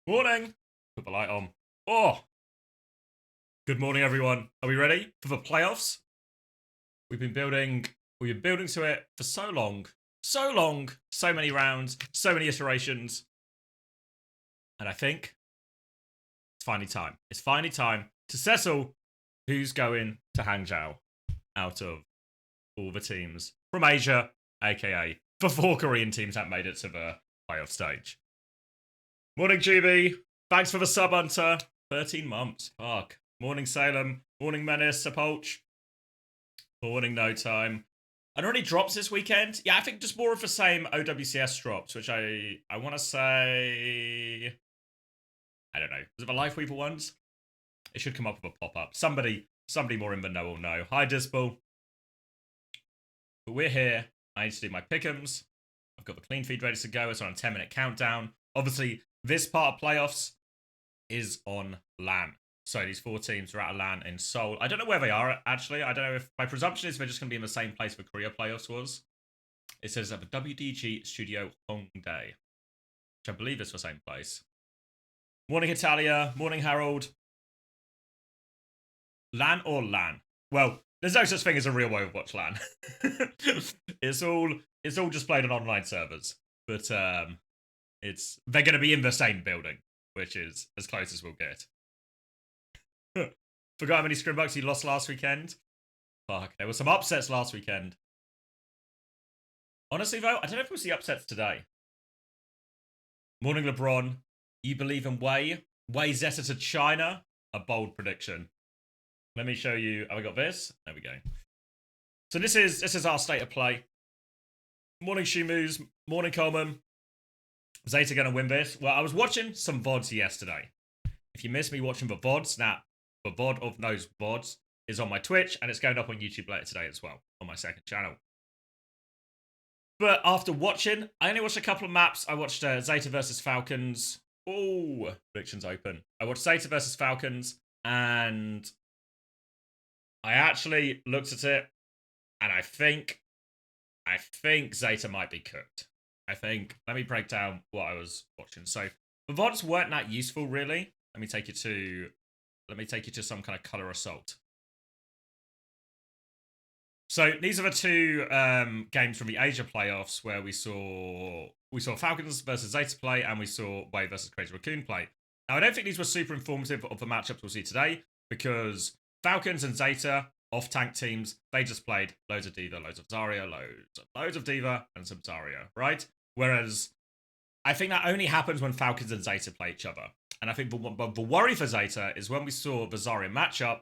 Morning. Put the light on. Oh, good morning, everyone. Are we ready for the playoffs? We've been building. We've been building to it for so long, so many rounds, so many iterations, and I think it's finally time. It's finally time to settle who's going to Hangzhou out of all the teams from Asia, aka the four Korean teams that made it to the playoff stage. Morning, GB. Thanks for the sub, Unter. 13 months. Fuck. Morning, Salem. Morning, Menace. Sepulch. Morning, No Time. And already drops this weekend. Yeah, I think just more of the same OWCS drops, which I want to say. I don't know. Is it the Life Weaver ones? It should come up with a pop up. Somebody more in the know will know. Hi, Disbel. But we're here. I need to do my pick'ems. I've got the clean feed ready to go. It's on a 10-minute countdown. Obviously, this part of playoffs is on LAN. So these four teams are at a LAN in Seoul. I don't know where they are, actually. I don't know if... My presumption is they're just going to be in the same place the Korea playoffs was. It says at the WDG Studio Hongdae, which I believe is the same place. Morning, Italia. Morning, Harold. LAN or LAN? Well, there's no such thing as a real Overwatch LAN. It's all just played on online servers. But they're going to be in the same building, which is as close as we'll get. Forgot how many Scrimbucks you lost last weekend? Fuck, there were some upsets last weekend. Honestly, though, I don't know if we'll see upsets today. Morning, LeBron. You believe in Wei? Wei Zeta to China? A bold prediction. Let me show you. Have I got this? There we go. So this is our state of play. Morning, Shimus. Morning, Coleman. Zeta gonna win this? Well, I was watching some VODs yesterday. If you missed me watching the VODs, the VOD of those VODs is on my Twitch, and it's going up on YouTube later today as well, on my second channel. But after watching, I only watched a couple of maps. I watched Zeta versus Falcons. Oh, predictions open. I watched Zeta versus Falcons, and I actually looked at it, and I think Zeta might be cooked. Let me break down what I was watching. So the VODs weren't that useful, really. Let me take you to some kind of color assault. So these are the two games from the Asia playoffs where we saw Falcons versus Zeta play, and we saw Wei versus Crazy Raccoon play. Now I don't think these were super informative of the matchups we'll see today, because Falcons and Zeta, off-tank teams, they just played loads of D.Va, loads of Zarya, loads of D.Va, and some Zarya, right? Whereas I think that only happens when Falcons and Zeta play each other. And I think the worry for Zeta is when we saw the Zarya matchup,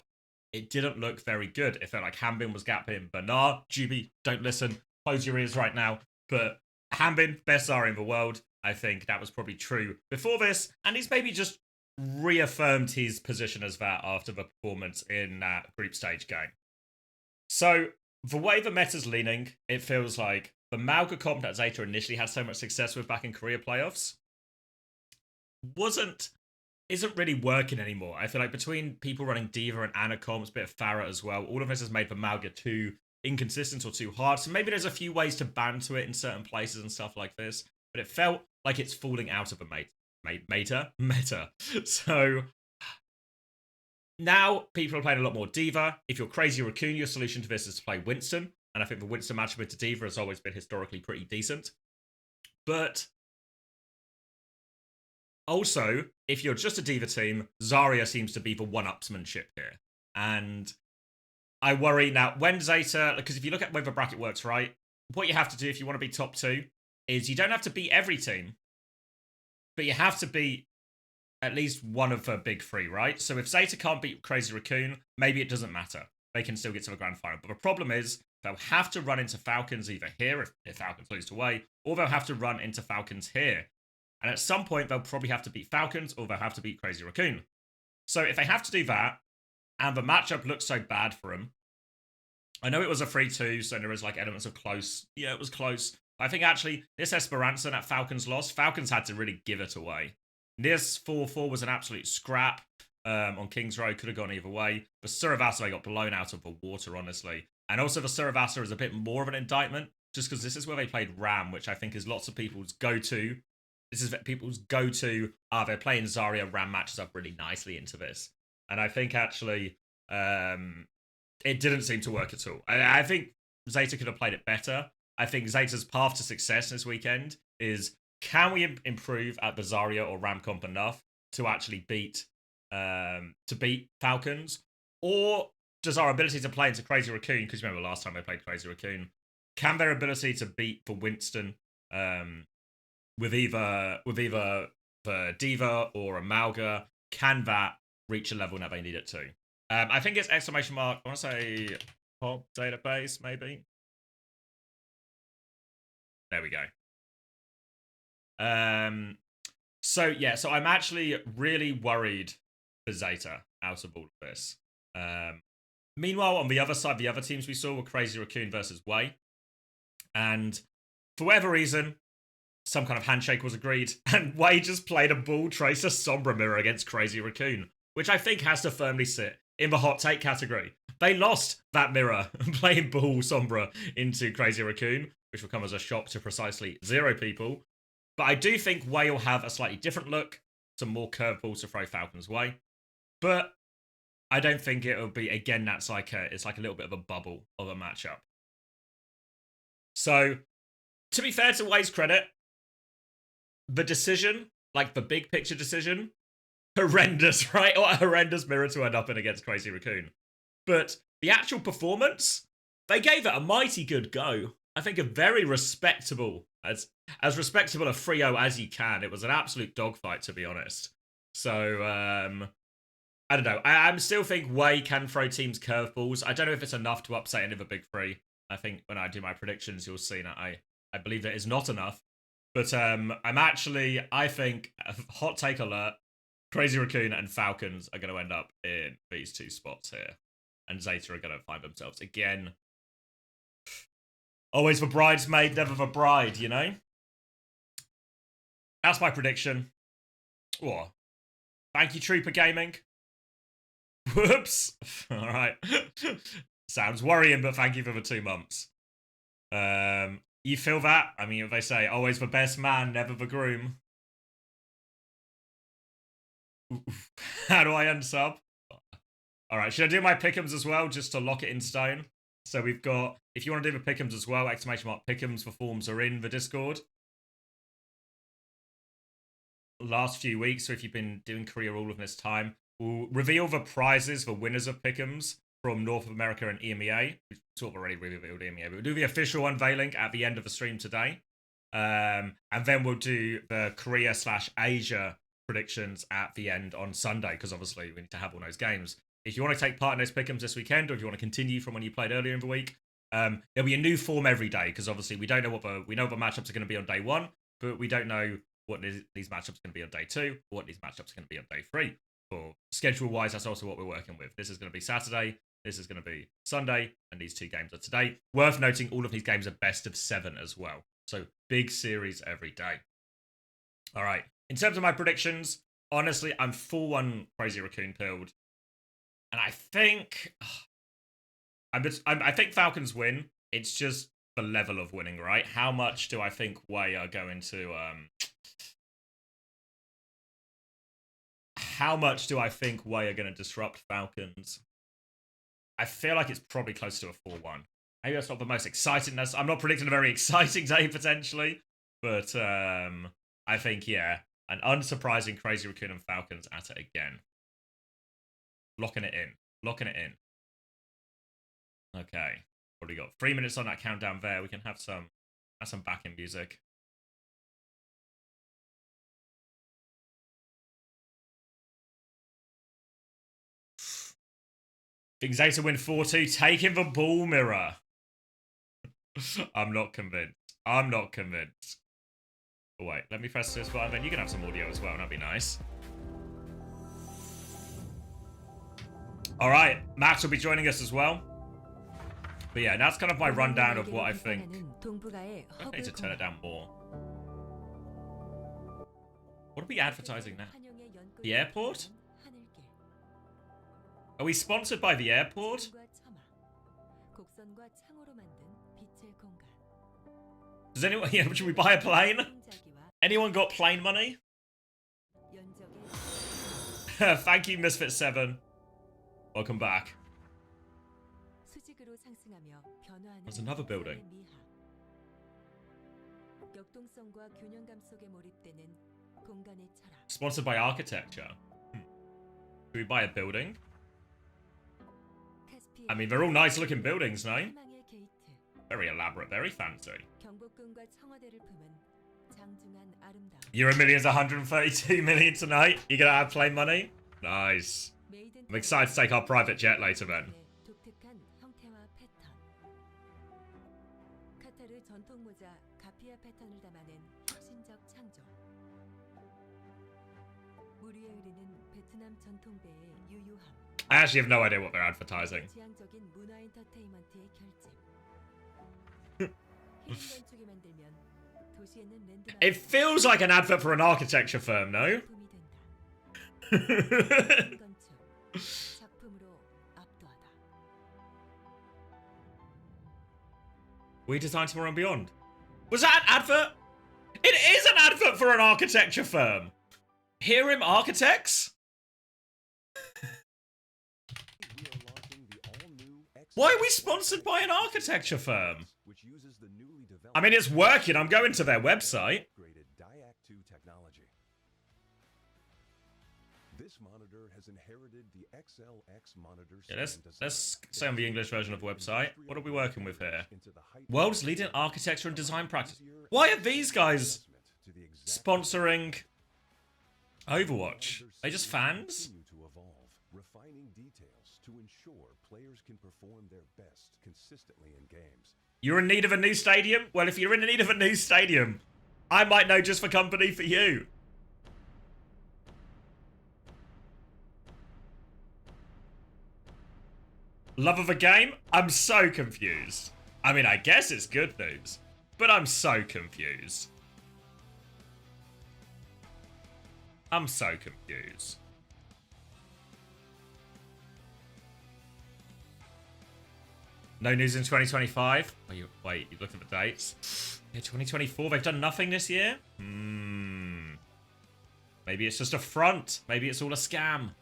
it didn't look very good. It felt like Hanbin was gapping. But nah, Juby, don't listen. Close your ears right now. But Hanbin, best Zarya in the world. I think that was probably true before this. And he's maybe just reaffirmed his position as that after the performance in that group stage game. So the way the meta's leaning, it feels like the Mauga comp that Zeta initially had so much success with back in Korea playoffs isn't really working anymore. I feel like between people running D.Va and Ana comps, a bit of Farah as well, all of this has made the Mauga too inconsistent or too hard. So maybe there's a few ways to ban to it in certain places and stuff like this, but it felt like it's falling out of a meta. So now people are playing a lot more D.Va. If you're Crazy Raccoon, your solution to this is to play Winston. And I think the Winston matchup into D.Va has always been historically pretty decent. But also, if you're just a D.Va team, Zarya seems to be the one-upsmanship here. And I worry now, when Zeta, because if you look at where the bracket works, right, what you have to do if you want to be top two is you don't have to beat every team, but you have to beat at least one of the big three, right? So if Zeta can't beat Crazy Raccoon, maybe it doesn't matter. They can still get to the grand final. But the problem is they'll have to run into Falcons either here, if Falcons lose to Wei, or they'll have to run into Falcons here. And at some point, they'll probably have to beat Falcons, or they'll have to beat Crazy Raccoon. So if they have to do that, and the matchup looks so bad for them, I know it was a 3-2, so there is like elements of close. Yeah, it was close. I think actually, this Esperanza that Falcons lost, Falcons had to really give it away. This 4-4 was an absolute scrap on King's Road. Could have gone either way. But Suravasa got blown out of the water, honestly. And also the Suravasa is a bit more of an indictment, just because this is where they played Ram, which I think is lots of people's go-to this is people's go-to. They're playing Zarya. Ram matches up really nicely into this, and I think actually it didn't seem to work at all. I think Zeta could have played it better. I think Zeta's path to success this weekend is, can we improve at the Zarya or Ram comp enough to actually beat Falcons, or does our ability to play into Crazy Raccoon, because remember last time I played Crazy Raccoon, can their ability to beat for Winston with either the Diva or a Malga, can that reach a level that they need it to? I think it's exclamation mark. I want to say pop database, maybe. There we go. So yeah, so I'm actually really worried for Zeta out of all of this. Meanwhile, on the other side, the other teams we saw were Crazy Raccoon versus Way. And for whatever reason, some kind of handshake was agreed, and Way just played a Bull Tracer Sombra mirror against Crazy Raccoon, which I think has to firmly sit in the hot take category. They lost that mirror playing Bull Sombra into Crazy Raccoon, which will come as a shock to precisely 0 people. But I do think Way will have a slightly different look, some more curveballs to throw Falcon's way. But I don't think it'll be, again, it's like a little bit of a bubble of a matchup. So, to be fair to Way's credit, the decision, like the big picture decision, horrendous, right? What a horrendous mirror to end up in against Crazy Raccoon. But the actual performance, they gave it a mighty good go. I think a very respectable, as respectable a 3-0 as you can. It was an absolute dogfight, to be honest. So, I don't know. I still think Way can throw teams curveballs. I don't know if it's enough to upset any of the big three. I think when I do my predictions, you'll see that I believe that is not enough. But I think, hot take alert, Crazy Raccoon and Falcons are going to end up in these 2 spots here. And Zeta are going to find themselves again. Always the bridesmaid, never the bride, you know? That's my prediction. What? Thank you, Trooper Gaming. Whoops. All right. Sounds worrying, but thank you for the 2 months. You feel that? I mean, if they say, always the best man, never the groom. How do I unsub? All right, should I do my pick'ems as well, just to lock it in stone? So we've got, if you want to do the pick'ems as well, exclamation mark pick'ems, the forms are in the Discord. Last few weeks, so if you've been doing Korea all of this time, we'll reveal the prizes for winners of pick'ems from North America and EMEA. We've sort of already revealed EMEA, but we'll do the official unveiling at the end of the stream today. And then we'll do the Korea/Asia predictions at the end on Sunday, because obviously we need to have all those games. If you want to take part in those pick'ems this weekend, or if you want to continue from when you played earlier in the week, there'll be a new form every day, because obviously we don't know we know what matchups are going to be on day 1, but we don't know what these matchups are going to be on day 2, or what these matchups are going to be on day 3. For schedule-wise, that's also what we're working with. This is going to be Saturday, this is going to be Sunday, and these 2 games are today. Worth noting, all of these games are best of 7 as well. So big series every day. All right. In terms of my predictions, honestly, I'm full on Crazy Raccoon pilled. And I think I think Falcons win. It's just the level of winning, right? How much do I think Way are going to how much do I think Way are going to disrupt Falcons? I feel like it's probably close to a 4-1. Maybe that's not the most exciting. I'm not predicting a very exciting day, potentially. But I think, yeah, an unsurprising Crazy Raccoon and Falcons at it again. Locking it in. Locking it in. Okay. What do we got? 3 minutes on that countdown there. We can have some backing music. Think Zeta win 4-2, taking the ball mirror. I'm not convinced. I'm not convinced. Oh, wait, let me press this button, then you can have some audio as well, that'd be nice. Alright, Max will be joining us as well. But yeah, that's kind of my rundown of what I think. I need to turn it down more. What are we advertising now? The airport? Are we sponsored by the airport? Does anyone, yeah, should we buy a plane? Anyone got plane money? Thank you, Misfit7. Welcome back. There's another building. Sponsored by architecture. Do we buy a building? I mean, they're all nice looking buildings, no? Very elaborate, very fancy. Euro Millions 132 million tonight. You gonna have plane money? Nice. I'm excited to take our private jet later then. I actually have no idea what they're advertising. It feels like an advert for an architecture firm, no? We designed Tomorrow and Beyond. Was that an advert? It is an advert for an architecture firm. Hear him, architects? Why are we sponsored by an architecture firm? I mean, it's working. I'm going to their website. This monitor has inherited the XLX monitor. Yeah, let's say on the English version of the website. What are we working with here? World's leading architecture and design practice. Why are these guys sponsoring Overwatch? Are they just fans? Refining details to ensure players can perform their best consistently in games. You're in need of a new stadium? Well, if you're in need of a new stadium, I might know just the company for you. Love of a game? I'm so confused. I mean, I guess it's good news, but I'm so confused. I'm so confused. No news in 2025? Wait, you looked at the dates? Yeah, 2024, they've done nothing this year? Maybe it's just a front. Maybe it's all a scam.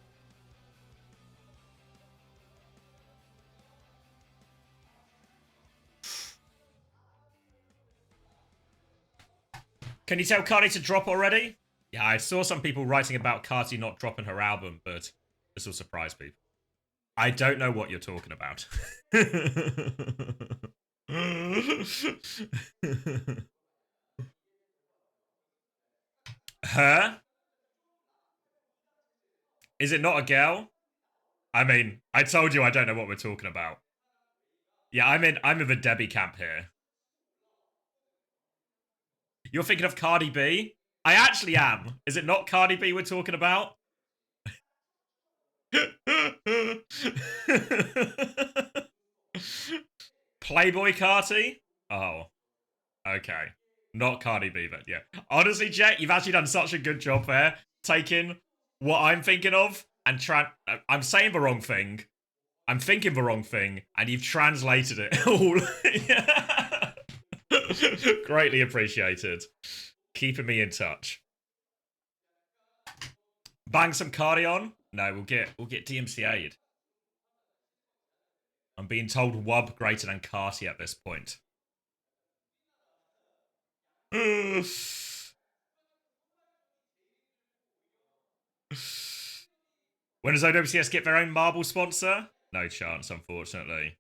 Can you tell Cardi to drop already? Yeah, I saw some people writing about Cardi not dropping her album, but this will surprise people. I don't know what you're talking about. Her? Is it not a girl? I mean, I told you I don't know what we're talking about. Yeah, I'm in the Debbie camp here. You're thinking of Cardi B? I actually am. Is it not Cardi B we're talking about? Playboy Carti? Oh. Okay. Not Cardi B, but yeah. Honestly, Jet, you've actually done such a good job there. Taking what I'm thinking of and I'm saying the wrong thing. I'm thinking the wrong thing, and you've translated it all. Greatly appreciated. Keeping me in touch. Bang some Cardi on? No, we'll get DMCA'd. I'm being told Wub greater than Carti at this point. When does OWCS get their own marble sponsor? No chance, unfortunately.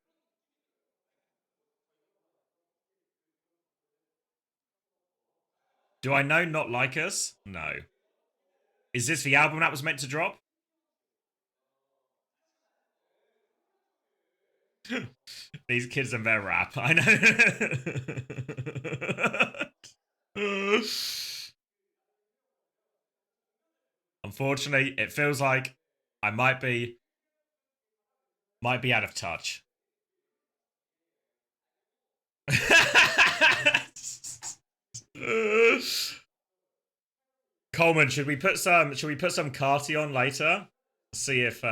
Do I know Not Like Us? No. Is this the album that was meant to drop? These kids and their rap, I know. Unfortunately, it feels like I might be out of touch. Coleman, should we put some Carti on later? See if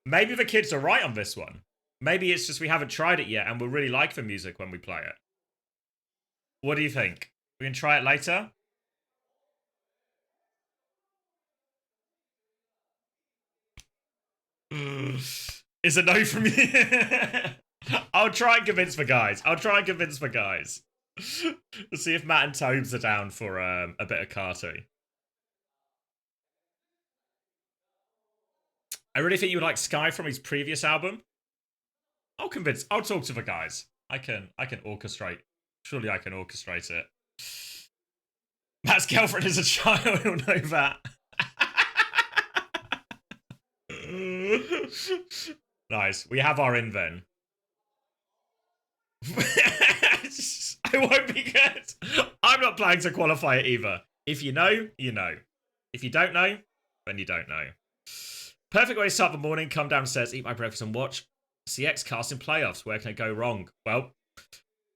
maybe the kids are right on this one. Maybe it's just we haven't tried it yet and we'll really like the music when we play it. What do you think? We can try it later? Is a no from me. I'll try and convince the guys. Let's see if Matt and Tobes are down for a bit of karting. I really think you would like Sky from his previous album. I'll talk to the guys. I can orchestrate. Surely I can orchestrate it. Matt's girlfriend is a child, he'll know that. Nice. We have our in then. I won't be good. I'm not planning to qualify it either. If you know, you know. If you don't know, then you don't know. Perfect way to start the morning. Come downstairs, eat my breakfast, and watch CX casting playoffs. Where can it go wrong? Well,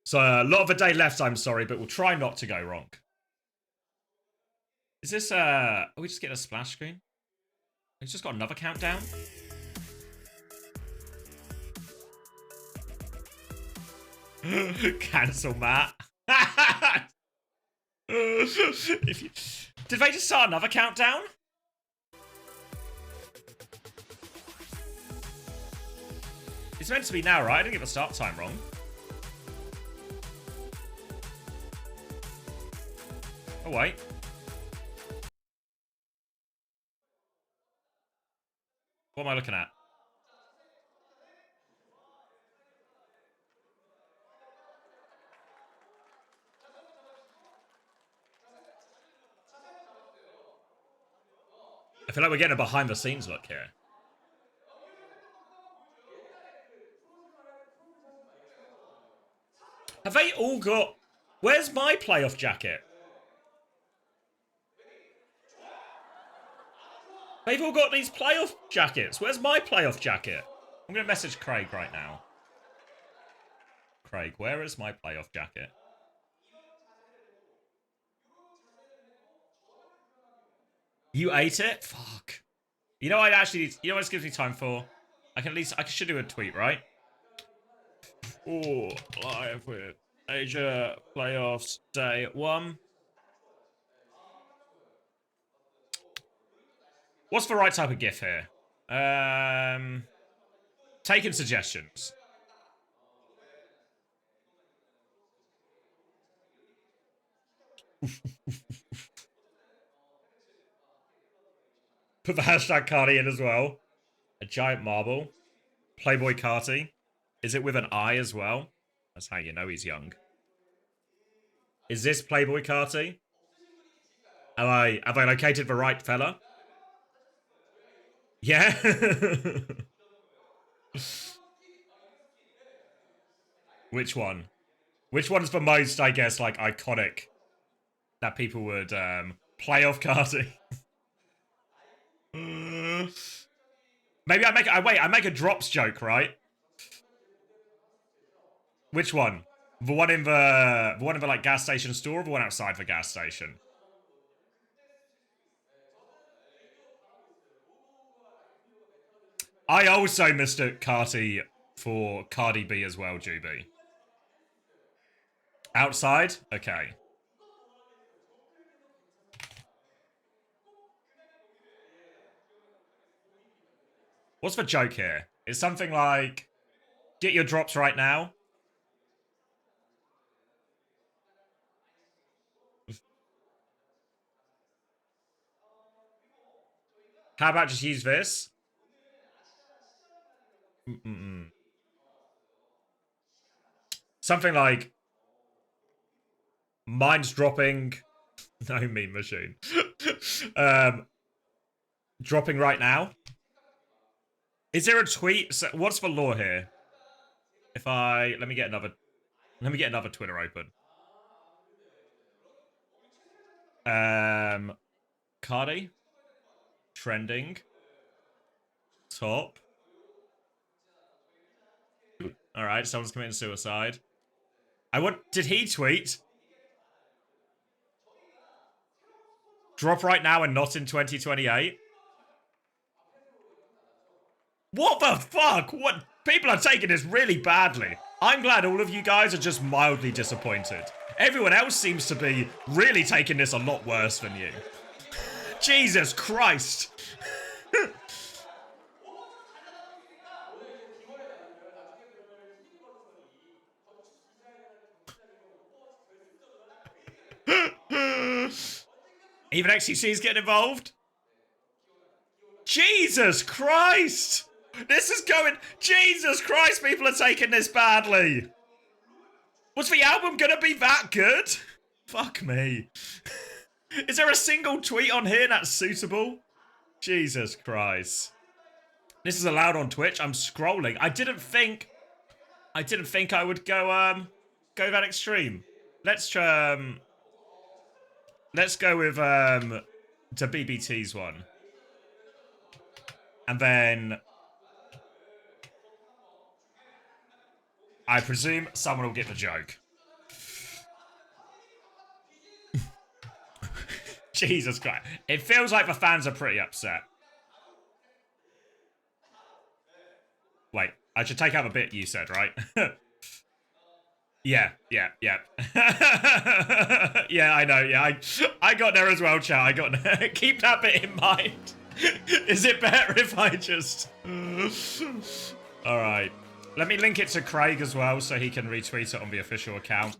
so a lot of the day left, I'm sorry, but we'll try not to go wrong. Is this, are we just getting a splash screen? It's just got another countdown. Cancel, Matt. Did they just start another countdown? It's meant to be now, right? I didn't get the start time wrong. Oh, wait. What am I looking at? I feel like we're getting a behind-the-scenes look here. Have they all got... Where's my playoff jacket? They've all got these playoff jackets. Where's my playoff jacket? I'm going to message Craig right now. Craig, where is my playoff jacket? You ate it? Fuck. You know, I actually... You know what this gives me time for? I should do a tweet, right? Oh, live with Asia Playoffs Day 1. What's the right type of GIF here? Taking suggestions. Put the hashtag Cardi in as well. A giant marble. Playboy Carti. Is it with an I as well? That's how you know he's young. Is this Playboy Carti? Have I located the right fella? Yeah. Which one? Which one's the most, I guess, like, iconic that people would play off Carti? Maybe I make a drops joke, right? Which one? The one in the like gas station store, or the one outside the gas station? I also mistook Carti for Cardi B as well, Juby. Outside? Okay. What's the joke here? It's something like, get your drops right now. How about just use this? Something like, mine's dropping. No meme machine. Dropping right now. Is there a tweet? So what's the law here? If let me get another Twitter open. Cardi. Trending. Top. All right, someone's committing suicide. Did he tweet? Drop right now and not in 2028? What the fuck? What? People are taking this really badly. I'm glad all of you guys are just mildly disappointed. Everyone else seems to be really taking this a lot worse than you. Jesus Christ. Even XQC is getting involved. Jesus Christ! This is going... Jesus Christ, people are taking this badly. Was the album gonna be that good? Fuck me. Is there a single tweet on here that's suitable? Jesus Christ. This is allowed on Twitch. I'm scrolling. I didn't think I would go that extreme. Let's go with the BBT's one. And then I presume someone will get the joke. Jesus Christ. It feels like the fans are pretty upset. Wait, I should take out the bit you said, right? Yeah. Yeah, I know, yeah. I got there as well, chat. I got there. Keep that bit in mind. Is it better if I just... Alright. Let me link it to Craig as well so he can retweet it on the official account.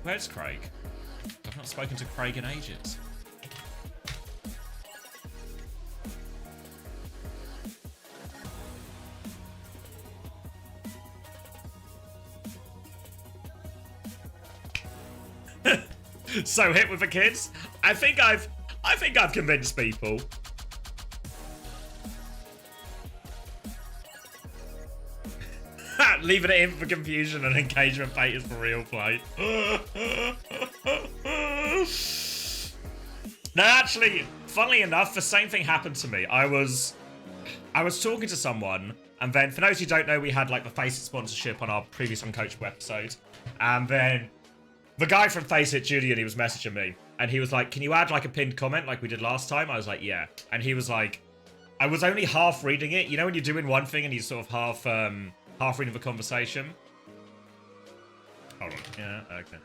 Where's Craig? I've not spoken to Craig in ages. So hit with the kids? I think I've convinced people. Leaving it in for confusion and engagement bait is for real play. No, actually, funnily enough, the same thing happened to me. I was talking to someone, and then for those who don't know, we had like the Face It sponsorship on our previous Uncoachable episode, and then the guy from Face It, Julian, he was messaging me, and he was like, "Can you add like a pinned comment like we did last time?" I was like, "Yeah," and he was like, "I was only half reading it. You know when you're doing one thing and you sort of half reading the conversation." Hold on. Yeah. Okay.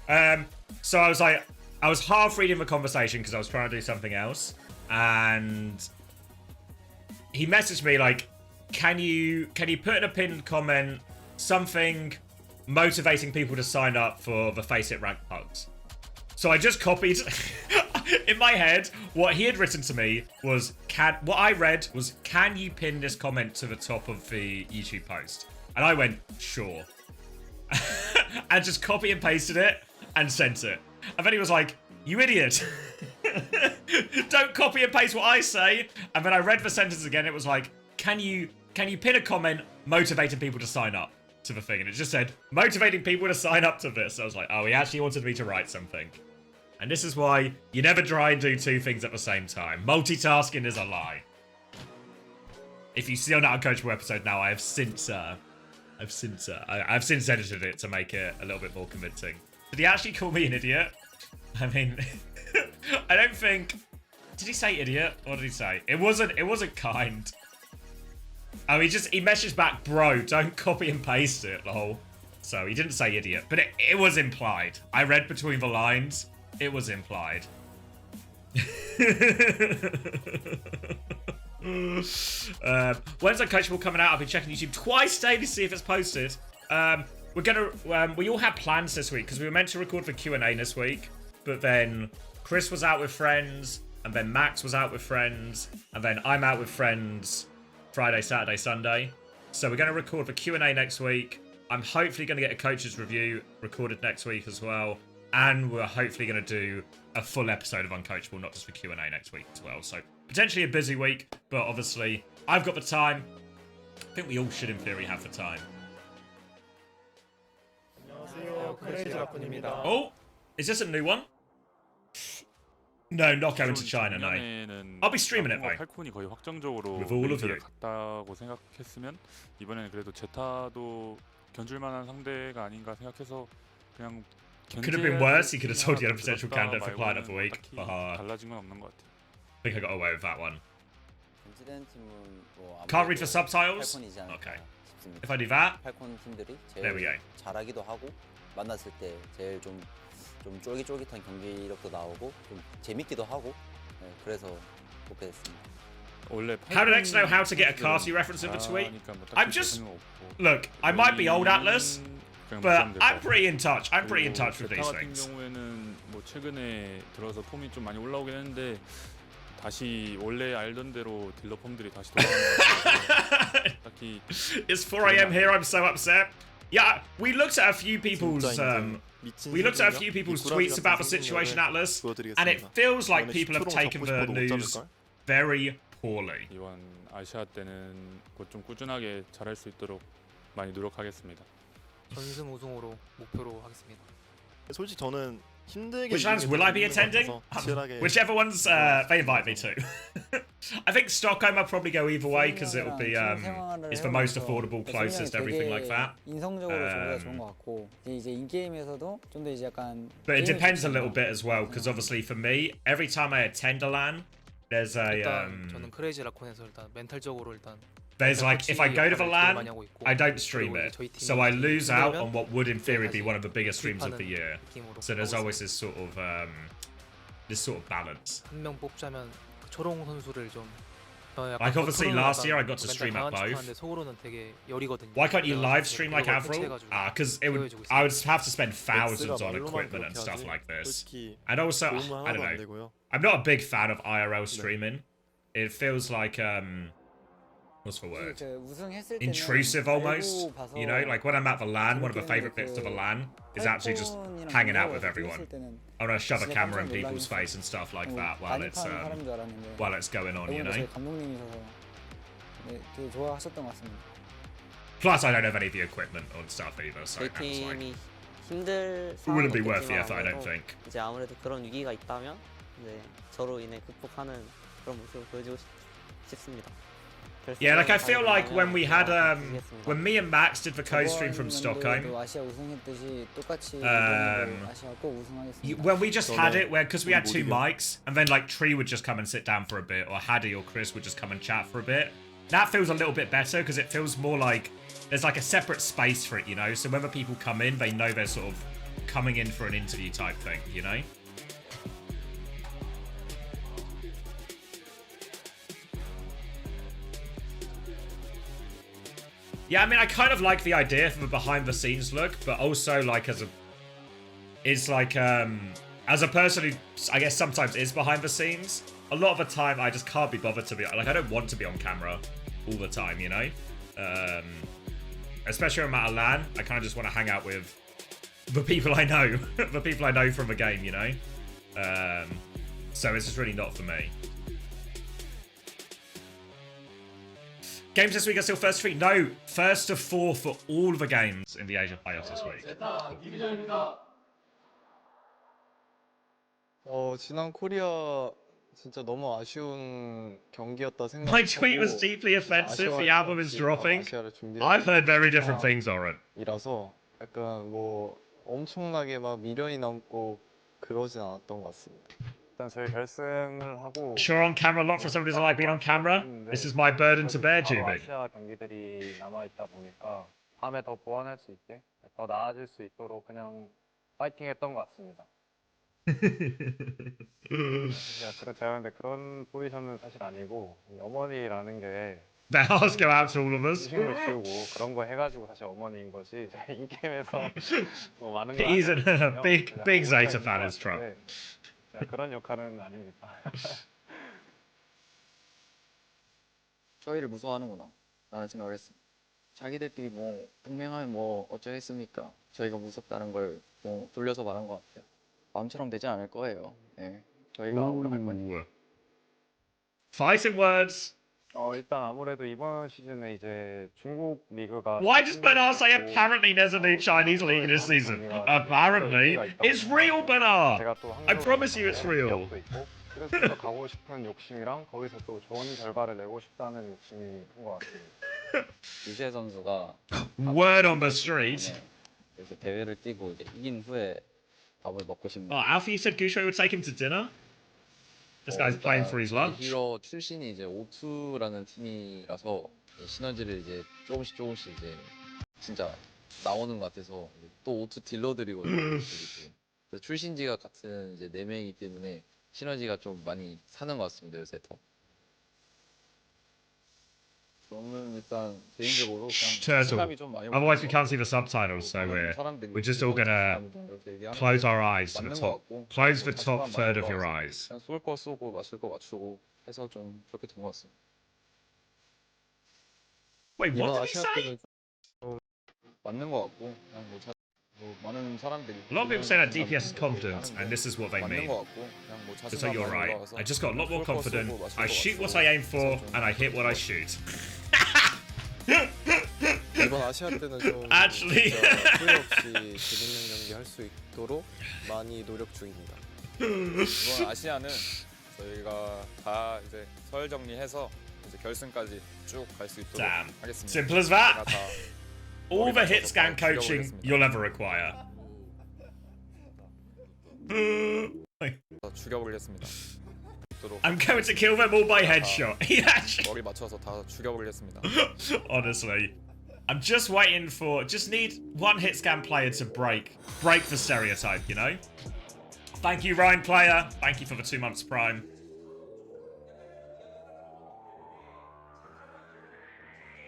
Okay. So I was like, I was half reading the conversation because I was trying to do something else, and he messaged me like, can you put in a pinned comment something motivating people to sign up for the Face It rank hugs? So I just copied in my head what he had written to me was, what I read was, can you pin this comment to the top of the YouTube post? And I went, sure. And just copy and pasted it and sent it. And then he was like, you idiot. Don't copy and paste what I say. And then I read the sentence again. It was like, can you pin a comment motivating people to sign up to the thing? And it just said, motivating people to sign up to this. I was like, oh, he actually wanted me to write something. And this is why you never try and do two things at the same time. Multitasking is a lie. If you see on that Uncoachable episode now, I've since edited it to make it a little bit more convincing. Did he actually call me an idiot? I mean, I don't think... Did he say idiot? What did he say? It wasn't kind. Oh, he messaged back, bro, don't copy and paste it, lol. So he didn't say idiot, but it was implied. I read between the lines. It was implied. When's Uncoachable coming out? I've been checking YouTube twice daily to see if it's posted. We all had plans this week because we were meant to record the Q&A this week, but then Chris was out with friends, and then Max was out with friends, and then I'm out with friends Friday, Saturday, Sunday. So we're going to record the Q&A next week. I'm hopefully going to get a coach's review recorded next week as well, and we're hopefully going to do a full episode of Uncoachable, not just the Q&A next week as well. So potentially a busy week, but obviously I've got the time. I think we all should in theory have the time. Oh, is this a new one? No, not going to China, no. I'll be streaming it though. With all of you. 같다고 생각했으면 이번에는 그래도 제타도 견줄 만한 상대가 아닌가 생각해서 그냥 could have been worse. He could have told you had a potential candidate for client of the week. 달라진 건 없는 것 같아. I think I got away with that one. Can't read for subtitles? Okay. If I do that, there we go. 잘하기도 하고 만났을 때 제일 좀 쫄깃쫄깃한 경기력도 나오고 좀 재밌기도 하고 네, 그래서 뽑게 됐습니다. 원래 How did X know how to get a Carty reference in between? I'm just look. I might be old Atlas, but I'm pretty in touch. I'm pretty in touch with these 제타 같은 things. 경우에는 뭐 최근에 들어서 폼이 좀 많이 올라오긴 했는데 다시 원래 알던 대로 딜러 폼들이 다시 돌아가는 것 같아요. 딱히 It's 4 a.m. here. I'm so upset. Yeah, we looked at a few people's tweets about the situation, Atlas, and it feels like people have taken the news very poorly. 이번 아시아 때는 곧 좀 꾸준하게 잘할 수 있도록 많이 노력하겠습니다. 전승 우승으로 목표로 하겠습니다. 솔직히 저는 힘들게 Which lands will I be attending? Whichever ones they invite me to. I think Stockholm I'll probably go either way because it'll be it's the most affordable, closest, everything like that. 인성적으로 저보다 좋은 것 같고 이제 인게임에서도 좀 더 이제 약간. But it depends a little bit as well because obviously for me, every time I attend a LAN, there's a 일단 저는 크레이지 라콘에서 일단 멘탈적으로 일단. there's like if I go to the LAN, I don't stream it, so I lose out on what would in theory be one of the biggest streams of the year. So there's always this sort of balance. 한 명 뽑자면 초롱 선수를 좀. Like obviously last year I got to stream at both. 속으로는 되게 열이거든요. Why can't you live stream like Avril? Because I would have to spend thousands on equipment and stuff like this. And also, I don't know. I'm not a big fan of IRL streaming. It feels like what's the word? Intrusive almost. You know, like when I'm at the LAN, one of the favorite bits of the LAN is actually just hanging out with everyone. I want to shove a camera in people's face and stuff like that while it's going on, you know. Plus, I don't have any of the equipment on stuff either, so that was like, it wouldn't be worth the effort, I don't think. 이제 아무래도 그런 위기가 있다면 이제 저로 인해 극복하는 그런 모습을 보여주고 싶습니다. Yeah, like I feel like when we had when me and Max did the co-stream from Stockholm, when we just had it, because we had two mics, and then like Tree would just come and sit down for a bit, or Haddy or Chris would just come and chat for a bit. That feels a little bit better because it feels more like there's like a separate space for it, you know. So whenever people come in, they know they're sort of coming in for an interview type thing, you know. Yeah, I mean, I kind of like the idea of a behind-the-scenes look, but also, like, as a person who, I guess, sometimes is behind-the-scenes, a lot of the time, I just can't be bothered to be, like, I don't want to be on camera all the time, you know? Especially when I'm at a LAN, I kind of just want to hang out with the people I know, the people I know from the game, you know? So it's just really not for me. Games this week are still first 3? No, first of 4 for all the games in the Asia playoffs this week. 지난 코리아 진짜 너무 아쉬운 경기였다 생각하고. My tweet was deeply offensive. The album is dropping. I've heard very different things, Oren. 이라서 약간 뭐 엄청나게 막 미련이 남고 그러진 않았던 것 같습니다. 일단 저희 결승을 하고. Sure on camera lot for somebody who's like being on camera. This is my burden to bear, Jimmy. 아시아 경기들이 남아 있다 보니까 다음에 더 보완할 수 있게 더 나아질 수 있도록 그냥 파이팅했던 것 같습니다. 제가 근데 그런 포지션은 사실 아니고 어머니라는 게 The hearts go out to all of us. 의식을 키우고 그런 거 해가지고 사실 어머니인 것이 이 게임에서 뭐 많은 거 He's a big Zeta fan, is Trump. 그런 역할은 아닙니다. 저희를 무서워하는구나 라는 생각을 했습니다. 자기들끼리 뭐 동맹하면 뭐 어쩌겠습니까? 저희가 무섭다는 걸 뭐 돌려서 말한 것 같아요. 마음처럼 되지 않을 거예요. 네, 저희가 오래 할 거니까. Fighting words. 일단 아무래도 이번 시즌에 이제 중국 리그가 Why does Bernard say apparently there's a new Chinese league this season? Apparently. It's real, Bernard! I promise you it's real. 그래서 더 가고 싶은 욕심이랑 거기서 또 좋은 결과를 내고 싶다는 욕심이 큰 것 같습니다. 유재 선수가 Word on the street. 그래서 대회를 뛰고 이제 이긴 후에 밥을 먹고 싶네요. Oh, Alfie, you said Gusho would take him to dinner? This guy's playing for his lunch. 히로 출신이 이제 O2라는 팀이라서 시너지를 이제 조금씩 이제 진짜 나오는 것 같아서 또 O2 딜러들이거든요. 그래서 출신지가 같은 이제 4명이기 때문에 시너지가 좀 많이 사는 것 같습니다 요새 더. 저는 일단 개인적으로 그냥 Turtle. 자신감이 좀 많이 Otherwise, we 오는 것 can't see 같고, the subtitles, so 많은 사람들이 we're just all gonna 이렇게 얘기하는 close 게 our eyes to the 맞는 것 top. 같고, Close 뭐 the top 자신감 third 많이 of your 올라와서 eyes. 그냥 쏠 거 쏘고 맞을 거 맞추고 해서 좀 그렇게 된 것 같습니다. Wait, 이번 what did he 아시아 say? 때는 좀 맞는 것 같고 그냥 뭐 많은 사람들이 A lot of people say that DPS is confidence, and this is what they 맞는 mean. 것 같고 그냥 뭐 So 자신감 you're 많이 right. 올라와서 I just got a lot more 쏠거 confident. 쏘고 맞을 I 거 shoot what 맞추고 I aim for, 해서 좀 and I hit what I 그렇게 shoot. 이번 아시아 때는 좀 Actually. 진짜 후회 없이 재밌는 경기 할 수 있도록 많이 노력 중입니다. 이번 아시아는 저희가 다 이제 서열 정리해서 이제 결승까지 쭉 갈 수 있도록 Damn. 하겠습니다. Simple as that. 제가 다 All the hit 맞춰서 scan 다 coaching 죽여보겠습니다. you'll ever require. 다 죽여버리겠습니다. 있도록 I'm going to kill them all by headshot. He actually, 머리 맞춰서 다 죽여버리겠습니다. honestly, I'm just waiting for. Just need one hit scan player to break the stereotype. You know. Thank you, Ryan player. Thank you for the 2 months prime.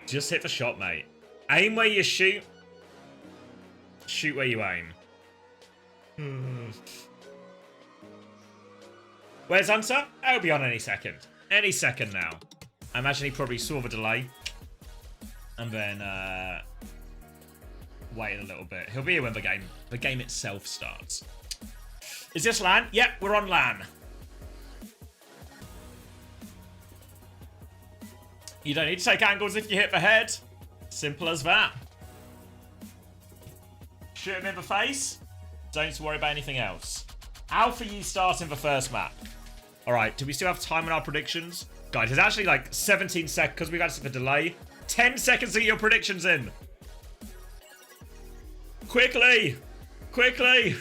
Just hit the shot, mate. Aim where you shoot. Shoot where you aim. Where's Unter? He'll be on any second. Any second now. I imagine he probably saw the delay. And then waited a little bit. He'll be here when the game itself starts. Is this LAN? Yep, we're on LAN. You don't need to take angles if you hit the head. Simple as that. Shoot him in the face. Don't worry about anything else. Alpha, you start in the first map. Alright, do we still have time in our predictions? Guys, it's actually like 17 seconds because we've had a delay. 10 seconds to get your predictions in. Quickly! Quickly!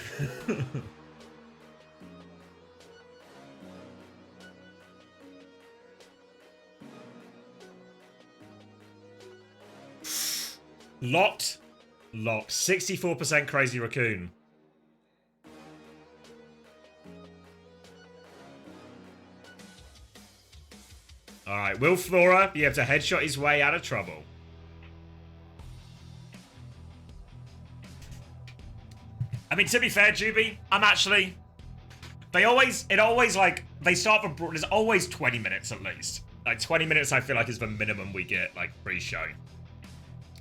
Locked. Locked. 64% Crazy Raccoon. Alright, will Flora be able to headshot his way out of trouble? I mean, to be fair, Juby, I'm actually... They start for... There's always 20 minutes at least. Like, 20 minutes I feel like is the minimum we get, like, pre-show.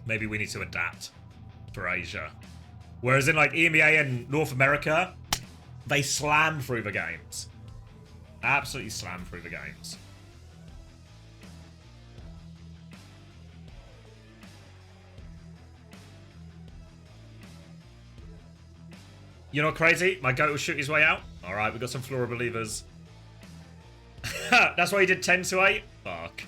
Maybe we need to adapt for Asia. Whereas in, like, EMEA and North America, they slam through the games. Absolutely slam through the games. You're not crazy? My goat will shoot his way out? Alright, we got some Flora believers. That's why he did 10 to 8? Fuck.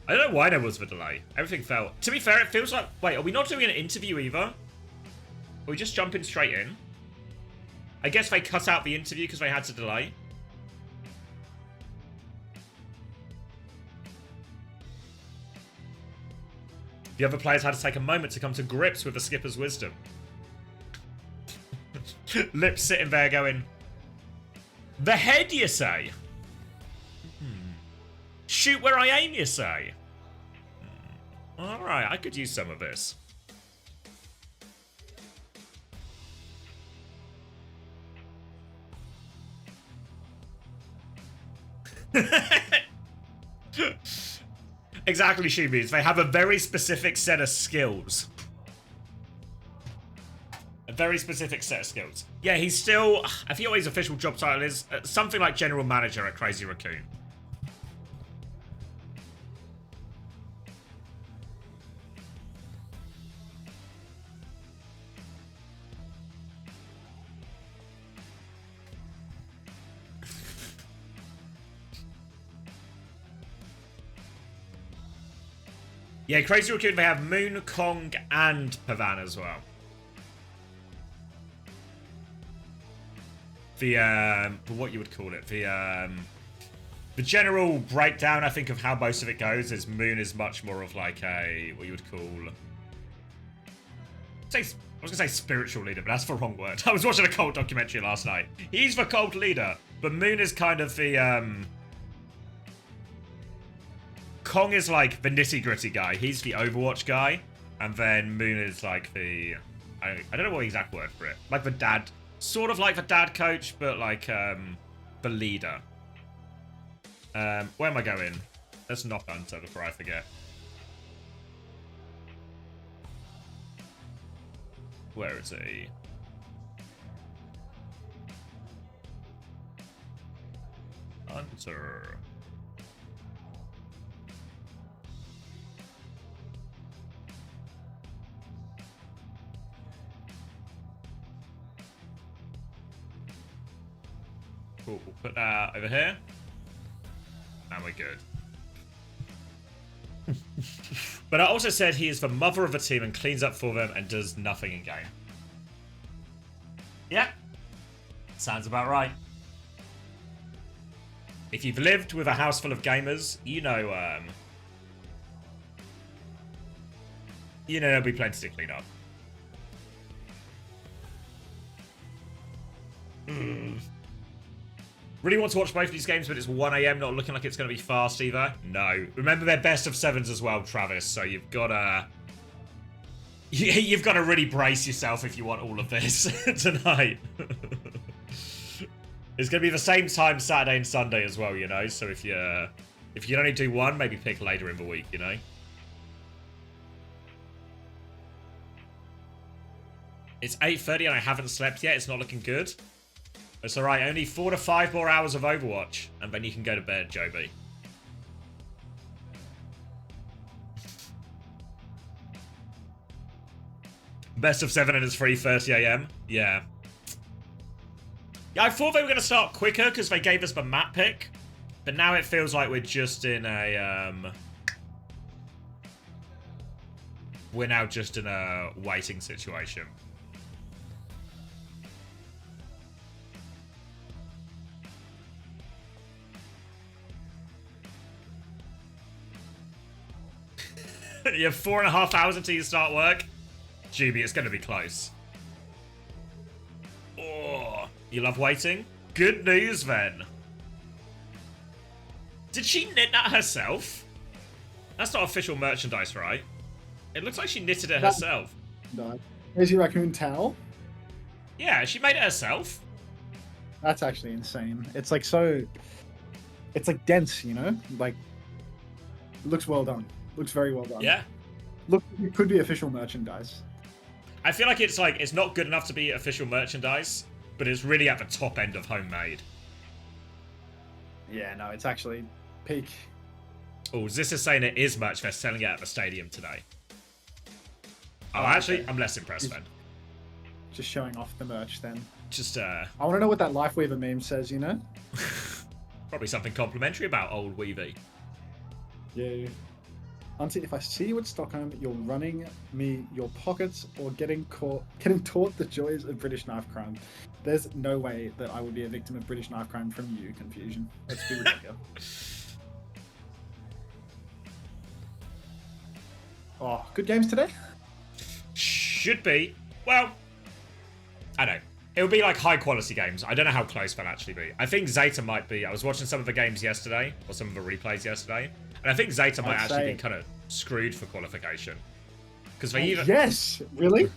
I don't know why there was the delay. Everything fell. To be fair, it feels like... Wait, are we not doing an interview either? Are we just jumping straight in? I guess they cut out the interview because they had to delay. The other players had to take a moment to come to grips with the skipper's wisdom. Lips sitting there going, the head, you say? Shoot where I aim, you say? Alright, I could use some of this. Exactly, Shubis. They have a very specific set of skills. A very specific set of skills. Yeah, he's still... I forget what his official job title is. Something like General Manager at Crazy Raccoon. Yeah, Crazy Raccoon, they have Moon, Kong, and Pavan as well. What you would call it, the general breakdown, I think, of how most of it goes is Moon is much more of like a, what you would call, say, I was going to say spiritual leader, but that's the wrong word. I was watching a cult documentary last night. He's the cult leader, but Moon is kind of the, Kong is like the nitty-gritty guy. He's the Overwatch guy. And then Moon is like the... I don't know what the exact word for it. Like the dad... Sort of like the dad coach, but like, the leader. Where am I going? Let's knock Unter before I forget. Where is he? Unter. Cool, we'll put that over here. And we're good. But I also said he is the mother of a team and cleans up for them and does nothing in game. Yeah. Sounds about right. If you've lived with a house full of gamers, you know there'll be plenty to clean up. Really want to watch both of these games, but it's 1 AM, not looking like it's going to be fast either. No. Remember, they're best of 7s as well, Travis, so you've got to... You've got to really brace yourself if you want all of this tonight. It's going to be the same time Saturday and Sunday as well, you know, so if you can only do one, maybe pick later in the week, you know? It's 8:30 and I haven't slept yet. It's not looking good. It's alright, only 4 to 5 more hours of Overwatch, and then you can go to bed, Joby. Best of 7 and it's 3:30 AM? Yeah. Yeah, I thought they were going to start quicker because they gave us the map pick, but now it feels like we're just in a, we're now just in a waiting situation. You have 4.5 hours until you start work. Juby, it's going to be close. Oh, you love waiting? Good news, then. Did she knit that herself? That's not official merchandise, right? It looks like she knitted it herself. No. Crazy Raccoon towel? Yeah, she made it herself. That's actually insane. It's like so... It's like dense, you know? Like, it looks well done. Looks very well done. Yeah. Look, it could be official merchandise. I feel like it's not good enough to be official merchandise, but it's really at the top end of homemade. Yeah, no, it's actually peak. Oh, this is saying it is merch. They're selling it at the stadium today. Oh, actually, okay. I'm less impressed then. Just showing off the merch then. Just, I want to know what that Lifeweaver meme says, you know? Probably something complimentary about old Weavy. Yeah. Auntie, if I see you at Stockholm, you're running me your pockets or getting taught the joys of British knife crime. There's no way that I would be a victim of British knife crime from you, Confusion. Let's be real here. Oh, good games today? Should be. Well, I don't know. It'll be like high quality games. I don't know how close they'll actually be. I think Zeta might be. I was watching some of the games yesterday, or some of the replays yesterday, and I think Zeta might actually be kind of screwed for qualification. Because they even... Yes! Really?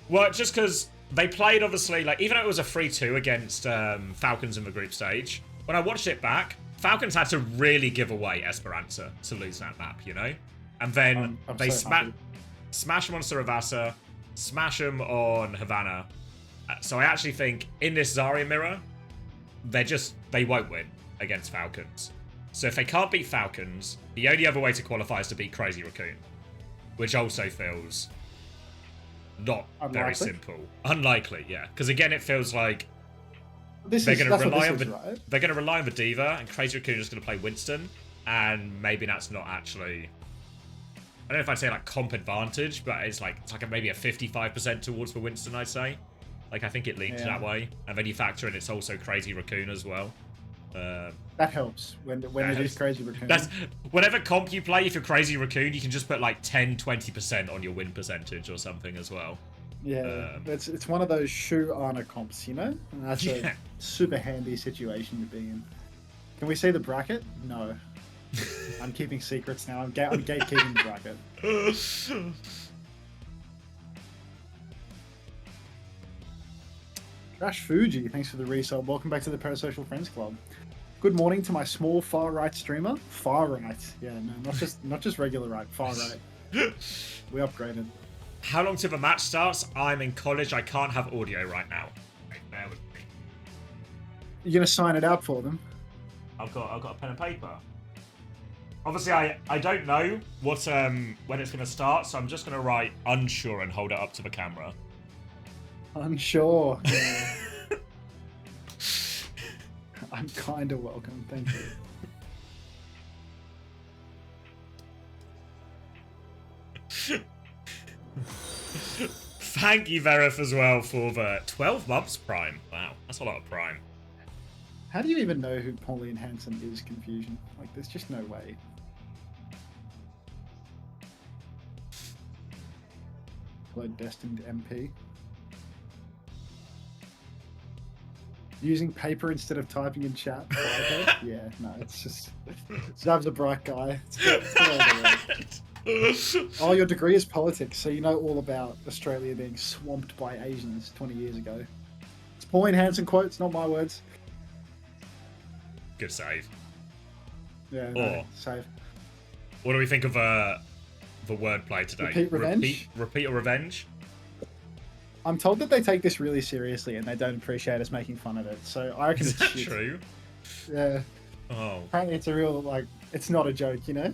Well, just because they played, obviously, like, even though it was a 3-2 against Falcons in the group stage, when I watched it back, Falcons had to really give away Esperanza to lose that map, you know? And then they smash them on Saravasa, smash them on Havana. So I actually think in this Zarya mirror, they won't win against Falcons. So if they can't beat Falcons, the only other way to qualify is to beat Crazy Raccoon, which also feels not very simple. Unlikely, yeah. Because again, it feels like they're going to rely on the Diva, and Crazy Raccoon is just going to play Winston, and maybe that's not actually... I don't know if I'd say like comp advantage, but it's like maybe a 55% towards the Winston, I'd say. Like, I think it leans that way. And then you factor in it's also Crazy Raccoon as well. That helps when it is Crazy Raccoon. That's, whatever comp you play, if you're Crazy Raccoon, you can just put like 10-20% on your win percentage or something as well. Yeah, it's one of those shoe honor comps, you know? And that's Yeah. a super handy situation to be in. Can we see the bracket? No. I'm keeping secrets now. I'm gatekeeping the bracket. Crash Fuji, thanks for the resub. Welcome back to the Parasocial Friends Club. Good morning to my small far right streamer. Far right, yeah, no, not just regular right. Far right. We upgraded. How long till the match starts? I'm in college. I can't have audio right now. Okay, bear with me. You're gonna sign it out for them. I've got a pen and paper. Obviously, I don't know what when it's gonna start, so I'm just gonna write unsure and hold it up to the camera. Unsure. Yeah. I'm kind of welcome, thank you. Thank you, Verif, as well, for the 12 months Prime. Wow, that's a lot of Prime. How do you even know who Pauline Hanson is, Confusion? Like, there's just no way. Hello, Destined MP. Using paper instead of typing in chat. Okay. Yeah, no, it's just... Zav's a bright guy. It's all the way. Oh, your degree is politics, so you know all about Australia being swamped by Asians 20 years ago. It's Pauline Hanson quotes, not my words. Good save. Yeah, no, save. What do we think of the wordplay today? Repeat revenge? Repeat or revenge? I'm told that they take this really seriously and they don't appreciate us making fun of it, so I reckon Is it's that shit. true? Yeah. Oh. Apparently it's a real, like, it's not a joke, you know?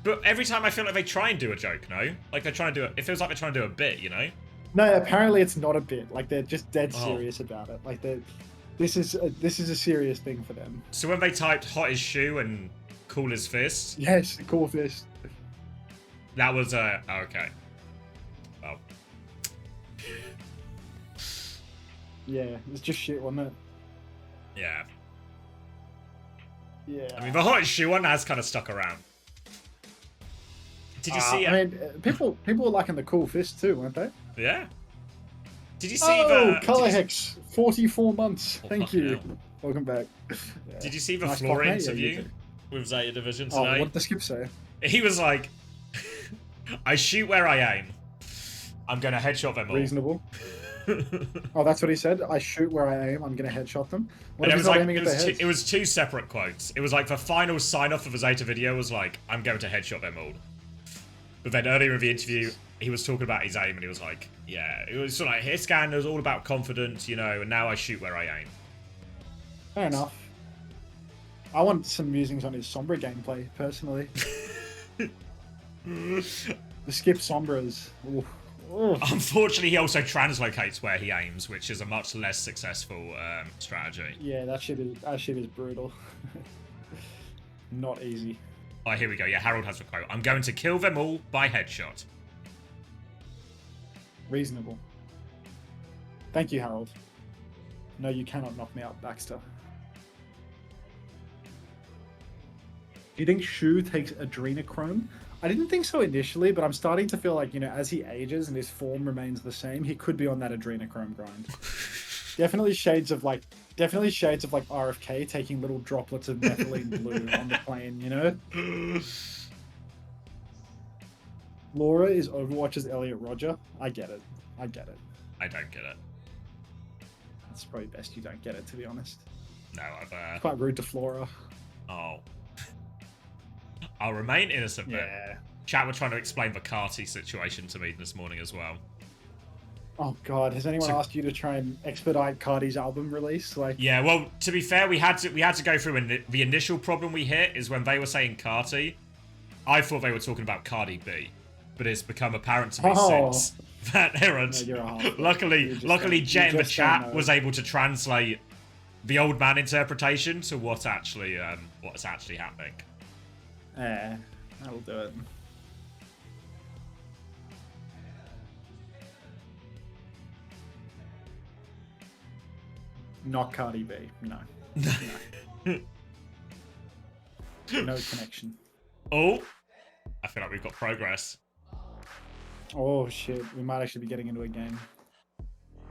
But every time I feel like they try and do a joke, no? Like they're trying to do it. It feels like they're trying to do a bit, you know? No, apparently it's not a bit. Like, they're just dead Oh. serious about it. Like, this is a serious thing for them. So when they typed hot as shoe and cool as fist, Yes, cool fist. that was okay. Oh. Yeah, it's just shit, wasn't it? Yeah. Yeah. I mean, the hot as shoe one has kind of stuck around. Did you see it? I mean, people were liking the cool fist too, weren't they? Yeah. Did you see Oh, the Color Hex, 44 months. Oh, Thank fucking you. hell. Welcome back. Yeah. Did you see the Nice floor cock, mate. Yeah, interview you too. with Zeta Division Oh, today? what did the skip say? He was like, I shoot where I aim. I'm going to headshot them all. Reasonable. Oh, that's what he said? I shoot where I aim, I'm going to headshot them? What And if it he's was not like aiming at their heads? it was two separate quotes. It was like the final sign off of the Zeta video was like, I'm going to headshot them all. But then earlier in the interview, he was talking about his aim and he was like, yeah, it was sort of like his scan was all about confidence, you know, and now I shoot where I aim. Fair enough. I want some musings on his Sombra gameplay, personally. The skip Sombras. Oof. Oof. Unfortunately, he also translocates where he aims, which is a much less successful strategy. Yeah, that shit is brutal. Not easy. Oh, here we go. Yeah, Harold has a quote. I'm going to kill them all by headshot. Reasonable. Thank you, Harold. No, you cannot knock me out, Baxter. Do you think Shu takes adrenochrome? I didn't think so initially, but I'm starting to feel like, you know, as he ages and his form remains the same, he could be on that adrenochrome grind. Definitely shades of like RFK taking little droplets of methylene blue on the plane, you know? Laura is Overwatch's Elliot Roger. I get it. I get it. I don't get it. It's probably best you don't get it, to be honest. No, I've It's quite rude to Flora. Oh. I'll remain innocent then. Yeah. Chat were trying to explain the Carty situation to me this morning as well. Oh god, has anyone So- asked you to try and expedite Cardi's album release? Like, Yeah, well, to be fair, we had to go through the initial problem we hit is when they were saying Carty. I thought they were talking about Cardi B, but it's become apparent to me Oh. since that errand. No, you're a half. Luckily, You just luckily, don't- Jet you in the just don't chat know. was able to translate the old man interpretation to what's actually happening. eh, that'll do it. Not Cardi B, no. No. No connection. Oh, I feel like we've got progress. Oh shit, we might actually be getting into a game.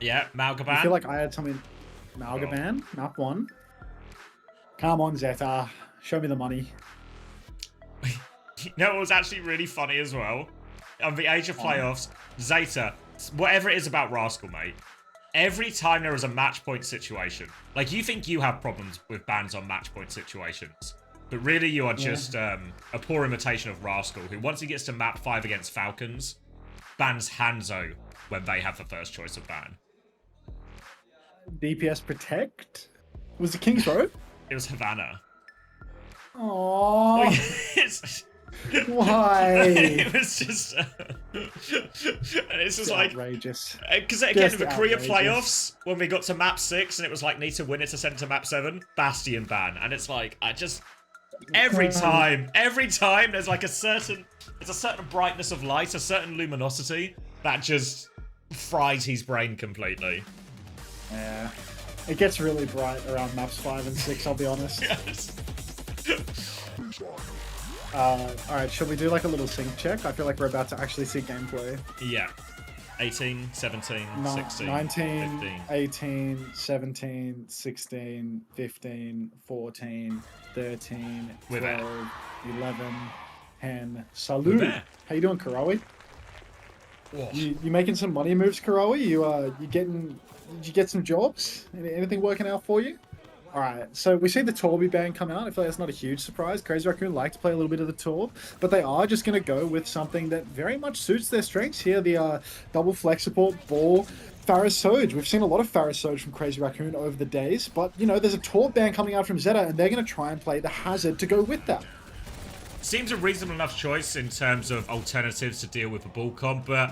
Yeah, Malgaban. I feel like I had something. Malgaban, map 1. Come on, Zeta. Show me the money. You know what was actually really funny as well? On the age of playoffs, Zeta, whatever it is about Rascal, mate, every time there is a match point situation, like you think you have problems with bans on match point situations, but really you are just a poor imitation of Rascal, who once he gets to map 5 against Falcons, bans Hanzo when they have the first choice of ban. DPS Protect? Was it King's Road? It was Havana. Aww. Why? It was just... and it's just like... outrageous. Because again, Just the Korea outrageous. playoffs, when we got to map 6 and it was like, need to win it to send it to map 7, Bastion ban. And it's like, I just... Every time there's like a certain brightness of light, a certain luminosity that just fries his brain completely. Yeah. It gets really bright around maps 5 and 6, I'll be honest. Yes. Alright, shall we do like a little sync check? I feel like we're about to actually see gameplay. Yeah. 18, 17, 16, 19, 15. 18, 17, 16, 15, 14, 13, We're 12, there. 11, 10. We're Salute! there. How you doing, Karawi? Whoa. You making some money moves, Karawi? Did you get some jobs? Anything working out for you? Alright, so we see the Torby band come out. I feel like that's not a huge surprise. Crazy Raccoon like to play a little bit of the Torb, but they are just going to go with something that very much suits their strengths here. The double flex support, ball, Pharisoj. We've seen a lot of Pharisoj from Crazy Raccoon over the days, but, you know, there's a Torb band coming out from Zeta, and they're going to try and play the Hazard to go with that. Seems a reasonable enough choice in terms of alternatives to deal with the ball comp, but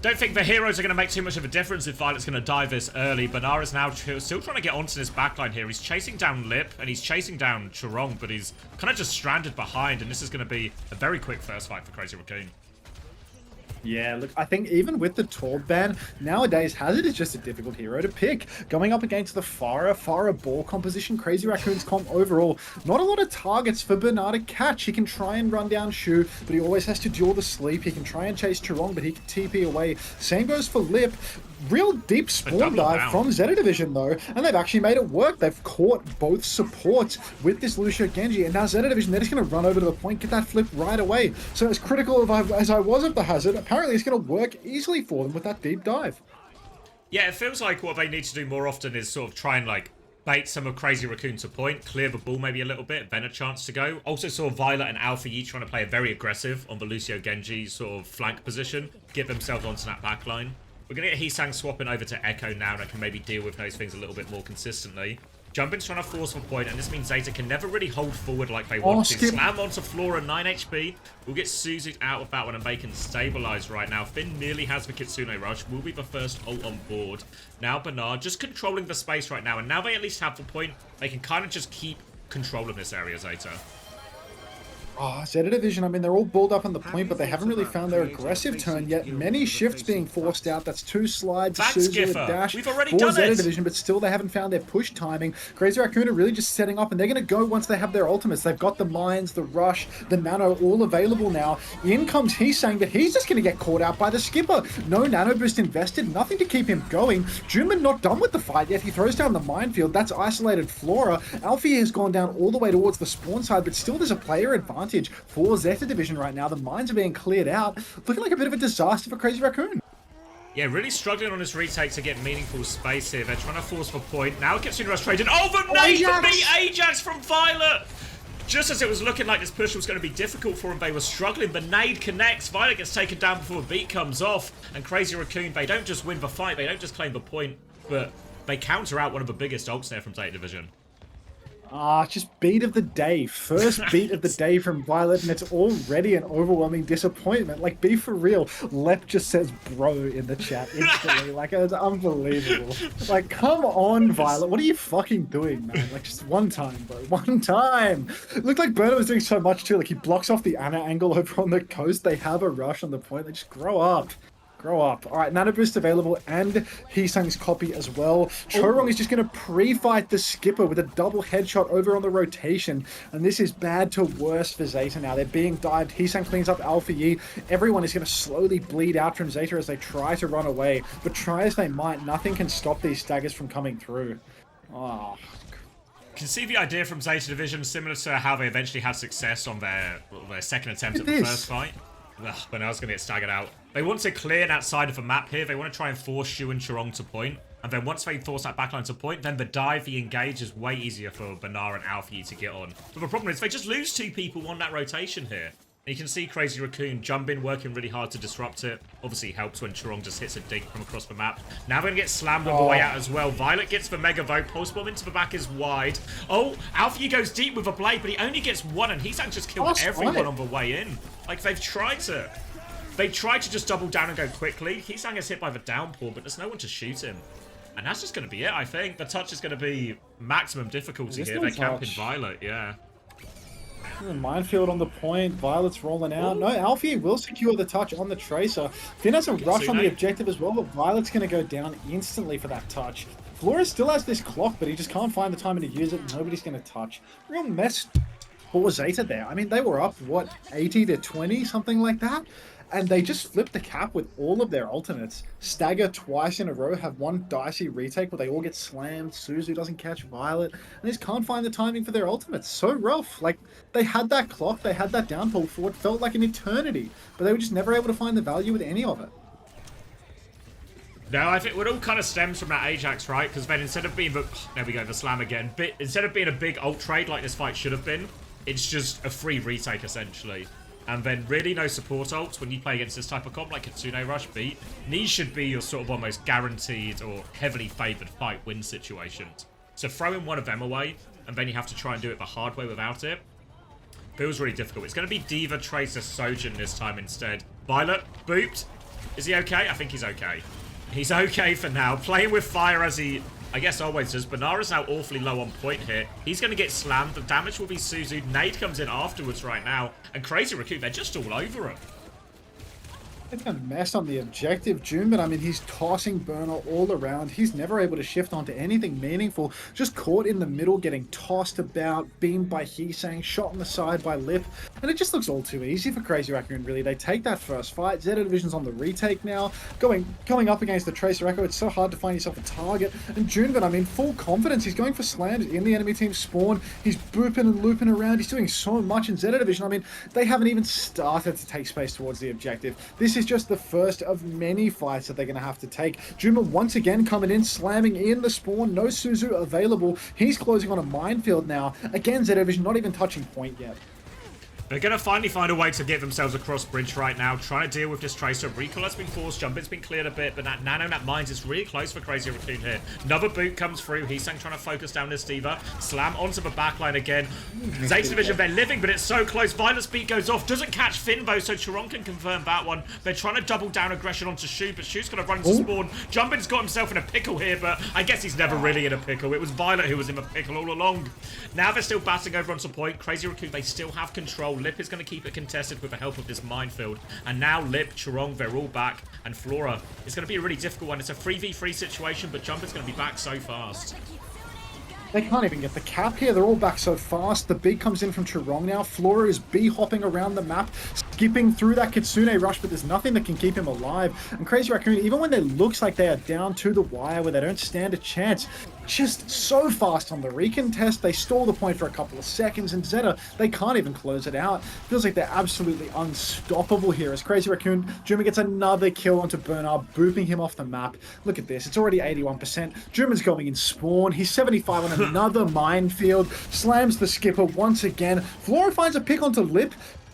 don't think the heroes are going to make too much of a difference if Violet's going to die this early. Bernard is now still trying to get onto this backline here. He's chasing down Lip, and he's chasing down Chorong, but he's kind of just stranded behind, and this is going to be a very quick first fight for Crazy Raccoon. Yeah, look, I think even with the Torb ban, nowadays Hazard is just a difficult hero to pick. Going up against the Farah ball composition, Crazy Raccoon's comp overall, not a lot of targets for Bernard to catch. He can try and run down Shu, but he always has to duel the sleep. He can try and chase Chorong, but he can TP away. Same goes for Lip. Real deep spawn dive from Zeta Division though, and they've actually made it work. They've caught both supports with this Lucio Genji, and now Zeta Division, they're just going to run over to the point, get that flip right away. So as critical as I was of the Hazard, apparently it's going to work easily for them with that deep dive. Yeah, it feels like what they need to do more often is sort of try and like bait some of Crazy Raccoon to point, clear the ball maybe a little bit, then a chance to go. Also saw Violet and Alpha Yi trying to play very aggressive on the Lucio Genji sort of flank position, get themselves onto that backline. We're going to get Heesang swapping over to Echo now that can maybe deal with those things a little bit more consistently. Jumpin's trying to force for point, and this means Zeta can never really hold forward like they want to. Skip. Slam onto Flora, 9 HP. We'll get Suzu out of that one, and they can stabilize right now. Finn nearly has the Kitsune Rush. Will be the first ult on board. Now Bernard just controlling the space right now, and now they at least have the point. They can kind of just keep control of this area, Zeta. Oh, Zeta Division, I mean, they're all bulled up on the point, but they haven't really found their aggressive turn yet. Many shifts being forced out. That's 2 slides, a Suzu, a dash We've already for done Zeta it. Division, but still they haven't found their push timing. Crazy Raccoon are really just setting up, and they're going to go once they have their ultimates. They've got the mines, the rush, the nano all available now. In comes Heesang, but he's just going to get caught out by the skipper. No nano boost invested, nothing to keep him going. Juman not done with the fight yet. He throws down the minefield. That's isolated Flora. Alfie has gone down all the way towards the spawn side, but still there's a player advantage for Zeta Division right now. The mines are being cleared out. Looking like a bit of a disaster for Crazy Raccoon. Yeah, really struggling on this retake to get meaningful space here. They're trying to force for point. Now Kitsune Rush traded. Oh, the nade from the Ajax from Violet! Just as it was looking like this push was going to be difficult for them, they were struggling. The nade connects. Violet gets taken down before the beat comes off. And Crazy Raccoon, they don't just win the fight. They don't just claim the point, but they counter out one of the biggest ults there from Zeta Division. Just beat of the day. First beat of the day from Violet, and it's already an overwhelming disappointment. Like, be for real. Lep just says bro in the chat instantly. Like, it's unbelievable. Like, come on, Violet. What are you fucking doing, man? Like, just one time, bro. One time. It looked like Burner was doing so much, too. Like, he blocks off the Ana angle over on the coast. They have a rush on the point. They just grow up. Grow up. All right, Nano Boost available and Heesang's copy as well. Chorong is just going to pre-fight the Skipper with a double headshot over on the rotation. And this is bad to worse for Zeta now. They're being dived. Heesang cleans up Alpha Yi. Everyone is going to slowly bleed out from Zeta as they try to run away. But try as they might, nothing can stop these staggers from coming through. Oh. Can see the idea from Zeta Division, similar to how they eventually had success on their second attempt at the first fight. Ugh, but now it's going to get staggered out. They want to clear that side of the map here. They want to try and force Shu and Chorong to point. And then once they force that backline to point, then the dive, the engage is way easier for Banar and Alfie to get on. But the problem is they just lose 2 people on that rotation here. And you can see Crazy Raccoon jump in, working really hard to disrupt it. Obviously helps when Chorong just hits a dig from across the map. Now they're going to get slammed on the way out as well. Violet gets the Mega Vote. Pulse Bomb into the back is wide. Oh, Alfie goes deep with a blade, but he only gets 1, and Heesang just killed everyone on the way in. Like, they've tried to... They tried to just double down and go quickly. Heesang is hit by the downpour, but there's no one to shoot him. And that's just going to be it, I think. The touch is going to be maximum difficulty here. They're camping Violet, yeah. The minefield on the point. Violet's rolling out. No, Alfie will secure the touch on the Tracer. Finn has a rush on the objective as well, but Violet's going to go down instantly for that touch. Flores still has this clock, but he just can't find the timing to use it. Nobody's going to touch. Real mess for Zeta there. I mean, they were up, what, 80 to 20, something like that? And they just flipped the cap with all of their alternates. Stagger twice in a row, have one dicey retake where they all get slammed. Suzu doesn't catch Violet. And they just can't find the timing for their ultimates. So rough. Like, they had that clock, they had that downpull for what felt like an eternity. But they were just never able to find the value with any of it. No, I think it all kind of stems from that Ajax, right? Because then instead of being the... There we go, the slam again. Instead of being a big ult trade like this fight should have been, it's just a free retake, essentially. And then really no support ults when you play against this type of comp like Kitsune Rush beat. These should be your sort of almost guaranteed or heavily favoured fight win situations. So throwing one of them away, and then you have to try and do it the hard way without it, feels really difficult. It's going to be Diva, Tracer, Sojin this time instead. Violet, booped. Is he okay? I think he's okay. He's okay for now. Playing with fire as he... I guess always does. Banara's now awfully low on point here. He's going to get slammed. The damage will be Suzu. Nade comes in afterwards right now. And Crazy Raccoon, they're just all over him. It's a mess on the objective, June, but I mean, he's tossing Burner all around. He's never able to shift onto anything meaningful. Just caught in the middle, getting tossed about, beamed by Heesang, shot on the side by Lip. And it just looks all too easy for Crazy Raccoon, really. They take that first fight. Zeta Division's on the retake now. Going up against the Tracer Echo, it's so hard to find yourself a target. And Junvan, I mean, full confidence. He's going for slams in the enemy team spawn. He's booping and looping around. He's doing so much in Zeta Division. I mean, they haven't even started to take space towards the objective. This is just the first of many fights that they're going to have to take. Juma once again coming in, slamming in the spawn. No Suzu available. He's closing on a minefield now. Again, Zeta Division not even touching point yet. They're going to finally find a way to get themselves across bridge right now, trying to deal with this Tracer. Recall has been forced, Jump, it's been cleared a bit, but that Nano, that Mines is really close for Crazy Raccoon here. Another boot comes through. Heesang trying to focus down this Diva. Slam onto the backline again. Zeta Division, they're living, but it's so close. Violet's beat goes off. Doesn't catch Finn, though, so Chorong can confirm that one. They're trying to double down aggression onto Shu, but Shu's going to run into spawn. Jumpin's got himself in a pickle here, but I guess he's never really in a pickle. It was Violet who was in a pickle all along. Now they're still batting over onto point. Crazy Raccoon, they still have control. Lip is going to keep it contested with the help of this minefield. And now Lip, Chorong, they're all back. And Flora, it's going to be a really difficult one. It's a 3v3 situation, but Jumper's going to be back so fast. They can't even get the cap here. They're all back so fast. The beat comes in from Chorong now. Flora is B-hopping around the map, skipping through that Kitsune rush, but there's nothing that can keep him alive. And Crazy Raccoon, even when it looks like they are down to the wire where they don't stand a chance, just so fast on the recontest. They stall the point for a couple of seconds, and Zeta, they can't even close it out. Feels like they're absolutely unstoppable here as Crazy Raccoon, Juma gets another kill onto Bernard, booping him off the map. Look at this, it's already 81%. Juma's going in spawn, he's 75 on another minefield, slams the Skipper once again. Flora finds a pick onto Lip.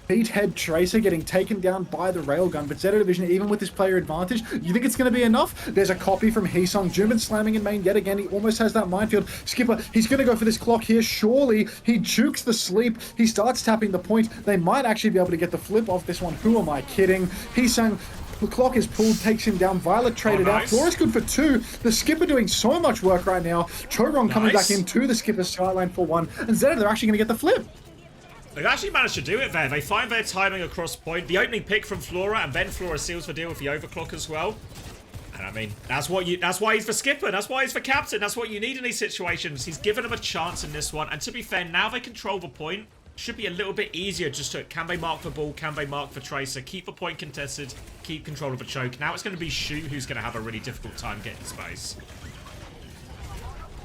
Beathead Tracer getting taken down by the railgun, but Zeta Division, even with this player advantage, you think it's going to be enough? There's a copy from Heesong. Juman slamming in main yet again. He almost has that minefield. Skipper, he's going to go for this clock here. Surely he jukes the sleep. He starts tapping the point. They might actually be able to get the flip off this one. Who am I kidding? Heesong, the clock is pulled, takes him down. Violet traded out. Flora's good for 2. The Skipper doing so much work right now. Chorong coming back into the Skipper's sideline for 1. And Zeta, they're actually going to get the flip. They've actually managed to do it there. They find their timing across point. The opening pick from Flora, and then Flora seals the deal with the overclock as well. And I mean, that's why he's the skipper. That's why he's the captain. That's what you need in these situations. He's given them a chance in this one. And to be fair, now they control the point. Should be a little bit easier just to, can they mark the ball? Can they mark the tracer? Keep the point contested. Keep control of the choke. Now it's going to be Shu who's going to have a really difficult time getting space.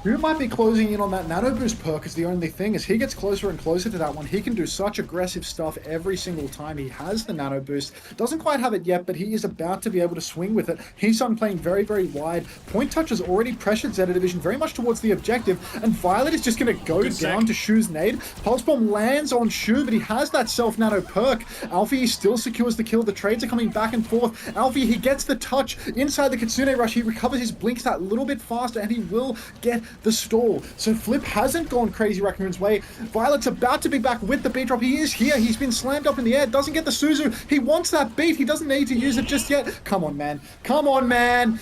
Who might be closing in on that nano boost perk is the only thing. As he gets closer and closer to that one, he can do such aggressive stuff every single time he has the nano boost. Doesn't quite have it yet, but he is about to be able to swing with it. Heesung playing very, very wide. Point touch has already pressured Zeta Division very much towards the objective, and Violet is just going to go down to Shu's nade. Pulse Bomb lands on Shu, but he has that self-nano perk. Alfie still secures the kill. The trades are coming back and forth. Alfie, he gets the touch inside the Kitsune Rush. He recovers his blinks that little bit faster, and he will get the stall. So Flip hasn't gone Crazy Raccoon's way. Violet's about to be back with the beat drop. He is here. He's been slammed up in the air. Doesn't get the Suzu. He wants that beat. He doesn't need to use it just yet. Come on, man. Come on, man.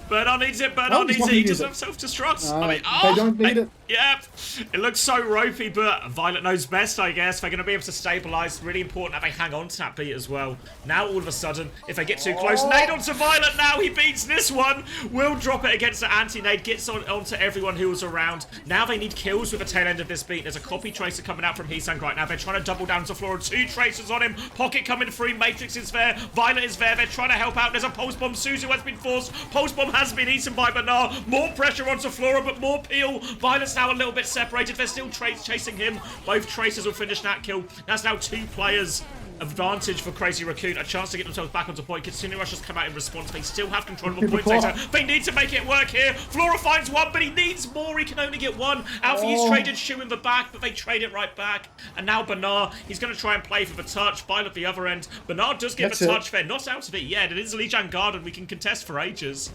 Bernard needs it. Bernard needs it. He doesn't have self-destruct. I mean, they don't need it. Yep. It looks so ropey, but Violet knows best, I guess. They're going to be able to stabilize. Really important that they hang on to that beat as well. Now, all of a sudden, if they get too close, nade onto Violet now. He beats this one. Will drop it against the anti-nade. Gets onto everyone who was around. Now they need kills with the tail end of this beat. There's a copy tracer coming out from Heesang right now. They're trying to double down to Flora. 2 tracers on him. Pocket coming through. Matrix is there. Violet is there. They're trying to help out. There's a Pulse Bomb. Suzu has been forced. Pulse Bomb has been eaten by Bernard. More pressure onto Flora, but more peel. Violet's now a little bit separated. They're still chasing him. Both tracers will finish that kill. That's now 2 players. Advantage for Crazy Raccoon. A chance to get themselves back onto point. Kitsune Rush has come out in response. They still have control of the point data. They need to make it work here. Flora finds one, but he needs more. He can only get one. Alfie's traded Shu in the back, but they trade it right back. And now Bernard, he's going to try and play for the touch. Violet at the other end. Bernard does get the touch there. Not out of it yet. It is Lijiang Garden. We can contest for ages.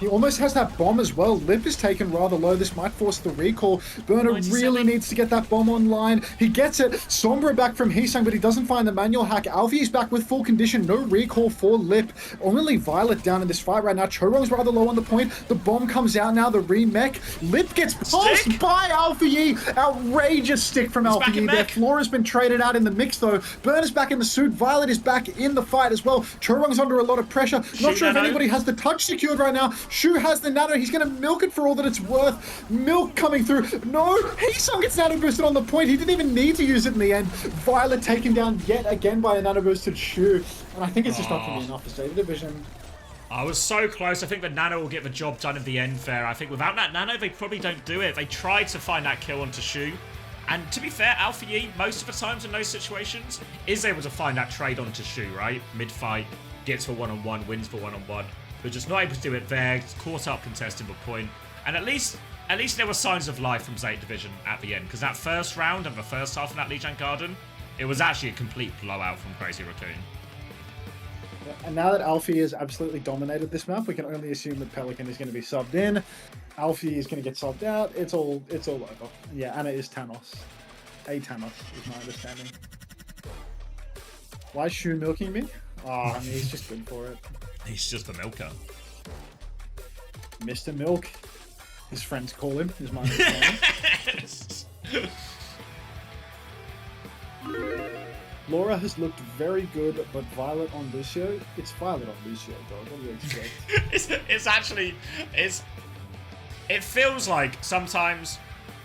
He almost has that bomb as well. Lip is taken rather low. This might force the recall. Burner really needs to get that bomb online. He gets it. Sombra back from Heesung, but he doesn't find the manual hack. Alfie's back with full condition. No recall for Lip. Only Violet down in this fight right now. Chorong's rather low on the point. The bomb comes out now. The remech. Lip gets pulsed by Alfie. Outrageous stick from Alfie there. Flora's been traded out in the mix though. Burner's back in the suit. Violet is back in the fight as well. Chorong's under a lot of pressure. Not sure if anybody has the touch secured right now. Shu has the nano. He's going to milk it for all that it's worth. Milk coming through. No, Heesung gets nano boosted on the point. He didn't even need to use it in the end. Violet taken down yet again by a nano boosted Shu. And I think it's just not going to be enough for Zeta Division. I was so close. I think the nano will get the job done in the end there. I think without that nano, they probably don't do it. They tried to find that kill onto Shu. And to be fair, Alfie, most of the times in those situations, is able to find that trade onto Shu, right? Mid-fight, gets for one-on-one, wins for one-on-one. But just not able to do it there. It's caught up contesting the point. And at least there were signs of life from Zeta Division at the end. Because that first round and the first half of that Lijiang Garden, it was actually a complete blowout from Crazy Raccoon. And now that Alfie has absolutely dominated this map, we can only assume that Pelican is going to be subbed in. Alfie is going to get subbed out. It's all over. Yeah, and it is Thanos. A Thanos is my understanding. Why is Shu milking me? Oh, I mean, he's just good for it. He's just a milker. Mr. Milk. His friends call him, is my understanding. Laura has looked very good, but Violet on Lucio? It's Violet on Lucio, dog. What do you expect? It feels like sometimes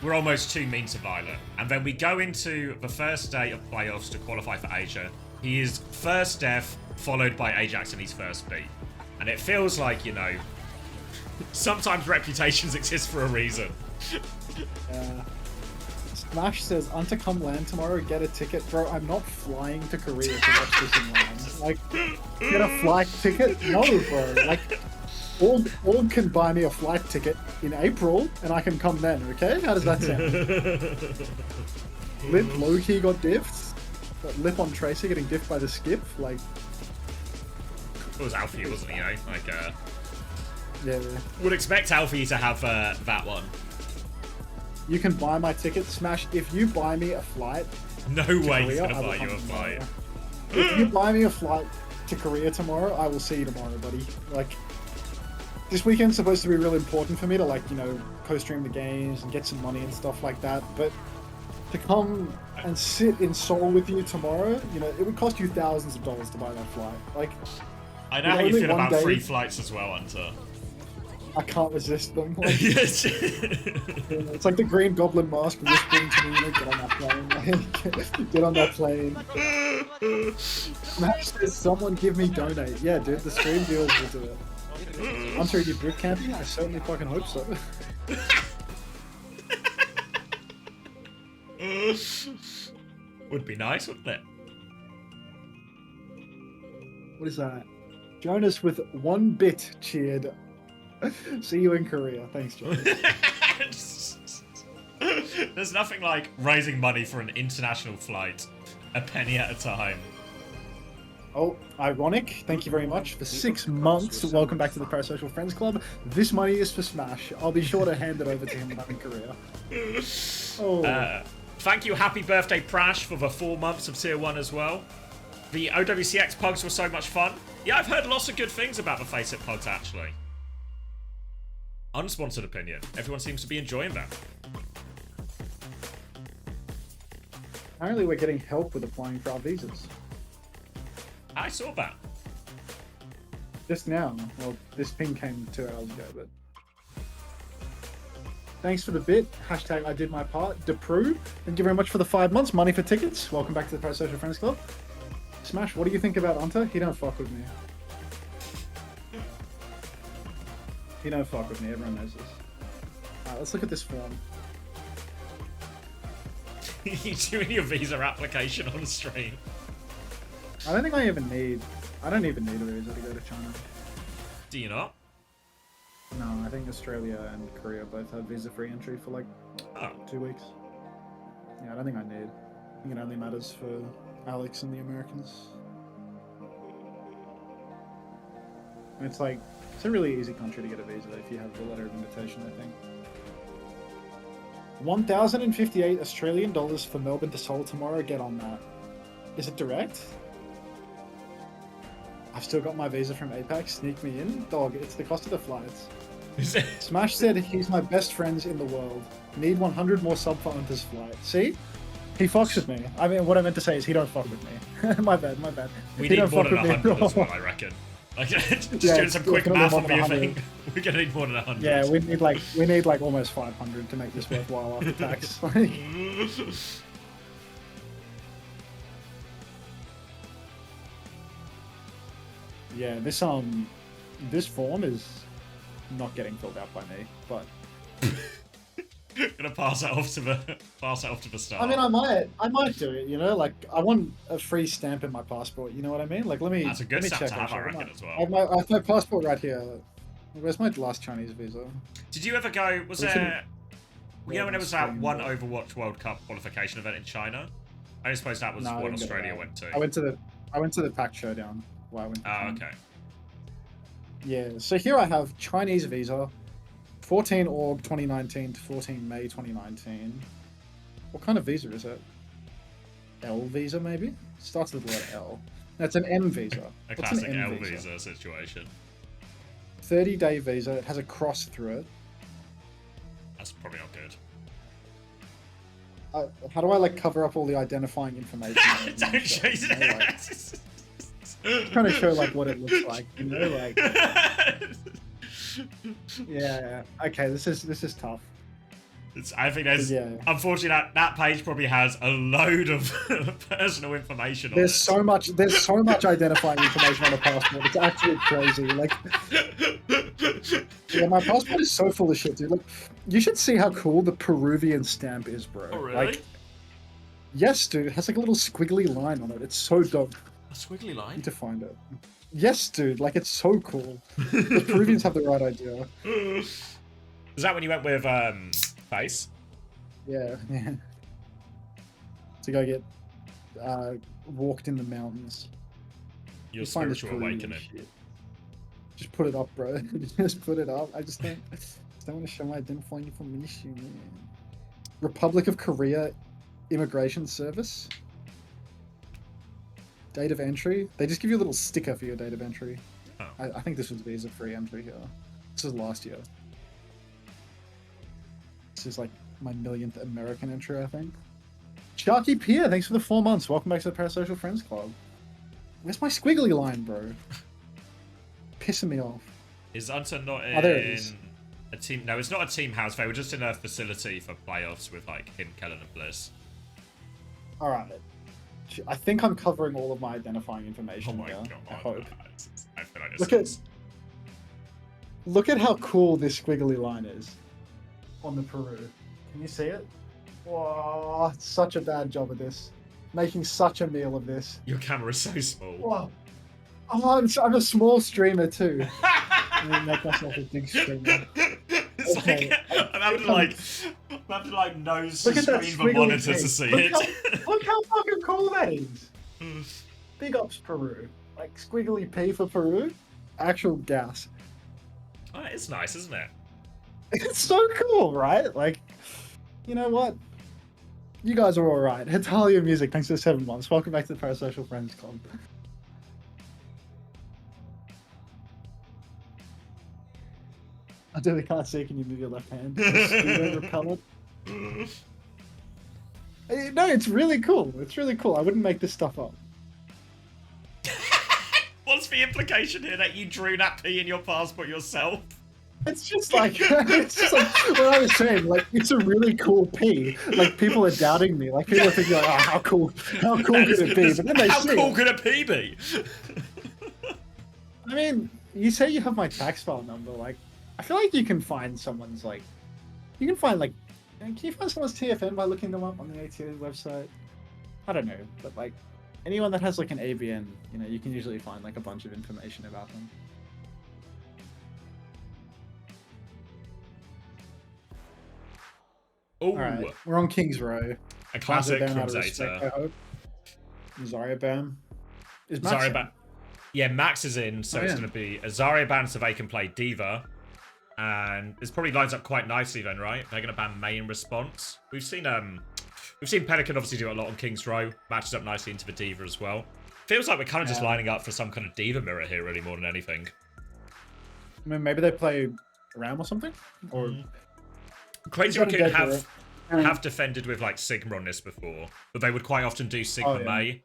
we're almost too mean to Violet. And then we go into the first day of playoffs to qualify for Asia. He is first death, followed by Ajax in his first beat. And it feels like, you know, sometimes reputations exist for a reason. Smash says, Unter come land tomorrow, get a ticket. Bro, I'm not flying to Korea to watch this in land. Like, get a flight ticket? No, bro. Like, Org can buy me a flight ticket in April, and I can come then, okay? How does that sound? Lip low-key got diffed. But Lip on Tracer getting diffed by the skip, like... It was Alfie, wasn't he, eh? Like, yeah. Would expect Alfie to have that one. You can buy my ticket, Smash. If you buy me a flight... No way he's gonna buy you a flight. If you buy me a flight to Korea tomorrow, I will see you tomorrow, buddy. Like, this weekend's supposed to be really important for me to, like, you know, co-stream the games and get some money and stuff like that, but to come and sit in Seoul with you tomorrow, you know, it would cost you thousands of dollars to buy that flight. Like, I know how you only feel one about day- free flights as well, Hunter. I can't resist them. Like, Yes. it's like the Green Goblin mask whispering to me, like, get on that plane. Like, get on that plane. Smash says, someone give me donate. Yeah, dude, the stream deals will do it. Hunter, are you boot camping? I certainly fucking hope so. Would be nice, wouldn't it? What is that? Jonas with 1 bit cheered. See you in Korea. Thanks, Jonas. There's nothing like raising money for an international flight, a penny at a time. Oh, ironic. Thank you very much for 6 months. Welcome back to the Parasocial Friends Club. This money is for Smash. I'll be sure to hand it over to him when I'm in Korea. Oh. Thank you, happy birthday, Prash, for the 4 months of Tier 1 as well. The OWCX pugs were so much fun. Yeah, I've heard lots of good things about the Face It pugs, actually. Unsponsored opinion. Everyone seems to be enjoying them. Apparently we're getting help with applying for our visas. I saw that. Just now. Well, this ping came 2 hours ago, but... Thanks for the bit. Hashtag I did my part. Deprue. Thank you very much for the 5 months. Money for tickets. Welcome back to the Parasocial Friends Club. Smash, what do you think about Unter? He don't fuck with me. He don't fuck with me. Everyone knows this. Alright, let's look at this form. You doing your visa application on stream? I don't think I even need... I don't even need a visa to go to China. Do you not? No, I think Australia and Korea both have visa-free entry for like 2 weeks. Yeah, I don't think I need. I think it only matters for Alex and the Americans. And it's like, it's a really easy country to get a visa if you have the letter of invitation, I think. 1,058 Australian dollars for Melbourne to Seoul tomorrow. Get on that. Is it direct? I've still got my visa from APAC. Sneak me in. Dog, it's the cost of the flights. Smash said he's my best friends in the world. Need 100 more sub for Hunter's flight. See? He fucks with me. I mean, what I meant to say is he don't fuck with me. My bad, my bad. We He need don't more fuck than with me. 100 as well, I reckon. Like, just Yeah, doing some quick definitely math more on than me, 100. think we're gonna need more than 100. Yeah, we need like almost 500 to make this worthwhile after tax. Yeah, this form is not getting filled out by me, but Gonna pass that off to the staff. I mean, I might do it. You know, like I want a free stamp in my passport. You know what I mean? Like, let me. That's a good let me stamp check to have, I actually. reckon, as well. I have my passport right here. Where's my last Chinese visa? Did you ever go? Was We there? shouldn't- You know when there was that Stream, one but- Overwatch World Cup qualification event in China? I don't suppose that was No, I what didn't go to Australia that. went to. I went to the PAX showdown. Well, I went to Oh, China. okay. Yeah, so here I have Chinese visa, 14 Aug 2019 to 14 May 2019. What kind of visa is it? L visa, maybe? Starts with the letter L. That's an M visa. A What's an classic M L visa situation. 30-day visa. It has a cross through it. That's probably not good. How do I like cover up all the identifying information? on it? Don't show You know, like, just trying to show like what it looks like, you know, like. Yeah. Okay. This is tough. I think there's. Yeah. Unfortunately, that page probably has a load of personal information on There's it. so much identifying information on a passport. It's actually crazy. Like, yeah, my passport is so full of shit, dude. Like, you should see how cool the Peruvian stamp is, bro. Oh, really? Like, yes, dude. It has like a little squiggly line on it. It's so dope. A squiggly I line? need to find it. Yes, dude. Like, it's so cool. The Peruvians have the right idea. Is that when you went with Face? Yeah. To go get walked in the mountains. Your You find this spiritual Peruvian awakening. shit. Just put it up, bro. Just put it up. I just don't want to show my identifying information, man. Republic of Korea Immigration Service. Date of entry. They just give you a little sticker for your date of entry. Oh. I think this was visa-free entry here. This was last year. This is like my millionth American entry, I think. Sharky Pier, thanks for the 4 months. Welcome back to the Parasocial Friends Club. Where's my squiggly line, bro? Pissing me off. Is Unter not Oh, there it in is. a team? No, it's not a team house. They were just in a facility for playoffs with like him, Kellen, and Bliss. All right. I think I'm covering all of my identifying Oh information my here. god! I hope. I feel like this Look at is... look at how cool this squiggly line is on the Peru. Can you see it? Whoa, such a bad job of this. Making such a meal of this. Your camera is so small. Whoa. Oh, I'm a small streamer too. I'm gonna make myself a big streamer. It's Okay, like I'm having to like nose the Look at that screen the monitor squiggly to thing. see Look it. look how fucking cool that is. Big ups Peru. Like squiggly P for Peru. Actual gas. Oh, it's nice, isn't it? It's so cool, right? Like, you know what? You guys are alright. Hitalia Music, thanks for the 7 months. Welcome back to the Parasocial Friends Club. I really can't see. Can you move your left hand? Mosquito repellent. No, it's really cool. It's really cool. I wouldn't make this stuff up. What's the implication here that you drew that P in your passport yourself? It's just like what I was saying. Like, it's a really cool P. Like, people are doubting me. Like, people are thinking, like, oh, how cool could it be? But then they How see cool it. could a P be? I mean, you say you have my tax file number. Like, I feel like you can find someone's like, you can find like, can you find someone's TFN by looking them up on the ATA website? I don't know, but like, anyone that has like an ABN, you know, you can usually find like a bunch of information about them. Oh, Alright, we're on King's Row. a classic Ban from out of respect, I Zeta. hope. Zarya ban. Is Max Zarya in? ban. Yeah, Max is in, so Oh, it's yeah. going to be a Zarya ban so they can play Diva. And this probably lines up quite nicely then, right? They're going to ban May in response. We've seen Pelican obviously do a lot on King's Row. Matches up nicely into the Diva as well. Feels like we're kind of just lining up for some kind of Diva mirror here really more than anything. I mean, maybe they play Ram or something? Or Crazy We've got a Raccoon dead mirror. have defended with like Sigma on this before, but they would quite often do Sigma Oh, yeah. May.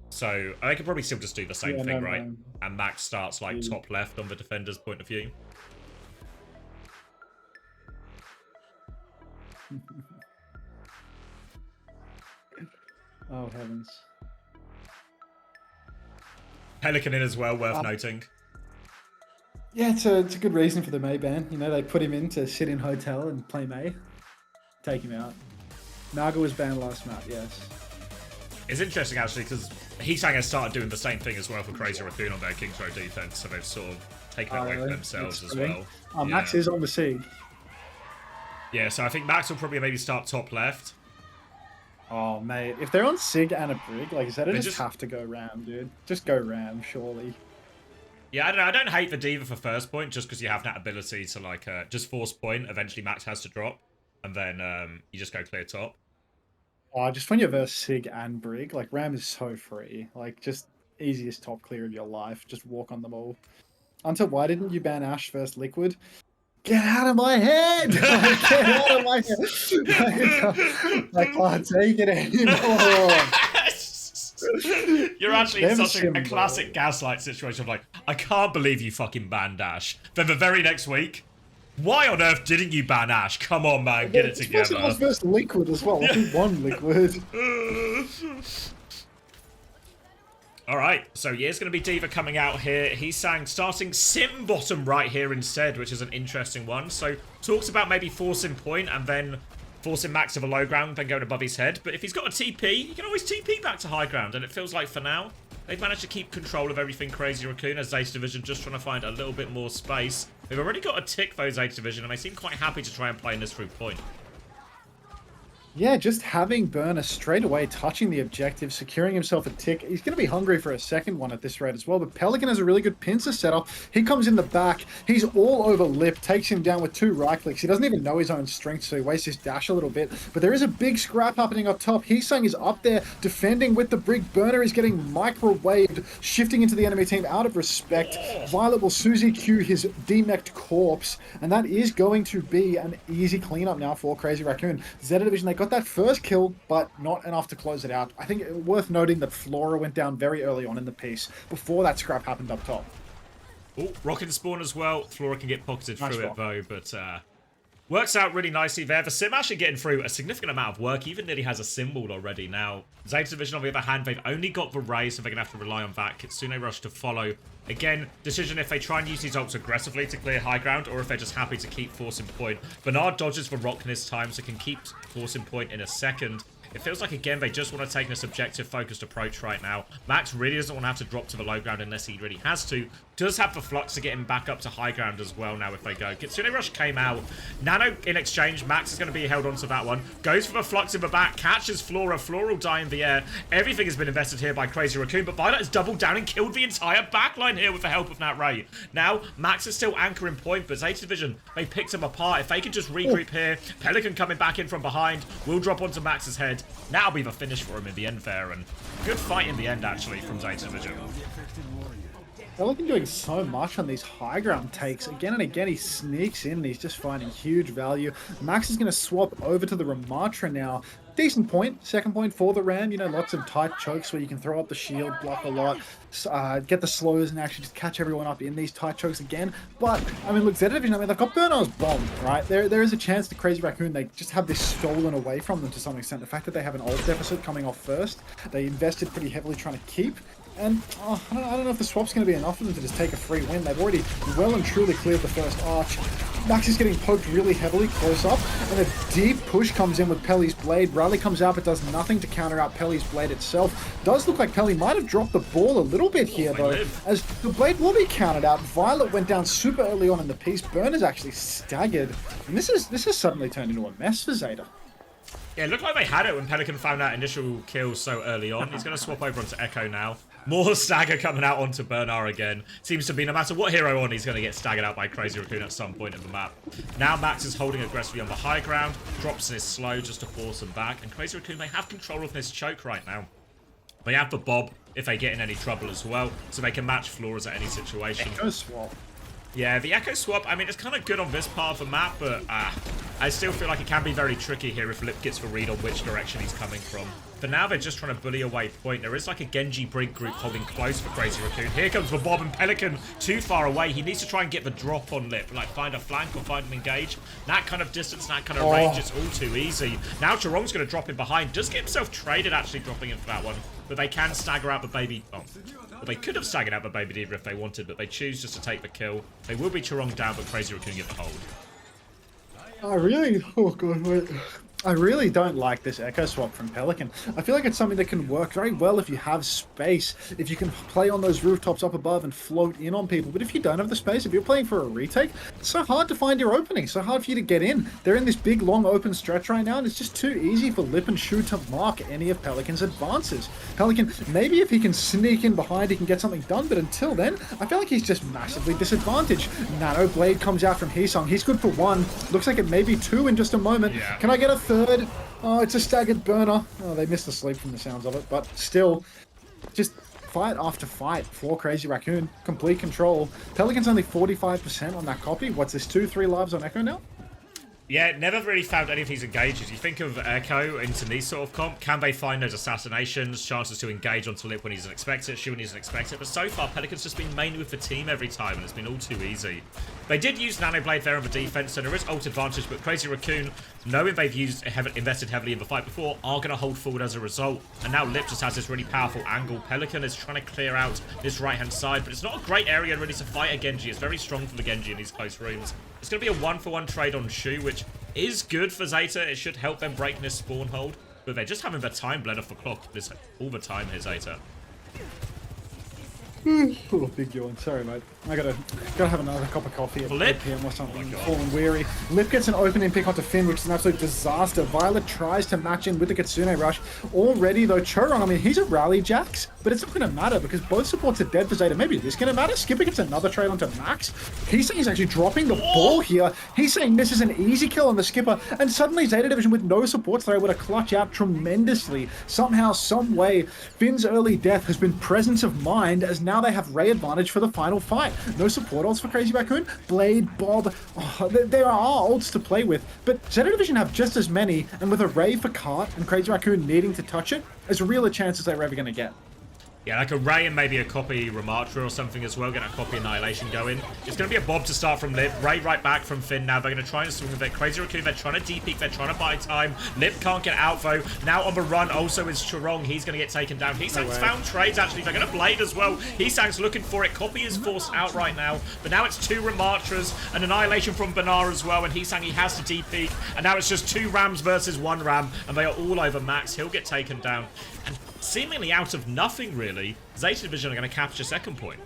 So they could probably still just do the same Yeah, thing, no, right? no. And Max starts like Yeah. top left on the defender's point of view. Oh, heavens. Pelican in as well, worth noting. Yeah, it's a good reason for the May ban. You know, they put him in to sit in hotel and play May. Take him out. Naga was banned last map, yes. It's interesting actually because Heesang has started doing the same thing as well for Crazy Raccoon on their King's Row defense, so they've sort of taken it away from really? themselves That's as funny. well. Oh, Max is on the Sieg. Yeah, so I think Max will probably maybe start top left. Oh, mate. If they're on Sig and a Brig, like, Zeta They just just- have to go Ram, dude. Just go Ram, surely. Yeah, I don't know. I don't hate the Diva for first point just because you have that ability to like just force point. Eventually Max has to drop, and then you just go clear top. Oh, just when you verse Sig and Brig, like, Ram is so free. Like, just easiest top clear of your life. Just walk on them all. Until why didn't you ban Ash versus Liquid? Get out of my head! Like, get out of my head! I can't take it anymore. You're actually in Them such a symbol. classic gaslight situation of like, I can't believe you fucking banned Ash. Then the very next week, why on earth didn't you ban Ash? Come on, man, get it It's supposed to together. be versus Liquid as well. He won Liquid. Alright, so yeah, it's going to be Diva coming out here. He's saying starting Sim bottom right here instead, which is an interesting one. So talks about maybe forcing point and then forcing Max to the low ground, then going above his head. But if he's got a TP, he can always TP back to high ground. And it feels like for now, they've managed to keep control of everything Crazy Raccoon as Zeta Division just trying to find a little bit more space. They've already got a tick though, Zeta Division, and they seem quite happy to try and play in this through point. Yeah, just having Burner straight away touching the objective, securing himself a tick. He's going to be hungry for a second one at this rate as well. But Pelican has a really good pincer setup. He comes in the back. He's all over Lip, takes him down with 2 right clicks. He doesn't even know his own strength, so he wastes his dash a little bit. But there is a big scrap happening up top. Heesang is up there defending with the Brig. Burner is getting microwaved, shifting into the enemy team out of respect. Violet will Suzy Q his demeched corpse. And that is going to be an easy cleanup now for Crazy Raccoon. Zeta Division, they got that first kill, but not enough to close it out. I think it's worth noting that Flora went down very early on in the piece, before that scrap happened up top. Oh, rocket spawn as well. Flora can get pocketed Nice through rock. it though, but works out really nicely there. The Sim actually getting through a significant amount of work. Even nearly has a symbol already now. Zeta Division, on the other hand, they've only got the Ray, so they're going to have to rely on that. Kitsune Rush to follow. Again, decision if they try and use these ults aggressively to clear high ground, or if they're just happy to keep forcing point. Bernard dodges the rock this time, so can keep forcing point in a second. It feels like, again, they just want to take this objective-focused approach right now. Max really doesn't want to have to drop to the low ground unless he really has to. Does have the flux to get him back up to high ground as well now if they go. Kitsune Rush came out. Nano in exchange. Max is going to be held onto that one. Goes for the flux in the back. Catches Flora. Flora will die in the air. Everything has been invested here by Crazy Raccoon, but Violet has doubled down and killed the entire backline here with the help of Nat Ray. Now, Max is still anchoring point, but Zeta Division, they picked him apart. If they can just regroup here, Pelican coming back in from behind, will drop onto Max's head. That'll be the finish for him in the end there, and good fight in the end, actually, from Zeta Division. Pelican doing so much on these high ground takes. Again and again, he sneaks in and he's just finding huge value. Max is going to swap over to the Ramatra now. Decent point, second point for the Ram. You know, lots of tight chokes where you can throw up the shield, block a lot, get the slows and actually just catch everyone up in these tight chokes again. But, I mean, look, Zeta Division, I mean, they've got Bernard's bomb, right? There is a chance the Crazy Raccoon, they just have this stolen away from them to some extent. The fact that they have an ult deficit coming off first, they invested pretty heavily trying to keep. And I don't know if the swap's going to be enough for them to just take a free win. They've already well and truly cleared the first arch. Max is getting poked really heavily close up, and a deep push comes in with Pelly's Blade. Riley comes out but does nothing to counter out Pelly's Blade itself. Does look like Pelly might have dropped the ball a little bit here though, as the Blade will be countered out. Violet went down super early on in the piece. Burn is actually staggered, and this has suddenly turned into a mess for Zeta. Yeah, it looked like they had it when Pelican found that initial kill so early on. He's going to swap over onto Echo now. More stagger coming out onto Bernard again. Seems to be no matter what hero on, he's going to get staggered out by Crazy Raccoon at some point in the map. Now Max is holding aggressively on the high ground. Drops in his slow just to force him back. And Crazy Raccoon, they have control of this choke right now. They have the Bob if they get in any trouble as well. So they can match Floras at any situation. Echo swap. Yeah, the Echo swap, I mean, it's kind of good on this part of the map, but I still feel like it can be very tricky here if Lip gets the read on which direction he's coming from. For now, they're just trying to bully away point. There is like a Genji Brink group holding close for Crazy Raccoon. Here comes the Bob, and Pelican too far away. He needs to try and get the drop on Lip, like find a flank or find an engage. That kind of distance, that kind of range, it's all too easy. Now Charong's going to drop in behind. Does get himself traded, actually, dropping in for that one. But they can stagger out the baby... Oh. Well, they could have staggered out the Baby Diva if they wanted, but they choose just to take the kill. They will be Charong down, but Crazy Raccoon get the hold. I really don't like this Echo swap from Pelican. I feel like it's something that can work very well if you have space, if you can play on those rooftops up above and float in on people. But if you don't have the space, if you're playing for a retake, it's so hard to find your opening, so hard for you to get in. They're in this big, long, open stretch right now, and it's just too easy for Lip and Shu to mark any of Pelican's advances. Pelican, maybe if he can sneak in behind, he can get something done, but until then, I feel like he's just massively disadvantaged. Nano Blade comes out from Heesung. He's good for one. Looks like it may be two in just a moment. Yeah. Can I get a third? Oh, it's a staggered burner. Oh, they missed the sleep from the sounds of it, but still, just fight after fight for Crazy Raccoon. Complete control. Pelican's only 45% on that copy. What's this, 2-3 lives on Echo now? Yeah, never really found any of these engages. You think of Echo into these sort of comp. Can they find those assassinations, chances to engage onto Lip when he doesn't expect it, Shu when he doesn't expect it? But so far, Pelican's just been mainly with the team every time, and it's been all too easy. They did use Nanoblade there on the defense, so there is ult advantage, but Crazy Raccoon, knowing they've invested heavily in the fight before, are going to hold forward as a result. And now Lip just has this really powerful angle. Pelican is trying to clear out this right-hand side, but it's not a great area really to fight a Genji. It's very strong for the Genji in these close rooms. It's going to be a 1-for-1 trade on Shu, which is good for Zeta. It should help them break this spawn hold, but they're just having their time bled off the clock this all the time here, Zeta. Oh, big yawn. Sorry, mate. I gotta have another cup of coffee at 8 PM or something. Falling weary. Lip gets an opening pick onto Finn, which is an absolute disaster. Violet tries to match in with the Kitsune Rush. Already, though, Choron, I mean, he's a rally Jax, but it's not going to matter because both supports are dead for Zeta. Maybe this going to matter? Skipper gets another trade onto Max. He's saying he's actually dropping the ball here. He's saying this is an easy kill on the Skipper, and suddenly Zeta Division with no supports, they're able to clutch out tremendously. Somehow, some way, Finn's early death has been presence of mind, as now now they have Ray advantage for the final fight. No support ults for Crazy Raccoon. Blade, Bob, there are ults to play with, but Zeta Division have just as many, and with a Ray for Cart and Crazy Raccoon needing to touch it, as real a chance as they're ever going to get. Yeah, like a Ray and maybe a copy Remartra or something as well. Get a copy Annihilation going. It's going to be a Bob to start from Lip. Ray right back from Finn now. They're going to try and swing with it. Crazy Raccoon, they're trying to deep-peek. They're trying to buy time. Lip can't get out, though. Now on the run also is Chirong. He's going to get taken down. Heesang's found trades, actually. They're going to Blade as well. Heesang's looking for it. Copy is forced out right now. But now it's 2 Remartras. An Annihilation from Banar as well. And Heesang, he has to deep-peek. And now it's just 2 Rams versus 1 Ram. And they are all over Max. He'll get taken down. And seemingly out of nothing, really, Zeta Division are going to capture second point.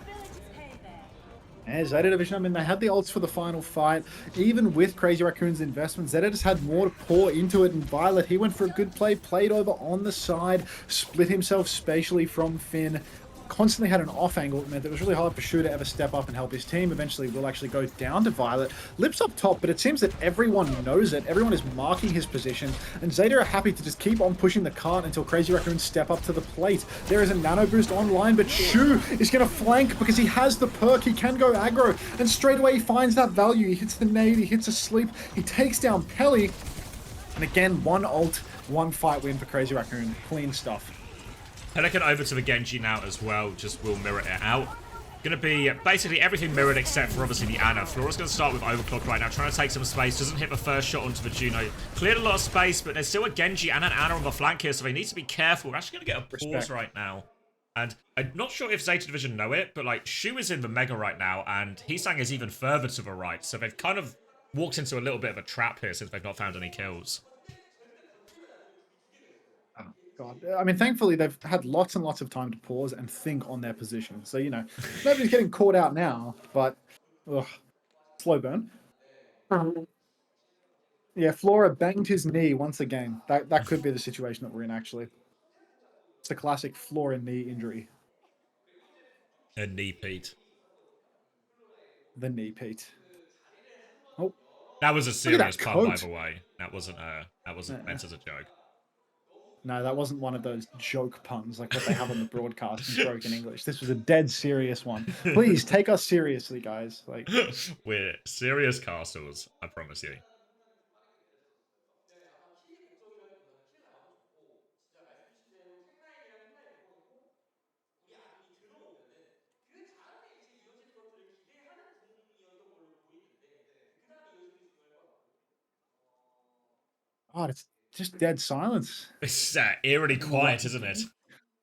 Yeah, Zeta Division, I mean, they had the ults for the final fight. Even with Crazy Raccoon's investment, Zeta just had more to pour into it. And Violet, he went for a good play, played over on the side, split himself spatially from Finn. Constantly had an off angle. It meant it was really hard for Shu to ever step up and help his team. Eventually, will actually go down to Violet. Lip's up top, but it seems that everyone knows it. Everyone is marking his position, and Zeta are happy to just keep on pushing the cart until Crazy Raccoon step up to the plate. There is a nano boost online, but Shu is going to flank because he has the perk. He can go aggro, and straight away he finds that value. He hits the nade, he hits a sleep, he takes down Pelly, and again, 1 ult, 1 fight win for Crazy Raccoon. Clean stuff. Pelican over to the Genji now as well, just will mirror it out. Gonna be basically everything mirrored except for obviously the Ana. Flora's gonna start with Overclock right now, trying to take some space, doesn't hit the first shot onto the Juno. Cleared a lot of space, but there's still a Genji and an Ana on the flank here, so they need to be careful. We're actually gonna get a pause right now. And I'm not sure if Zeta Division know it, but like Shu is in the Mega right now, and Heesang is even further to the right, so they've kind of walked into a little bit of a trap here since they've not found any kills. God. I mean, thankfully, they've had lots and lots of time to pause and think on their position. So, you know, nobody's getting caught out now, but ugh, slow burn. Yeah, Flora banged his knee once again. That could be the situation that we're in, actually. It's a classic Flora knee injury. A knee, Pete. The knee, Pete. Oh, that was a serious pun, by coat. the way. That wasn't meant as a joke. No, that wasn't one of those joke puns like what they have on the broadcast in broken English. This was a dead serious one. Please take us seriously, guys. Like, we're serious castles, I promise you. God, it's just dead silence. It's eerily quiet, isn't it?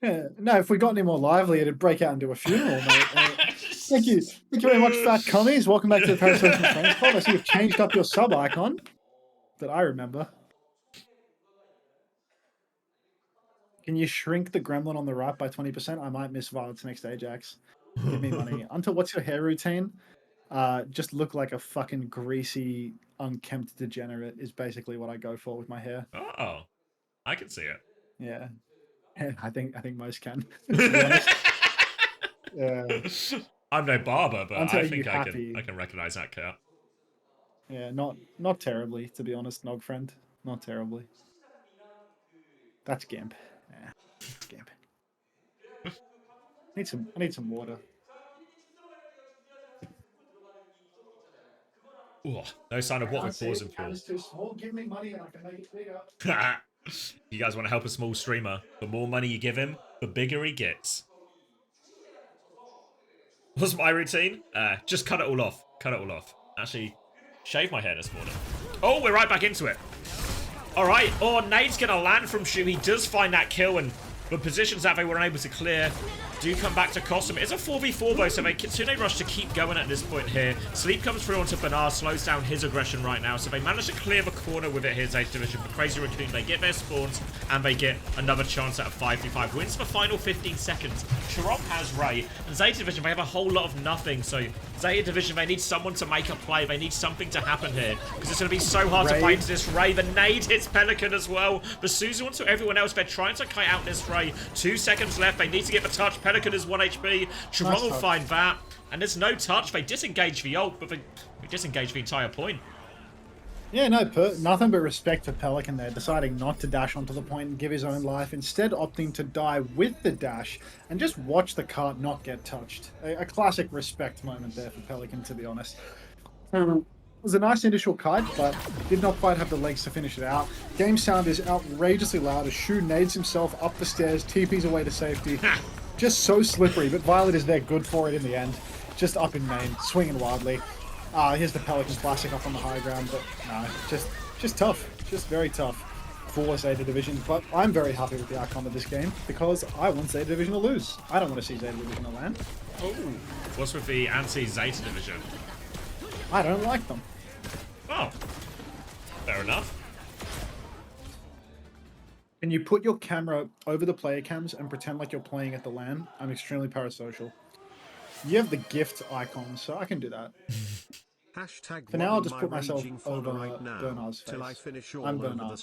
Yeah, no, if we got any more lively, it'd break out into a funeral, mate. Thank you. Thank you very much, Fat Commies. Welcome back to the Paris Social Friends Club. I see you've changed up your sub icon that I remember. Can you shrink the gremlin on the right by 20%? I might miss Violet's next Ajax. Give me money. Until what's your hair routine? Just look like a fucking greasy, unkempt degenerate is basically what I go for with my hair. Oh, I can see it. Yeah. I think most can. To be honest. Yeah. I'm no barber, but Until I think I happy. can recognize that cut. Yeah, not terribly, to be honest, Nog friend. Not terribly. That's Gimp. Yeah, that's Gimp. I need some water. Ooh, no sign of what we're pausing for. It's too small. Give me money and I can make it bigger. You guys want to help a small streamer? The more money you give him, the bigger he gets. What's my routine? Just cut it all off. Cut it all off. Actually, shave my hair this morning. Oh, we're right back into it. All right. Oh, nade's going to land from Shu. He does find that kill, and the positions that they were unable to clear do come back to cost them. It's a 4v4 though, so they continue rush to keep going at this point here. Sleep comes through onto Banar, slows down his aggression right now, so they manage to clear the corner with it here, Zeta Division. For Crazy Raccoon, they get their spawns, and they get another chance at a 5v5. Wins the final 15 seconds. Chirong has Ray, and Zeta Division, they have a whole lot of nothing, so Zeta Division, they need someone to make a play. They need something to happen here, because it's going to be so hard to fight into this Ray. The nade hits Pelican as well. The Suzu onto everyone else. They're trying to kite out this Ray. 2 seconds left. They need to get the touch. Pelican is 1 HP. Chirong will find that. And there's no touch. They disengage the ult, but they disengage the entire point. Yeah, no, nothing but respect for Pelican there, deciding not to dash onto the point and give his own life, instead opting to die with the dash and just watch the cart not get touched. A classic respect moment there for Pelican, to be honest. It was a nice initial kite, but did not quite have the legs to finish it out. Game sound is outrageously loud as Shu nades himself up the stairs, TP's away to safety. Just so slippery, but Violet is there good for it in the end. Just up in main, swinging wildly. Here's the Pelican classic up on the high ground, but no, just tough. Just very tough for Zeta Division. But I'm very happy with the outcome of this game because I want Zeta Division to lose. I don't want to see Zeta Division to land. Oh, what's with the anti-Zeta Division? I don't like them. Oh, fair enough. Can you put your camera over the player cams and pretend like you're playing at the LAN? I'm extremely parasocial. You have the gift icon, so I can do that. For now, I'll just put myself over Bernard's face. I'm Bernard.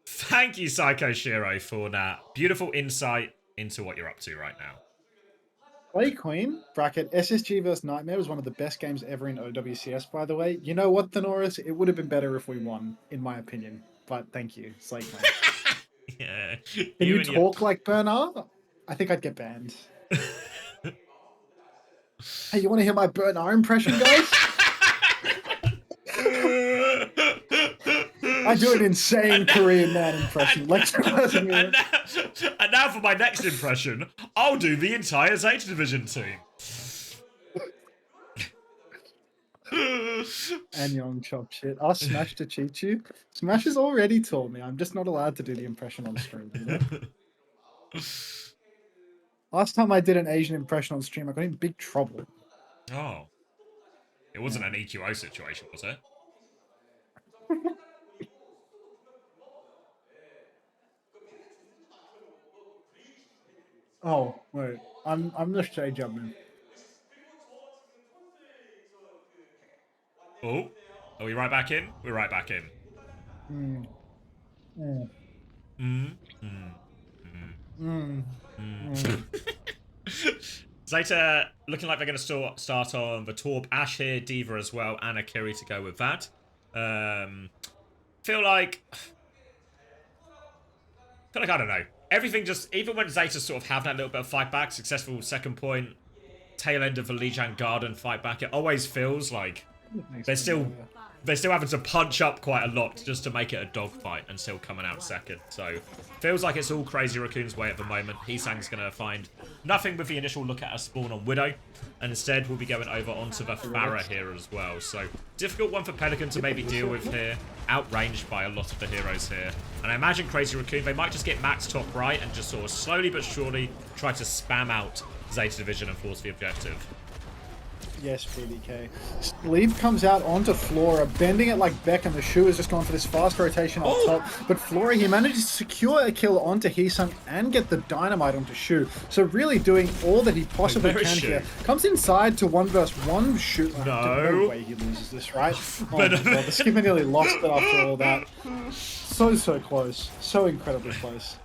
Thank you, Psycho Shiro, for that beautiful insight into what you're up to right now. Play Queen, bracket, SSG vs Nightmare was one of the best games ever in OWCS, by the way. You know what, Thenoris? It would have been better if we won, in my opinion. But thank you, Slate Queen. Yeah. Can you talk like Bernard? I think I'd get banned. Hey, you want to hear my Bernard impression, guys? I do an insane Korean man impression. And now for my next impression, I'll do the entire Zeta Division team. And Young chop shit. Ask Smash to cheat you. Smash has already told me I'm just not allowed to do the impression on stream. You know? Last time I did an Asian impression on stream, I got in big trouble. Oh. It wasn't an EQO situation, was it? Oh, wait. I'm the shade jumping. Oh. Are we right back in? We're right back in. Mm. Mm. Mm. Mm. Mm. Mm. Zeta looking like they're going to start on the Torb, Ash here, Diva as well, and Akiri to go with that. Feel like I don't know. Everything just, even when Zeta sort of have that little bit of fight back, successful second point, tail end of the Lijiang Garden fight back, it always feels like they're still having to punch up quite a lot just to make it a dogfight and still coming out second. So feels like it's all Crazy Raccoon's way at the moment. Heesang's going to find nothing with the initial look at a spawn on Widow, and instead we'll be going over onto the Pharah here as well. So difficult one for Pelican to maybe deal with here. Outranged by a lot of the heroes here. And I imagine Crazy Raccoon, they might just get Max top right and just sort of slowly but surely try to spam out Zeta Division and force the objective. Yes, PDK. Leaf comes out onto Flora, bending it like Beck, and the Shu has just gone for this fast rotation up top. But Flora, he manages to secure a kill onto Heesung and get the dynamite onto Shu. So really doing all that he possibly can here. Comes inside to 1v1 Shu. No way he loses this, right? Oh my God, the skipper nearly lost it after all that. So close. So incredibly close.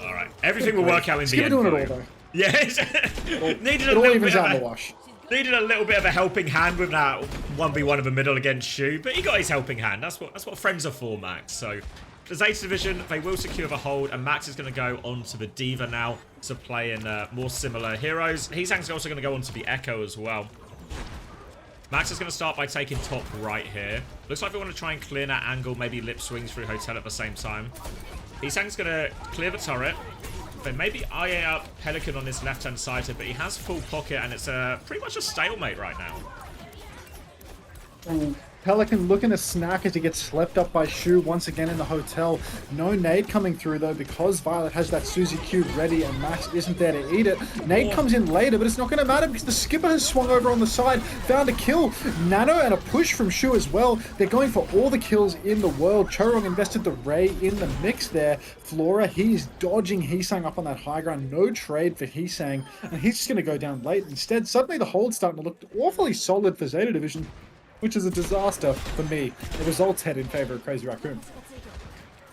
Alright, everything will work out in the end. Doing it all, though. Yeah, needed a little bit of a helping hand with that 1v1 of the middle against Shu, but he got his helping hand. That's what friends are for, Max. So the Zeta Division, they will secure the hold, and Max is going to go on to the Diva now to play in more similar heroes. Heesang's also going to go on to the Echo as well. Max is going to start by taking top right here. Looks like they want to try and clear that angle, maybe lip swings through Hotel at the same time. Heesang's going to clear the turret. Then maybe IA up Pelican on this left-hand side here, but he has full pocket, and it's pretty much a stalemate right now. Pelican looking to snack as he gets slept up by Shu once again in the hotel. No nade coming through though because Violet has that Suzy Q ready and Max isn't there to eat it. Nade comes in later, but it's not going to matter because the skipper has swung over on the side, found a kill. Nano and a push from Shu as well. They're going for all the kills in the world. Chorong invested the Ray in the mix there. Flora, he's dodging Heesang up on that high ground. No trade for Heesang, and he's just going to go down late. Instead, suddenly the hold's starting to look awfully solid for Zeta Division, which is a disaster for me. The results head in favor of Crazy Raccoon.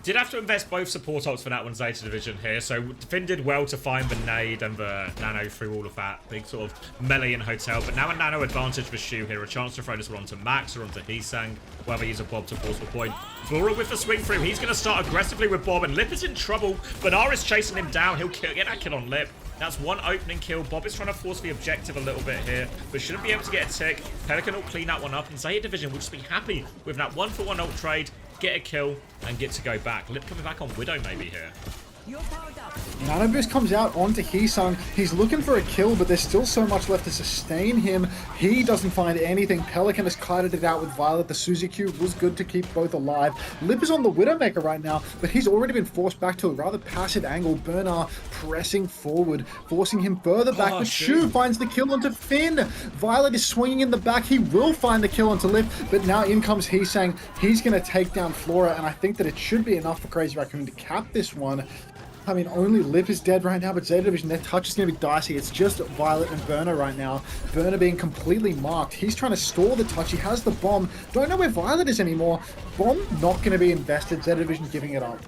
Did have to invest both support ults for that one, Zeta Division here. So Finn did well to find the nade and the nano through all of that big sort of melee and hotel. But now a nano advantage for Shu here. A chance to throw this one onto Max or onto Heesang. Whether use a Bob to force the point. Flora with the swing through. He's going to start aggressively with Bob. And Lip is in trouble. Benar is chasing him down. He'll get that kill on Lip. That's one opening kill. Bob is trying to force the objective a little bit here, but shouldn't be able to get a tick. Pelican will clean that one up, and Zeta Division will just be happy with that 1-for-1 ult trade, get a kill, and get to go back. Lip coming back on Widow maybe here. Nano Boost comes out onto Heesang. He's looking for a kill, but there's still so much left to sustain him. He doesn't find anything. Pelican has kited it out with Violet. The Suzy Q was good to keep both alive. Lip is on the Widowmaker right now, but he's already been forced back to a rather passive angle. Bernard pressing forward, forcing him further back, but Shu finds the kill onto Finn. Violet is swinging in the back. He will find the kill onto Lip, but now in comes Heesang. He's going to take down Flora, and I think that it should be enough for Crazy Raccoon to cap this one. I mean, only Lip is dead right now, but Zeta Division, their touch is going to be dicey. It's just Violet and Burner right now. Burner being completely marked. He's trying to stall the touch. He has the bomb. Don't know where Violet is anymore. Bomb not going to be invested. Zeta Division giving it up.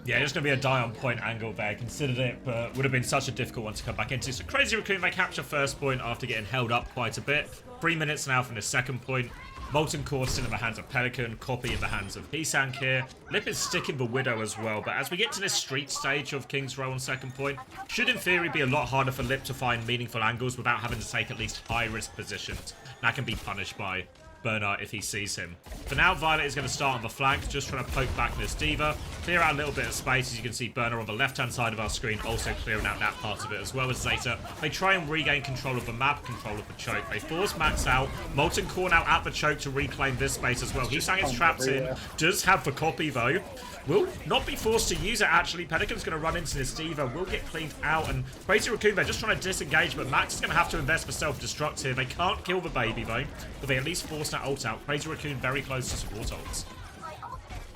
Yeah, just going to be a die on point angle there. Considered it, but would have been such a difficult one to come back into. So Crazy Raccoon, they capture first point after getting held up quite a bit. 3 minutes now from the second point. Molten Core still in the hands of Pelican, Copy in the hands of Heesang here. Lip is sticking the Widow as well, but as we get to this street stage of King's Row on second point, should in theory be a lot harder for Lip to find meaningful angles without having to take at least high-risk positions. That can be punished by Bernard if he sees him. For now, Violet is going to start on the flank, just trying to poke back this Diva, clear out a little bit of space. As you can see, Bernard on the left-hand side of our screen also clearing out that part of it, as well as Zeta. They try and regain control of the map, control of the choke. They force Max out. Molten Core now at the choke to reclaim this space as well. Heesang is trapped in. Does have the copy, though. Will not be forced to use it, actually. Pelican's going to run into this Diva. Will get cleaned out. And Crazy Raccoon, they're just trying to disengage, but Max is going to have to invest for self-destruct here. They can't kill the baby, though, but they at least force that ult out. Crazy Raccoon very close to support ults.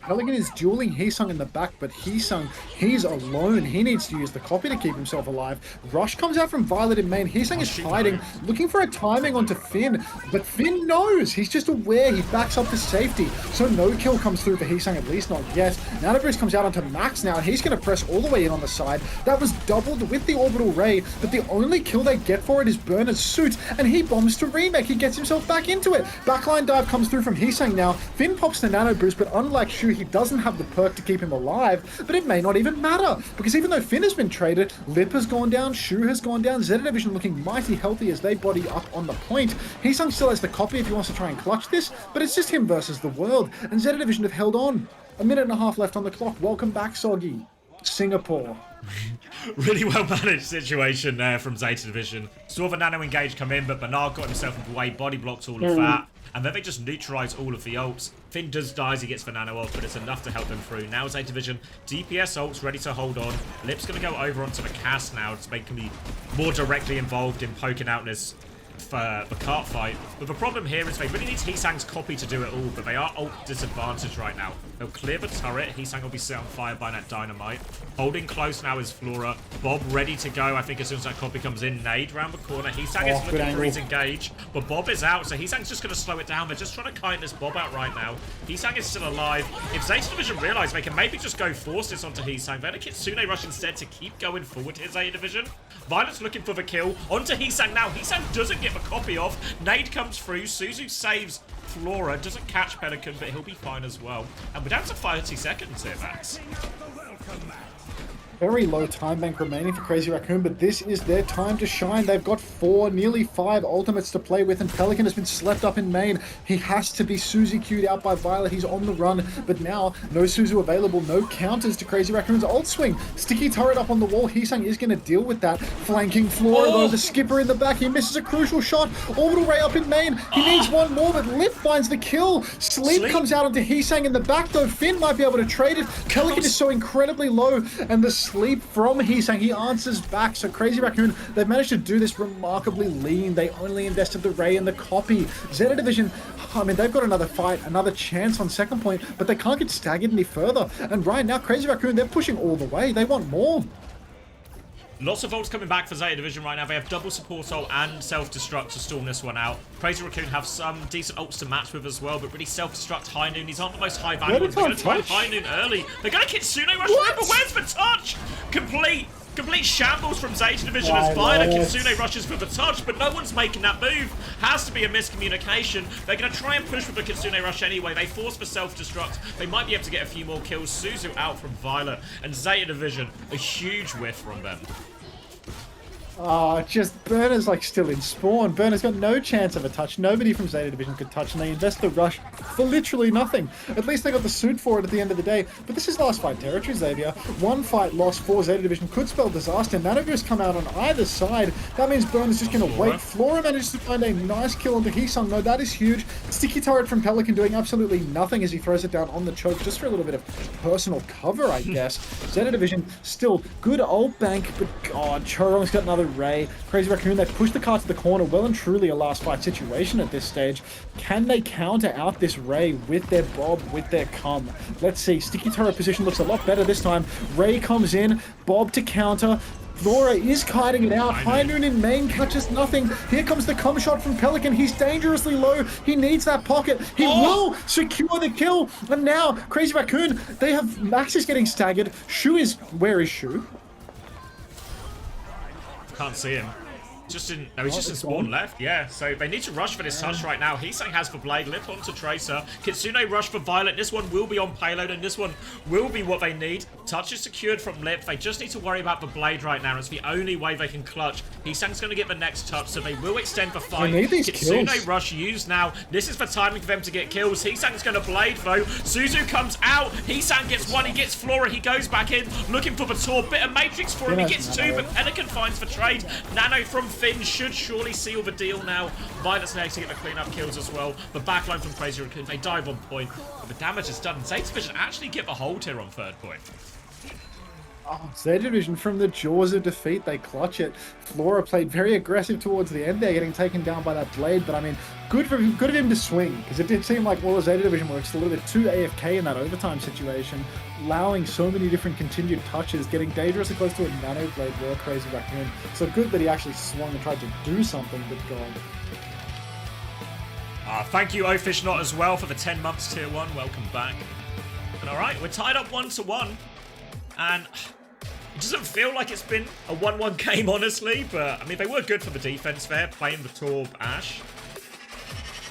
Pelican is dueling Heesang in the back, but Heesang, he's alone. He needs to use the copy to keep himself alive. Rush comes out from Violet in main. Heesang is hiding, looking for a timing onto Finn, but Finn knows. He's just aware. He backs up to safety, so no kill comes through for Heesang, at least not yet. Nano Boost comes out onto Max now, and he's going to press all the way in on the side. That was doubled with the Orbital Ray, but the only kill they get for it is Bernard's suit, and he bombs to remake. He gets himself back into it. Backline dive comes through from Heesang now. Finn pops the Nano Boost, but unlike Shu, he doesn't have the perk to keep him alive, but it may not even matter, because even though Finn has been traded, Lip has gone down, Shu has gone down, Zeta Division looking mighty healthy as they body up on the point. Heesang still has the copy if he wants to try and clutch this, but it's just him versus the world, and Zeta Division have held on. 1.5 minutes left on the clock. Welcome back, Soggy. Singapore. Really well managed situation there from Zeta Division. Saw the nano engage come in, but Bernard got himself in the way, body blocked all of that, and then they just neutralize all of the ults. Finn does die as he gets the nano off, but it's enough to help him through. Now Zeta Division, DPS ults ready to hold on. Lip's going to go over onto the cast now to make him more directly involved in poking out this the cart fight. But the problem here is they really need Heesang's copy to do it all, but they are ult disadvantaged right now. They'll clear the turret. Heesang will be set on fire by that dynamite. Holding close now is Flora. Bob ready to go. I think as soon as that copy comes in, nade round the corner. Heesang is looking for his engage, but Bob is out, so Heesang's just going to slow it down. They're just trying to kite this Bob out right now. Heesang is still alive. If Zeta Division realize they can maybe just go force this onto Heesang, they're going to Kitsune Rush instead to keep going forward here, Zeta Division. Violet's looking for the kill. Onto Heesang now. Heesang doesn't get the copy off. Nade comes through. Suzu saves Flora. Doesn't catch Pelican, but he'll be fine as well. And we're down to 30 seconds here, Max. Very low time bank remaining for Crazy Raccoon, but this is their time to shine. They've got 4, nearly 5 ultimates to play with, and Pelican has been slept up in main. He has to be Suzy Q'd out by Violet. He's on the run, but now no Suzu available, no counters to Crazy Raccoon's ult swing. Sticky turret up on the wall. Heesang is going to deal with that. Flanking Flora, though, the skipper in the back. He misses a crucial shot. Orbital Ray up in main. He needs one more, but Lip finds the kill. Sleep comes out onto Heesang in the back, though. Finn might be able to trade it. Pelican is so incredibly low, and the sleep from Heesang, he answers back. So Crazy Raccoon, they've managed to do this remarkably lean. They only invested the Ray and the copy. Zeta Division, I mean, they've got another fight, another chance on second point, but they can't get staggered any further. And right now, Crazy Raccoon, they're pushing all the way. They want more. Lots of ults coming back for Zeta Division right now. They have double support ult and self-destruct to storm this one out. Crazy Raccoon have some decent ults to match with as well, but really self-destruct High Noon. These aren't the most high value ones. They're going to try High Noon early. They're going to Kitsune Rush. But where's the touch? Complete shambles from Zeta Division as Violet Kitsune rushes for the touch, but no one's making that move. Has to be a miscommunication. They're going to try and push with the Kitsune Rush anyway. They force for self-destruct. They might be able to get a few more kills. Suzu out from Violet, and Zeta Division, a huge whiff from them. Oh, just Burner's like still in spawn. Burner's got no chance of a touch. Nobody from Zeta Division could touch, and they invest the rush for literally nothing. At least they got the suit for it at the end of the day. But this is last fight territory, Xavier. One fight lost for Zeta Division could spell disaster. Nanovirus come out on either side. That means Burner's just going to wait. Flora manages to find a nice kill onto Heesung. No, that is huge. Sticky turret from Pelican doing absolutely nothing as he throws it down on the choke, just for a little bit of personal cover, I guess. Zeta Division still good old bank, but God, Chorong's got another Ray. Crazy Raccoon, they push the car to the corner. Well and truly a last fight situation at this stage. Can they counter out this Ray with their Bob, with their Cum? Let's see. Sticky turret position looks a lot better this time. Ray comes in. Bob to counter. Flora is kiting it out. High Noon in main catches nothing. Here comes the cum shot from Pelican. He's dangerously low. He needs that pocket. He will secure the kill. And now, Crazy Raccoon, they have Max is getting staggered. Shu is... Where is Shu? Can't see him. Just in, no, he's just in spawn left, yeah. So they need to rush for this touch right now. Heesung has for Blade, Lip onto Tracer. Kitsune rush for Violet. This one will be on payload, and this one will be what they need. Touch is secured from Lip. They just need to worry about the Blade right now. It's the only way they can clutch. Heesung's going to get the next touch, so they will extend the fight. Kitsune rush used now. This is the timing for them to get kills. Heesung's going to Blade, though. Suzu comes out. Heesung gets one. He gets Flora. He goes back in, looking for the Tor. Bit of Matrix for him. He gets two, but Pelican finds for trade. Nano from Finn should surely seal the deal now. Violet's there to get the clean-up kills as well. The backline from Crazy Raccoon, they dive on point, but the damage is done. Zeta Division actually get the hold here on third point. Oh, Zeta Division from the jaws of defeat, they clutch it. Flora played very aggressive towards the end there, getting taken down by that Blade, but I mean, good of him to swing, because it did seem like, well, the Zeta Division works a little bit too AFK in that overtime situation, allowing so many different continued touches, getting dangerously close to a Nano Blade for Crazy Raccoon. So good that he actually swung and tried to do something, but God. Thank you, OWCS as well, for the 10 months tier 1. Welcome back. And alright, we're tied up 1-1. And it doesn't feel like it's been a 1-1 game, honestly, but I mean, they were good for the defense there, playing the Torb Ashe.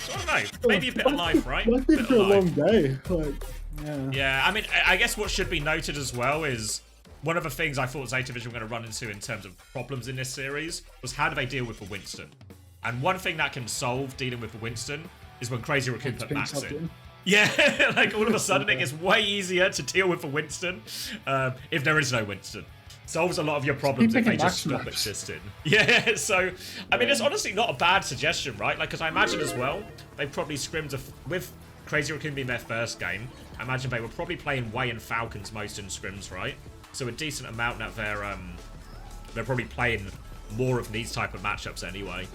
So I don't know, maybe a bit of life, right? It's been a long day. Like, yeah. Yeah, I mean, I guess what should be noted as well is one of the things I thought Zeta Division were going to run into in terms of problems in this series was how do they deal with the Winston? And one thing that can solve dealing with the Winston is when Crazy Raccoon put Max in. Yeah, like all of a sudden it gets way easier to deal with a Winston if there is no Winston. Solves a lot of your problems if they just stop existing. Yeah, so, I mean, it's honestly not a bad suggestion, right? Like, because I imagine as well, they probably scrimmed with Crazy Raccoon being their first game, I imagine they were probably playing Way and Falcons most in scrims, right? So a decent amount that they're probably playing more of these type of matchups anyway.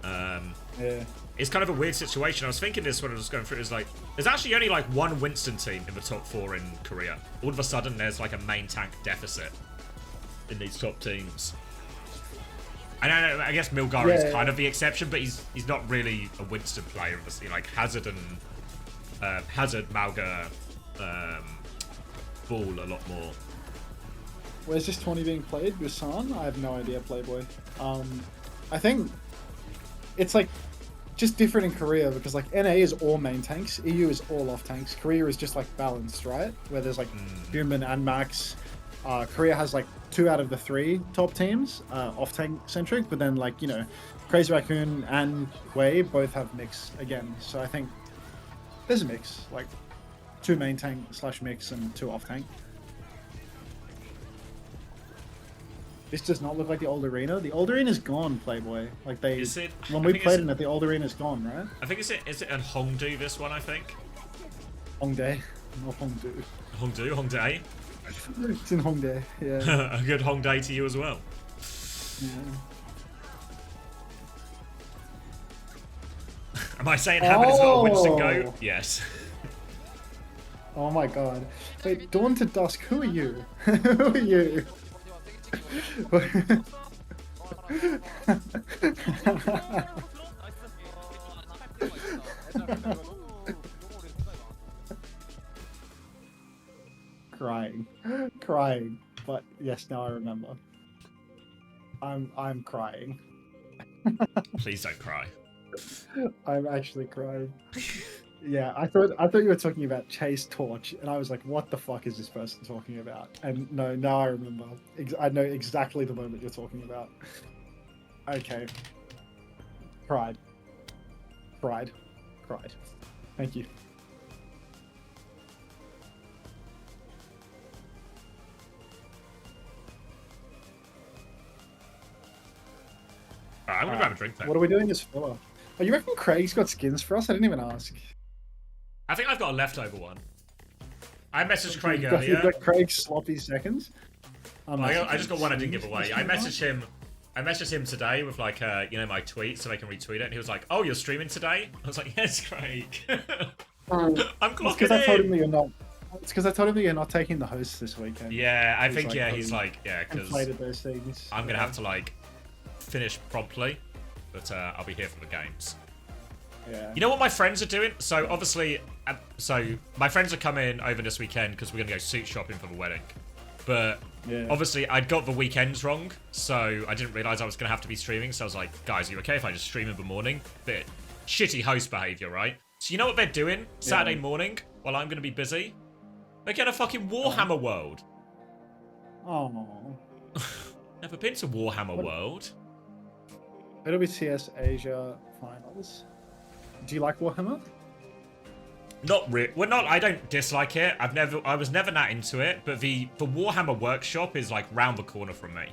Yeah. It's kind of a weird situation. I was thinking this when I was going through it. It's like, there's actually only like one Winston team in the top 4 in Korea. All of a sudden, there's like a main tank deficit in these top teams. And I guess Milgar is kind of the exception, but he's not really a Winston player. Obviously, like Hazard and Malga, Ball a lot more. Where's this 20 being played? Busan? I have no idea, Playboy. I think it's like just different in Korea because like NA is all main tanks, EU is all off tanks. Korea is just like balanced, right? Where there's like Human and Max. Korea has like 2 out of the 3 top teams off tank centric, but then like, you know, Crazy Raccoon and Way both have mix again. So I think there's a mix, like 2 main tank / mix and 2 off tank. This does not look like the old arena. The old arena is gone, Playboy. Like they, when we played in it, the old arena is gone, right? I think is it in Hongdae this one? I think. Hongdae, not Hongdae. Hongdae. It's in Hongdae. Yeah. A good Hongdae to you as well. Yeah. Am I saying Hammond is not a Winston go? Yes. Oh my god. Wait, Dawn to Dusk. Who are you? Who are you? Crying, crying. But yes, now I remember. I'm crying. Please don't cry. I'm actually crying. Yeah, I thought you were talking about Chase Torch, and I was like, "What the fuck is this person talking about?" And no, now I remember. I know exactly the moment you're talking about. Okay. Cried. Cried. Cried. Thank you. Alright, I'm gonna grab a drink then. What are we doing as filler? Oh, you reckon Craig's got skins for us? I didn't even ask. I think I've got a leftover one. I messaged Craig You've earlier. got Craig's sloppy seconds. I just got one I didn't give away. I messaged him today with like my tweet so they can retweet it, and he was like, "Oh, you're streaming today?" I was like, "Yes, Craig." I'm clocking I told him in. that you're not. It's because I told him that you're not taking the host this weekend. Yeah, I think like, he's like because inflated those things. I'm gonna have to like finish promptly, but I'll be here for the games. Yeah. You know what my friends are doing? So obviously, my friends are coming over this weekend because we're gonna go suit shopping for the wedding. But obviously, I'd got the weekends wrong, so I didn't realize I was gonna have to be streaming. So I was like, guys, are you okay if I just stream in the morning? Bit shitty host behavior, right? So you know what they're doing Saturday morning while I'm gonna be busy? They're getting a fucking Warhammer World. Oh. Never been to Warhammer World. OWCS Asia Finals. Do you like Warhammer? Not really. Well, not. I don't dislike it. I was never that into it. But the Warhammer workshop is like round the corner from me.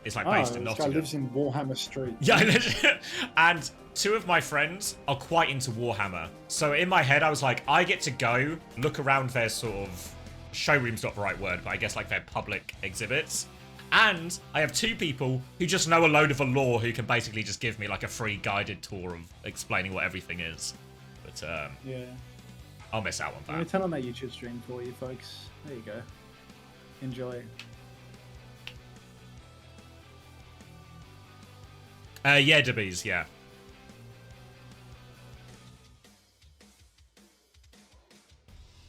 It's like based in this guy Nottingham. lives in Warhammer Street. Yeah, and two of my friends are quite into Warhammer. So in my head, I was like, I get to go look around their sort of showroom's not the right word, but I guess like their public exhibits. And I have two people who just know a load of the lore who can basically just give me like a free guided tour of explaining what everything is. But yeah, I'll miss out on I'm gonna that. turn on that YouTube stream for you folks. There you go. Enjoy. Yeah, Debbies, yeah.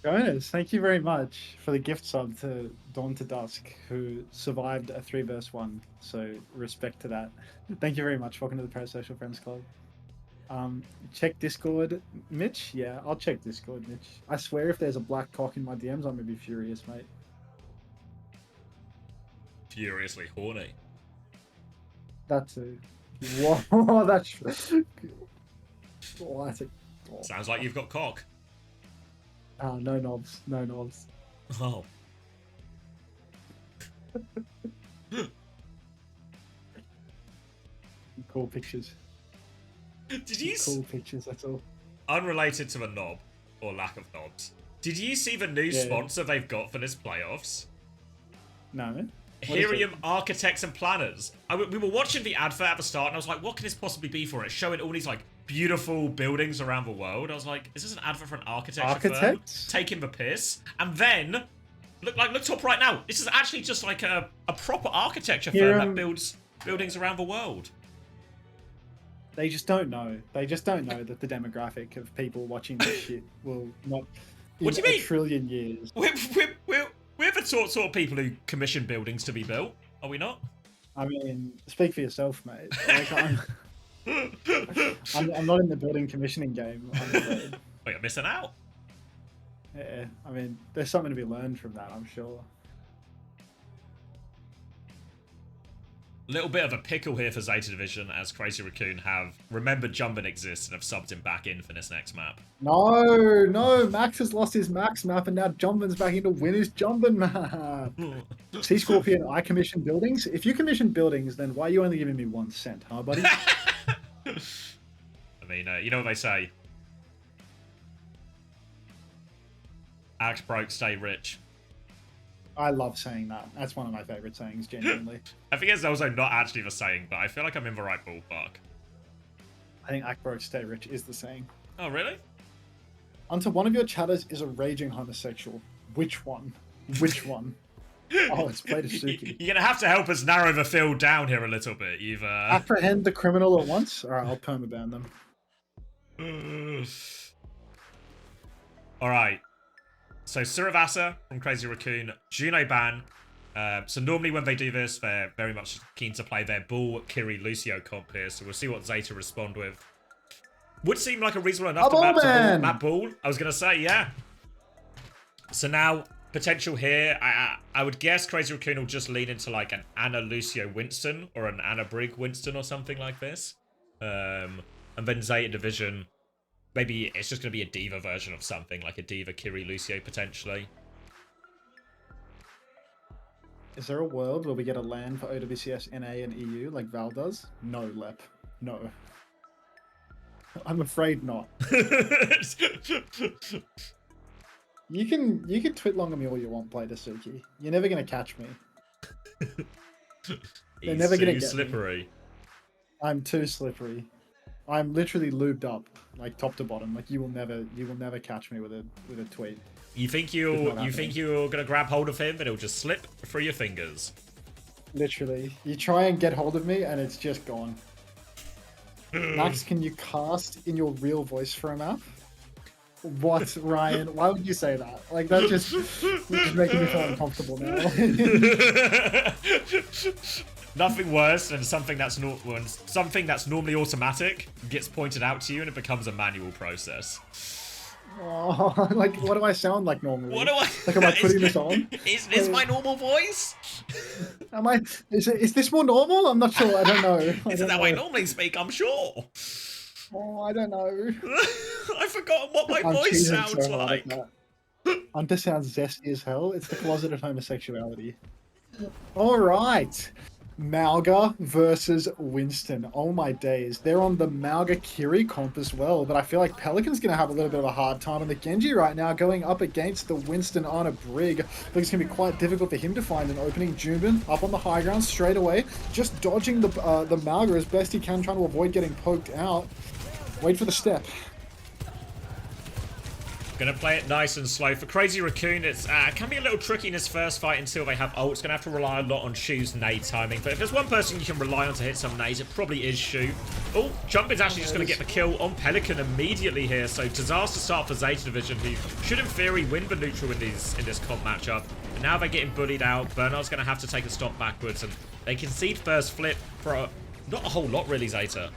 Jonas, thank you very much for the gift sub to Dawn to Dusk, who survived a 3-1. So respect to that. Thank you very much. Welcome to the Parasocial Friends Club. Check Discord, Mitch. Yeah, I'll check Discord, Mitch. I swear, if there's a black cock in my DMs, I'm gonna be furious, mate. Furiously horny. That's a whoa. That's oh, that's a. Oh. Sounds like you've got cock. No knobs. No knobs. Oh. Cool pictures. Did you Cool pictures, that's all. Unrelated to the knob, or lack of knobs. Did you see the new sponsor they've got for this playoffs? No. Helium Architects and Planners. We were watching the advert at the start, and I was like, what can this possibly be for? And it's showing all these like beautiful buildings around the world. I was like, is this an advert for an architecture firm taking the piss? And then, look top right now. This is actually just like a proper architecture firm that builds buildings around the world. They just don't know. They just don't know that the demographic of people watching this shit will not. What do you mean? A trillion years. We're the sort of people who commission buildings to be built, are we not? I mean, speak for yourself, mate. Like, I'm not in the building commissioning game. Well, you're missing out. Yeah, I mean, there's something to be learned from that, I'm sure. Little bit of a pickle here for Zeta Division, as Crazy Raccoon have remembered Jumbin exists and have subbed him back in for this next map. No, Max has lost his Max map and now Jumbin's back in to win his Jumbin map. See, Scorpion, I commission buildings. If you commission buildings, then why are you only giving me 1 cent, huh, buddy? I mean, you know what they say. Act broke, stay rich. I love saying that. That's one of my favorite sayings, genuinely. I think it's also not actually the saying, but I feel like I'm in the right ballpark. I think act broke, stay rich is the saying. Oh, really? Until one of your chatters is a raging homosexual. Which one? Which one? Oh, it's played Suki. You're gonna have to help us narrow the field down here a little bit. You've Apprehend the criminal at once. All right, I'll permaban them. All right. So Suravasa from Crazy Raccoon, Juno ban. So normally when they do this, they're very much keen to play their Bull, Kiri, Lucio comp here. So we'll see what Zeta respond with. Would seem like a reasonable enough to map Bull. I was gonna say, yeah. So now potential here. I would guess Crazy Raccoon will just lean into like an Anna Lucio Winston or an Anna Brig Winston or something like this. And then Zeta Division. Maybe it's just going to be a Diva version of something, like a Diva Kiri Lucio potentially. Is there a world where we get a LAN for OWCS NA and EU like Val does? No, Lep. No. I'm afraid not. You can twit long on me all you want, Play Suki. You're never gonna catch me. They're never gonna get slippery. Me. I'm too slippery. I'm literally lubed up, like top to bottom. Like you will never catch me with a tweet. You think you're gonna grab hold of him, but it'll just slip through your fingers. Literally, you try and get hold of me, and it's just gone. Max, can you cast in your real voice for a map? What, Ryan? Why would you say that? Like that's just making me feel uncomfortable now. Nothing worse than something that's normally automatic gets pointed out to you and it becomes a manual process. Oh, like what do I sound like normally? What do I? Like am I putting this on? Is this my normal voice? Am I? Is this more normal? I'm not sure. I don't know. Isn't that way I normally speak? I'm sure. Oh, I don't know. I've forgotten what my voice sounds like. Unter sounds zesty as hell. It's the closet of homosexuality. All right. Malga versus Winston. Oh my days. They're on the Malga Kiri comp as well, but I feel like Pelican's going to have a little bit of a hard time on the Genji right now, going up against the Winston on a Brig. I think it's going to be quite difficult for him to find an opening. Junbin up on the high ground straight away, just dodging the Malga as best he can, trying to avoid getting poked out. Wait for the step. Gonna play it nice and slow. For Crazy Raccoon, it can be a little tricky in his first fight until they have ults. Gonna have to rely a lot on Shu's nade timing. But if there's one person you can rely on to hit some nades, it probably is Shu. Oh, Jumpin's actually just gonna get the kill on Pelican immediately here. So disaster start for Zeta Division, who should in theory win the neutral in this comp matchup. And now they're getting bullied out. Bernard's gonna have to take a stop backwards, and they concede first flip for not a whole lot really, Zeta.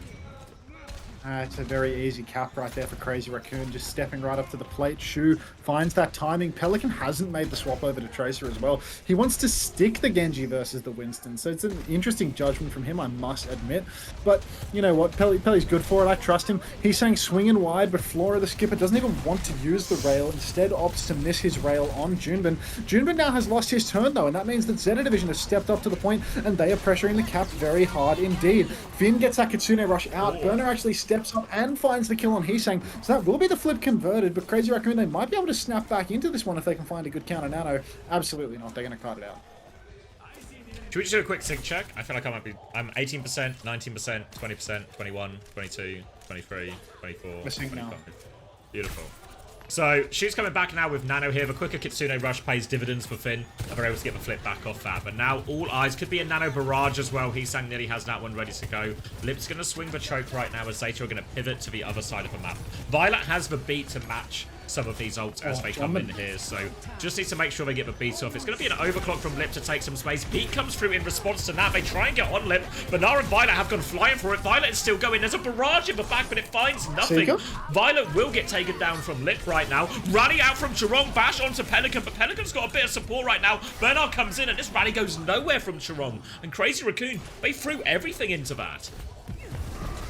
It's a very easy cap right there for Crazy Raccoon, just stepping right up to the plate. Shu finds that timing. Pelican hasn't made the swap over to Tracer as well. He wants to stick the Genji versus the Winston, so it's an interesting judgment from him, I must admit. But you know what, Pelly's good for it. I trust him. He's saying swinging wide, but Flora, the skipper, doesn't even want to use the rail. Instead opts to miss his rail on Junbin. Junbin now has lost his turn though, and that means that Zeta Division has stepped up to the point, and they are pressuring the cap very hard indeed. Finn gets that Kitsune rush out. Burner actually steps up and finds the kill on Heesang, so that will be the flip converted, but Crazy Raccoon, they might be able to snap back into this one if they can find a good counter nano. Absolutely not, they're going to cut it out. Should we just do a quick sync check? I feel like I'm 18%, 19%, 20%, 21, 22, 23, 24, We're synced now. Beautiful. So, Shu's coming back now with Nano here. The quicker Kitsune rush pays dividends for Finn, and they're able to get the flip back off that. But now all eyes could be a Nano barrage as well. Heesang nearly has that one ready to go. Lip's going to swing the choke right now as Zeta are going to pivot to the other side of the map. Violet has the beat to match some of these ults as they come in here, so just need to make sure they get the beat off. It's going to be an overclock from Lip to take some space. Pete comes through in response to that. They try and get on Lip, but Nara and Violet have gone flying for it. Violet is still going. There's a barrage in the back, but it finds nothing. Violet will get taken down from Lip right now. Rally out from Chirong, bash onto Pelican, but Pelican's got a bit of support right now. Bernard comes in, and this rally goes nowhere from Chirong. And Crazy Raccoon, they threw everything into that.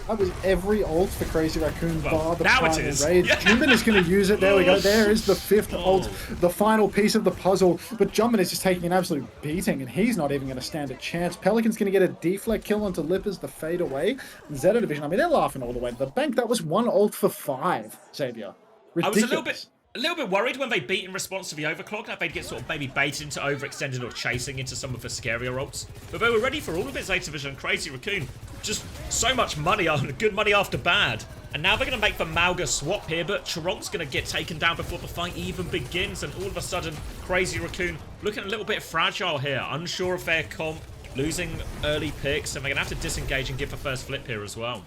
That was every ult for Crazy Raccoon bar the now final it is. raid. Jumpin is going to use it. There we go. There is the fifth ult, the final piece of the puzzle. But Jumpin is just taking an absolute beating, and he's not even going to stand a chance. Pelican's going to get a deflect kill onto Lip as the fade away. Zeta Division, I mean, they're laughing all the way to the bank. That was one ult for 5, Xavier. Ridiculous. I was a little bit worried when they beat in response to the overclock that they'd get sort of maybe baited into overextended or chasing into some of the scarier ults. But they were ready for all of it, Zeta Division and Crazy Raccoon. Just so much money, good money after bad. And now they're going to make the Mauga swap here, but Chorong's going to get taken down before the fight even begins. And all of a sudden, Crazy Raccoon looking a little bit fragile here. Unsure of their comp, losing early picks, and they're going to have to disengage and give the first flip here as well.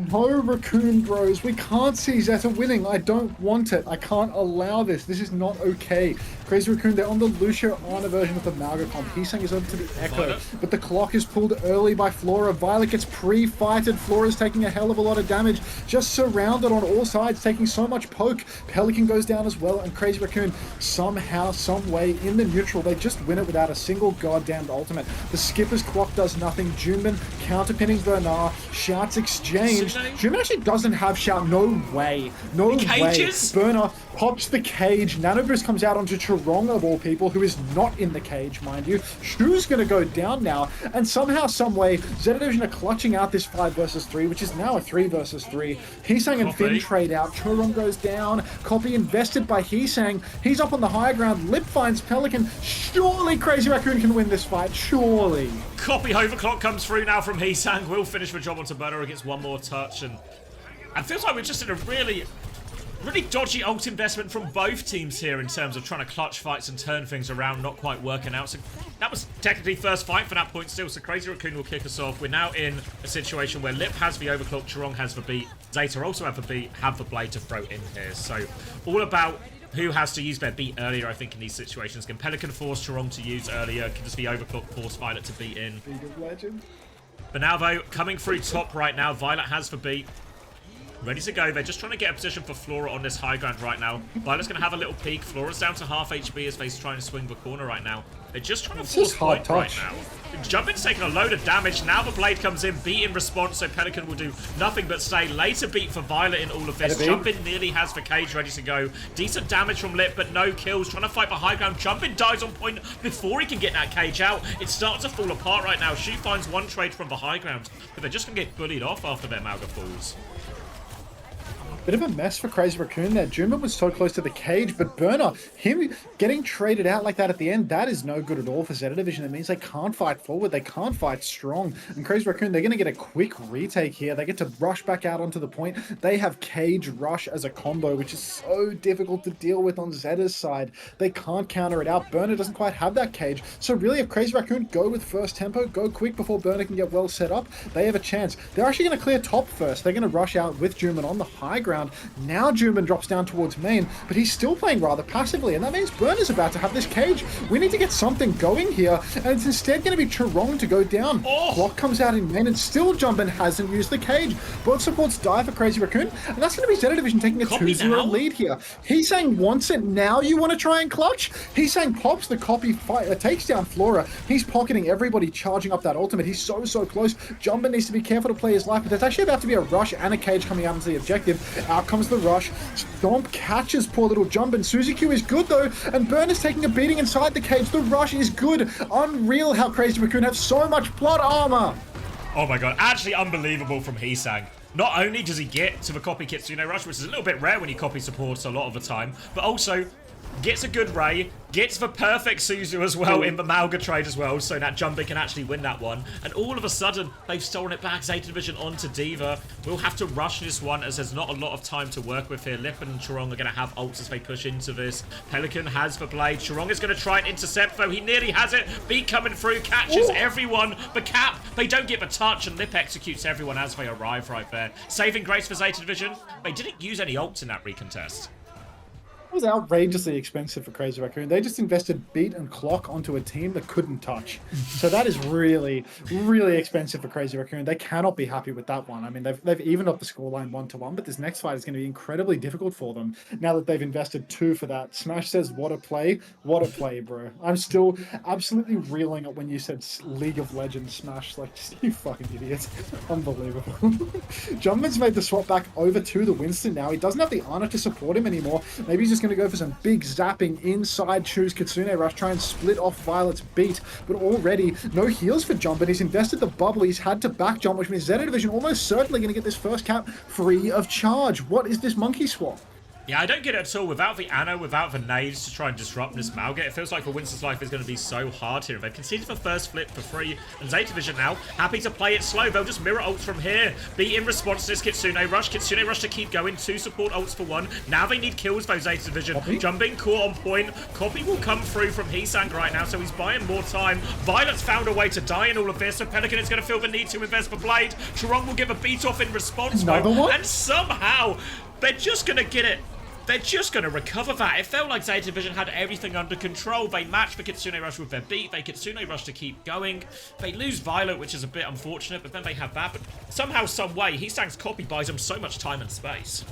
No, Raccoon bros, we can't see Zeta winning. I don't want it. I can't allow this. This is not okay. Crazy Raccoon, they're on the Lucio Ana version of the Mauga comp. Heesang is over to the Echo, but the clock is pulled early by Flora. Violet gets pre-fighted. Flora's taking a hell of a lot of damage, just surrounded on all sides, taking so much poke. Pelican goes down as well, and Crazy Raccoon, somehow, some way, in the neutral, they just win it without a single goddamn ultimate. The skipper's clock does nothing. Junbin counterpinning Bernard. Shouts exchange. Junbin actually doesn't have shout. No way. No way. Bernard pops the cage. Nanoboost comes out onto Chorong of all people, who is not in the cage, mind you. Shu's gonna go down now, and somehow, some way, Zeta Division are clutching out this 5 versus 3, which is now a 3 versus 3. Heesang and Finn trade out. Chorong goes down. Copy invested by Heesang. He's up on the high ground. Lip finds Pelican. Surely Crazy Raccoon can win this fight. Surely. Copy overclock comes through now from Heesang. Will finish the job onto Bernard. Gets one more touch, and it feels like we're just in a really dodgy ult investment from both teams here in terms of trying to clutch fights and turn things around, not quite working out. So that was technically first fight for that point still, so Crazy Raccoon will kick us off. We're now in a situation where Lip has the overclock, Chorong has the beat, Zeta also have the beat, have the blade to throw in here. So all about who has to use their beat earlier, I think, in these situations. Can Pelican force Chorong to use earlier? Can just the overclock force Violet to beat in? But now, though, coming through top right now, Violet has the beat. Ready to go. They're just trying to get a position for Flora on this high ground right now. Violet's going to have a little peek. Flora's down to half HP as they try and swing the corner right now. They're just trying to force point right now. Jumpin's taking a load of damage. Now the blade comes in. Beat in response, so Pelican will do nothing but stay. Later beat for Violet in all of this. Jumpin nearly has the cage ready to go. Decent damage from Lip, but no kills. Trying to fight the high ground. Jumpin dies on point before he can get that cage out. It starts to fall apart right now. Shu finds one trade from the high ground, but they're just going to get bullied off after their Mauga falls. Bit of a mess for Crazy Raccoon there. Junbin was so close to the cage, but Burner, him getting traded out like that at the end, that is no good at all for Zeta Division. It means they can't fight forward, they can't fight strong. And Crazy Raccoon, they're going to get a quick retake here. They get to rush back out onto the point. They have cage rush as a combo, which is so difficult to deal with on Zeta's side. They can't counter it out. Burner doesn't quite have that cage. So really, if Crazy Raccoon go with first tempo, go quick before Burner can get well set up, they have a chance. They're actually going to clear top first. They're going to rush out with Junbin on the high ground. Now Junbin drops down towards main, but he's still playing rather passively, and that means Burner's about to have this cage. We need to get something going here, and it's instead going to be Chorong to go down. Clock comes out in main, and still Junbin hasn't used the cage. Both supports die for Crazy Raccoon, and that's going to be Zeta Division taking a 2-0 lead here. Heesang wants it now. You want to try and clutch? Heesang pops the copy, takes down Flora. He's pocketing everybody, charging up that ultimate. He's so close. Junbin needs to be careful to play his life, but there's actually about to be a rush and a cage coming out into the objective. Out comes the rush. Stomp catches poor little Junbin. Suzy Q is good though, and Burn is taking a beating inside the cage. The rush is good. Unreal how Crazy Raccoon have so much plot armor. Oh my god, actually unbelievable from Heesang. Not only does he get to the copy Kitsune rush, which is a little bit rare when you copy supports a lot of the time, but also gets a good Ray, gets the perfect Suzu as well in the Mauga trade as well, so that Junbin can actually win that one. And all of a sudden, they've stolen it back. Zeta Division onto D.Va. We'll have to rush this one as there's not a lot of time to work with here. Lip and Chorong are going to have ults as they push into this. Pelican has the blade. Chorong is going to try and intercept, though. He nearly has it. Beat coming through, catches everyone. The cap, they don't get the touch, and Lip executes everyone as they arrive right there. Saving grace for Zeta Division. They didn't use any ults in that recontest. It was outrageously expensive for Crazy Raccoon. They just invested beat and clock onto a team that couldn't touch. So that is really expensive for Crazy Raccoon. They cannot be happy with that one. I mean, they've evened up the scoreline 1-1, but this next fight is going to be incredibly difficult for them now that they've invested 2 for that. Smash says, what a play, bro. I'm still absolutely reeling at when you said League of Legends Smash. Like, just, you fucking idiots. Unbelievable. Junbin's made the swap back over to the Winston now. He doesn't have the Ana to support him anymore. Maybe he's just going to go for some big zapping inside Chu's Kitsune Rush, try and split off Violet's beat, but already no heals for Junbin. He's invested the bubble, he's had to back jump, which means Zeta Division almost certainly going to get this first cap free of charge. What is this monkey swap? Yeah, I don't get it at all. Without the Anna, without the nades to try and disrupt this Malga, it feels like for Winston's life is going to be so hard here. They've conceded the first flip for free, and Zeta Vision now happy to play it slow. They'll just mirror ults from here. Be in response to this Kitsune Rush. Kitsune Rush to keep going. 2 support ults for 1. Now they need kills though, Zeta Vision. Copy. Jumping core on point. Copy will come through from Heesang right now, so he's buying more time. Violet's found a way to die in all of this, so Pelican is going to feel the need to invest for Blade. Charong will give a beat off in response though, Another one? and somehow they're just going to get it. They're just going to recover that. It felt like Zeta Vision had everything under control. They matched the Kitsune Rush with their beat. They Kitsune Rush to keep going. They lose Violet, which is a bit unfortunate, but then they have that. But somehow, some way, Heesang's copy buys them so much time and space.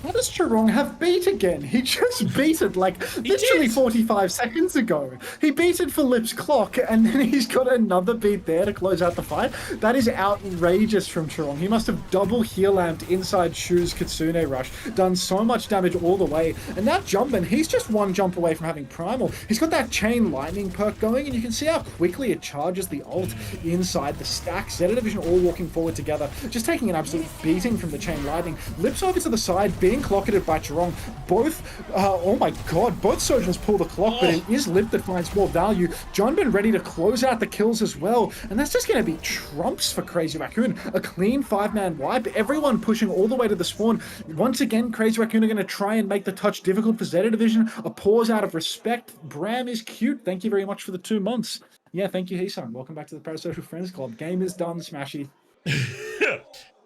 How does Charong have beat again? He just beat it like literally 45 seconds ago. He beat it for Lip's clock, and then he's got another beat there to close out the fight. That is outrageous from Charong. He must have double heal lamped inside Shu's Kitsune Rush, done so much damage all the way. And now Jumpin, he's just 1 jump away from having Primal. He's got that Chain Lightning perk going, and you can see how quickly it charges the ult inside the stack. Zeta Division all walking forward together, just taking an absolute beating from the Chain Lightning. Lip's over to the side, being clocketed by Charong. Both, oh my god, both Sojourners pull the clock, but it is Lip that finds more value. Jonbin ready to close out the kills as well, and that's just going to be trumps for Crazy Raccoon. A clean 5-man wipe, everyone pushing all the way to the spawn. Once again, Crazy Raccoon are going to try and make the touch difficult for Zeta Division. A pause out of respect. Bram is cute. Thank you very much for the 2 months. Yeah, thank you, Heesang. Welcome back to the Parasocial Friends Club. Game is done, Smashy.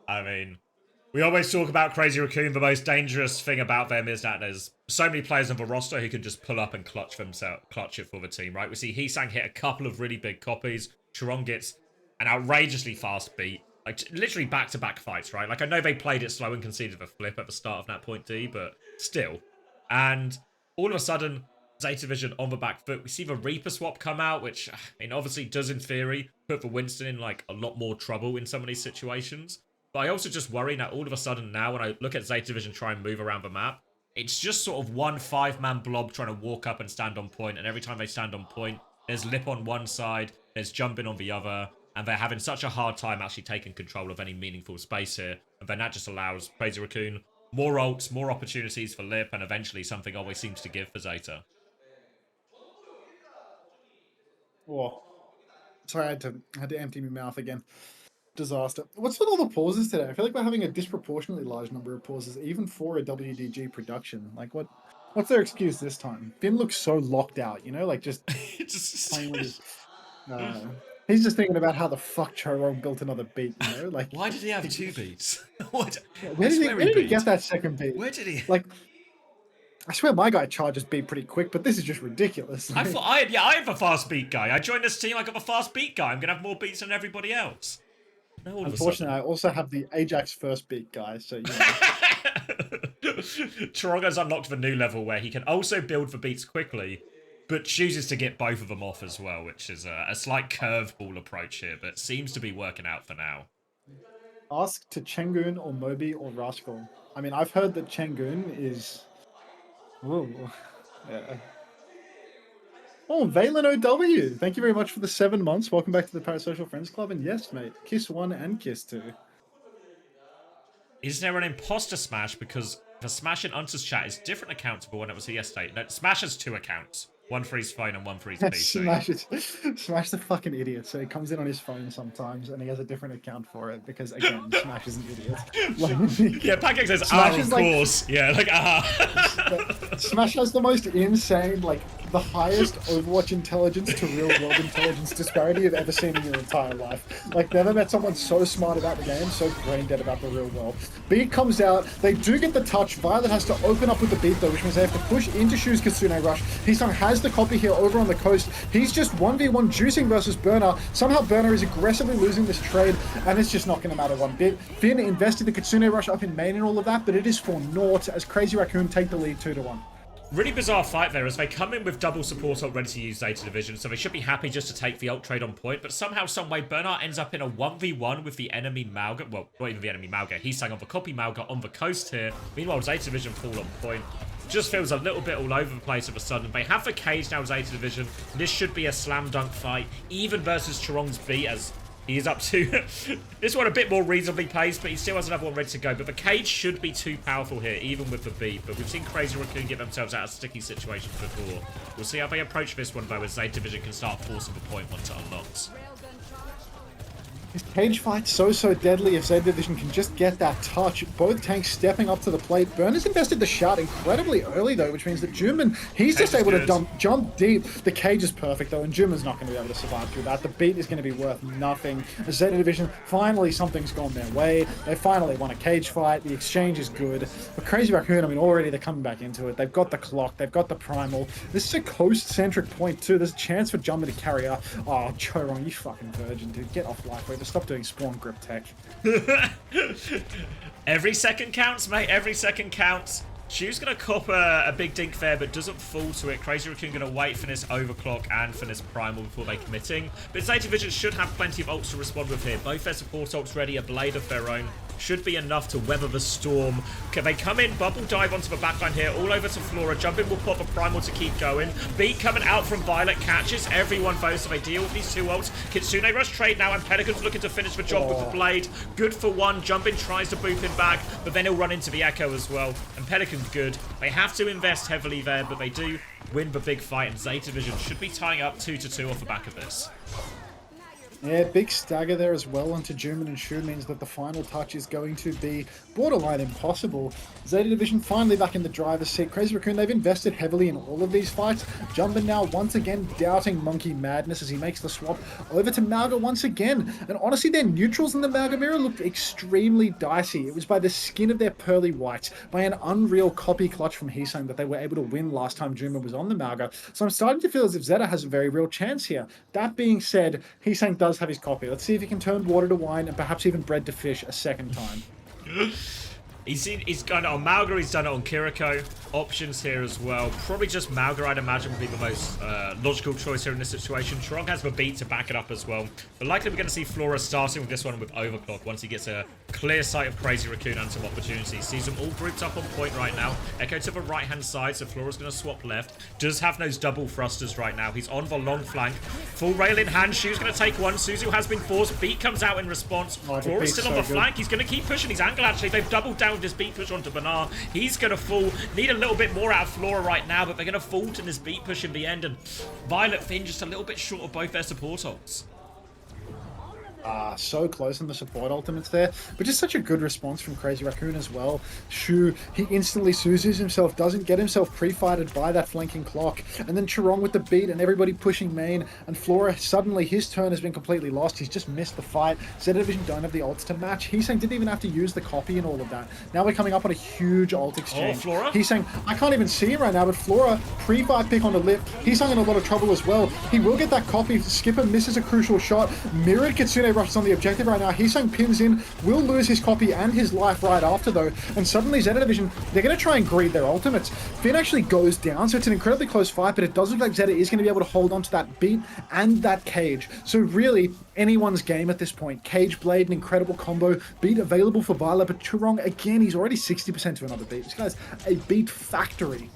I mean, we always talk about Crazy Raccoon. The most dangerous thing about them is that there's so many players on the roster who can just pull up and clutch it for the team, right? We see Heesang hit a couple of really big copies. Charong gets an outrageously fast beat. Like, literally back-to-back fights, right? Like, I know they played it slow and conceded a flip at the start of that point D, but still. And all of a sudden, Zeta Vision on the back foot. We see the Reaper swap come out, which, I mean, obviously does, in theory, put the Winston in, like, a lot more trouble in some of these situations. But I also just worry that all of a sudden now, when I look at Zeta Vision try and move around the map, it's just sort of 1 5-man blob trying to walk up and stand on point. And every time they stand on point, there's Lip on one side, there's Jumpin on the other. And they're having such a hard time actually taking control of any meaningful space here. And then that just allows Crazy Raccoon more ults, more opportunities for Lip, and eventually something always seems to give for Zeta. Oh, sorry, I had to empty my mouth again. Disaster. What's with all the pauses today? I feel like we're having a disproportionately large number of pauses, even for a WDG production. Like, what's their excuse this time? Finn looks so locked out, you know, like just playing with his. He's just thinking about how the fuck Charong built another beat, you know? Like, why did he have 2 beats? What? Where did he get that second beat? Where did he? Like, I swear my guy charges beat pretty quick, but this is just ridiculous. I thought I have a fast beat guy. I joined this team, I got a fast beat guy. I'm gonna have more beats than everybody else. No, unfortunately, I also have the Ajax first beat guy, so you know. Charongo's unlocked the new level where he can also build for beats quickly, but chooses to get both of them off as well, which is a slight curveball approach here, but seems to be working out for now. Ask to Chengun or Moby or Rascal. I mean, I've heard that Chengun is... Ooh. Yeah. Oh, Valen OW. Thank you very much for the 7 months. Welcome back to the Parasocial Friends Club. And yes, mate, Kiss 1 and Kiss 2. Is there an imposter smash? Because the smash in Unter's chat is different account to the one that was here yesterday. No, Smash has 2 accounts. 1 for his phone and 1 for his PC. Smash the fucking idiot. So he comes in on his phone sometimes and he has a different account for it because, again, Smash is an idiot. Like, yeah, Pancake says, Smash of course. Yeah, like, Smash has the most insane, like, the highest Overwatch intelligence to real-world intelligence disparity you've ever seen in your entire life. Like, never met someone so smart about the game, so brain-dead about the real world. Beat comes out, they do get the touch. Violet has to open up with the beat, though, which means they have to push into Shu's Kitsune Rush. Heesang has the copy here over on the coast. He's just 1v1 juicing versus Burner. Somehow Burner is aggressively losing this trade, and it's just not going to matter one bit. Finn invested the Kitsune Rush up in main and all of that, but it is for naught as Crazy Raccoon take the lead 2-1. Really bizarre fight there as they come in with double support ult ready to use Zeta Division, so they should be happy just to take the ult trade on point, but somehow, someway, Bernard ends up in a 1v1 with the enemy Malga. Well, not even the enemy Malga. He's sang on the copy Malga on the coast here. Meanwhile, Zeta Division fall on point. Just feels a little bit all over the place of a sudden. They have the cage now, Zeta Division. This should be a slam dunk fight, even versus Charong's beat, as He's up to this one a bit more reasonably paced, but he still has another one ready to go. But the cage should be too powerful here, even with the beat. But we've seen Crazy Raccoon get themselves out of sticky situations before. We'll see how they approach this one, though, as Zeta Division can start forcing the point once it unlocks. This cage fight's so deadly if Zeta Division can just get that touch. Both tanks stepping up to the plate. Burner's invested the shot incredibly early, though, which means that Juman, he's just able to jump deep. The cage is perfect, though, and Juman's not going to be able to survive through that. The beat is going to be worth nothing. As Zeta Division, finally something's gone their way. They finally won a cage fight. The exchange is good. But Crazy Raccoon, I mean, already they're coming back into it. They've got the clock. They've got the primal. This is a coast-centric point, too. There's a chance for Juman to carry up. Oh, Chorong, you fucking virgin, dude. Get off life. Stop doing spawn grip tech. Every second counts, mate. Every second counts. Shu's going to cop a big dink there, but doesn't fall to it. Crazy Raccoon going to wait for this overclock and for this primal before they committing. But Zeta Division should have plenty of ults to respond with here. Both their support ults ready, a blade of their own. Should be enough to weather the storm. Can they come in, bubble dive onto the backline here, all over to Flora. Jumping will pop a primal to keep going. Beat coming out from Violet, catches everyone though, so they deal with these two ults. Kitsune rush trade now, and Pelican's looking to finish the job with the blade. Good for one. Jumping tries to boop him back, but then he'll run into the Echo as well. And Pelican's good. They have to invest heavily there, but they do win the big fight, and Zeta Division should be tying up 2-2 off the back of this. Yeah, big stagger there as well onto Juman and Shu means that the final touch is going to be borderline impossible. Zeta Division finally back in the driver's seat. Crazy Raccoon, they've invested heavily in all of these fights. Jumpin now once again doubting Monkey Madness as he makes the swap over to Malga once again. And honestly, their neutrals in the Malga mirror looked extremely dicey. It was by the skin of their pearly whites, by an unreal copy clutch from Heesung that they were able to win last time Juman was on the Malga. So I'm starting to feel as if Zeta has a very real chance here. That being said, Heesung does have his copy. Let's see if he can turn water to wine and perhaps even bread to fish a second time. He's done it on Malga, he's done it on Kiriko. Options here as well. Probably just Malga, I'd imagine, would be the most logical choice here in this situation. Chorong has the beat to back it up as well. But likely we're going to see Flora starting with this one with Overclock once he gets a clear sight of Crazy Raccoon and some opportunities. Sees them all grouped up on point right now. Echo to the right-hand side, so Flora's going to swap left. Does have those double thrusters right now. He's on the long flank. Full rail in hand. Shu's going to take one. Suzu has been forced. Beat comes out in response. Flora's still on the flank. He's going to keep pushing his angle, actually. They've doubled down with this beat push onto Banar. He's going to fall. Need a little bit more out of Flora right now, but they're going to fall to this beat push in the end. And Violet Finn just a little bit short of both their support ults. So close in the support ultimates there, but just such a good response from Crazy Raccoon as well. Shu, he instantly Suzus himself, doesn't get himself pre-fighted by that flanking clock, and then Chorong with the beat and everybody pushing main, and Flora, suddenly his turn has been completely lost. He's just missed the fight. Zeta Division don't have the ults to match. Heesung didn't even have to use the copy and all of that. Now we're coming up on a huge ult exchange. Flora? Heesung, I can't even see him right now, but Flora, pre-fight pick on the lip. Heesung in a lot of trouble as well. He will get that copy. Skipper misses a crucial shot. Mirrored Kitsune rushes on the objective right now. Heesung pins in, will lose his copy and his life right after though, and suddenly Zeta Division, they're going to try and greed their ultimates. Finn actually goes down, so it's an incredibly close fight, but it does look like Zeta is going to be able to hold on to that beat and that cage. So really, anyone's game at this point. Cage Blade, an incredible combo. Beat available for Violet, but Chorong, again, he's already 60% to another beat. This guy's a beat factory.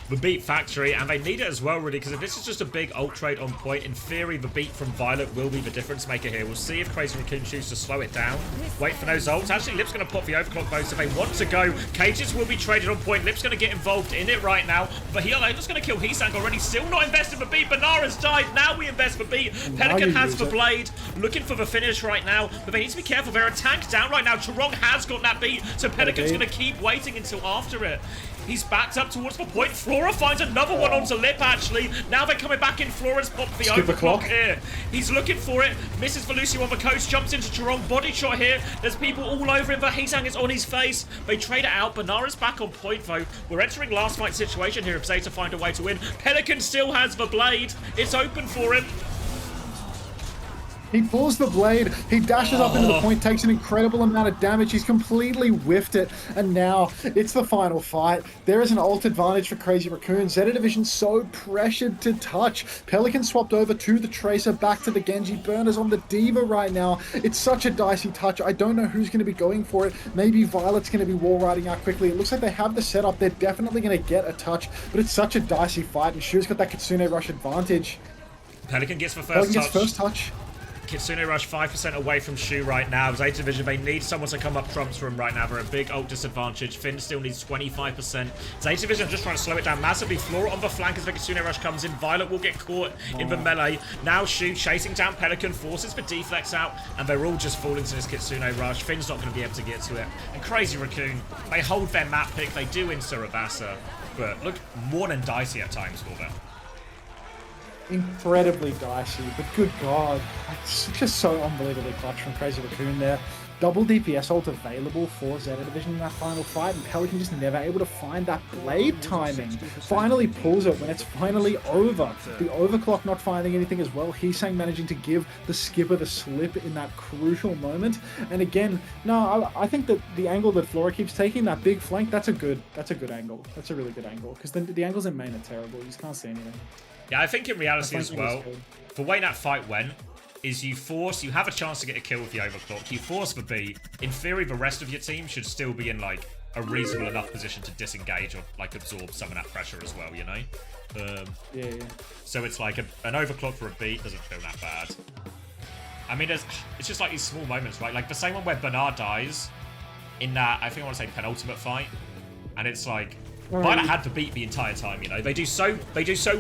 The beat factory, and they need it as well, really, because if this is just a big ult trade on point, in theory, the beat from Violet will be the difference maker here. We'll see if Crazy Raccoon chooses to slow it down. Wait for those ults. Actually, Lip's going to pop the overclock bow, so they want to go. Cages will be traded on point. Lip's going to get involved in it right now, but Heelo's going to kill Heesang already. Still not invested for beat. Banara's died. Now we invest for beat. Pelican has the blade, looking for the finish right now, but they need to be careful. They're a tank down right now. Chorong has got that beat, so Pelican's going to keep waiting until after it. He's backed up towards the point. Flora finds another one onto Lip, actually. Now they're coming back in. Flora's popped the overclock here. He's looking for it. Misses Velucio on the coast. Jumps into Chorong. Body shot here. There's people all over him, but Heesang is on his face. They trade it out. Banara's back on point, though. We're entering last fight situation here if Zeta find a way to win. Pelican still has the blade. It's open for him. He pulls the blade, he dashes up into the point, takes an incredible amount of damage, he's completely whiffed it, and now it's the final fight. There is an ult advantage for Crazy Raccoon. Zeta Division so pressured to touch. Pelican swapped over to the Tracer, back to the Genji. Burner's on the Diva right now. It's such a dicey touch. I don't know who's going to be going for it. Maybe Violet's going to be wall riding out quickly. It looks like they have the setup. They're definitely going to get a touch, but it's such a dicey fight, and Shu's got that Kitsune rush advantage. Pelican gets the first touch. Kitsune Rush 5% away from Shu right now. Zeta Division, they need someone to come up trumps for him right now. They're a big ult disadvantage. Finn still needs 25%. Zeta Division just trying to slow it down massively. Flora on the flank as the Kitsune Rush comes in. Violet will get caught in the melee. Now Shu chasing down Pelican, forces the deflex out, and they're all just falling to this Kitsune Rush. Finn's not going to be able to get to it. And Crazy Raccoon, they hold their map pick. They do in Surabasa, but look more than dicey at times for them. Incredibly dicey, but good god, it's just so unbelievably clutch from Crazy Raccoon there. Double DPS ult available for Zeta Division in that final fight, and Pelican just never able to find that blade timing. Finally pulls it when it's finally over. The overclock not finding anything as well. Heesang managing to give the skipper the slip in that crucial moment. And again, no, I think that the angle that Flora keeps taking, that big flank, that's a good angle. That's a really good angle, because the angles in main are terrible. You just can't see anything. Yeah, I think in reality as well, good. the way that fight went, is you have a chance to get a kill with the overclock. You force the B. In theory, the rest of your team should still be in like a reasonable enough position to disengage or like absorb some of that pressure as well, you know? Yeah. So it's like an overclock for a B doesn't feel that bad. I mean, it's just like these small moments, right? Like the same one where Bernard dies in that, I think I want to say penultimate fight, and it's like Violet had the beat the entire time, you know? They do so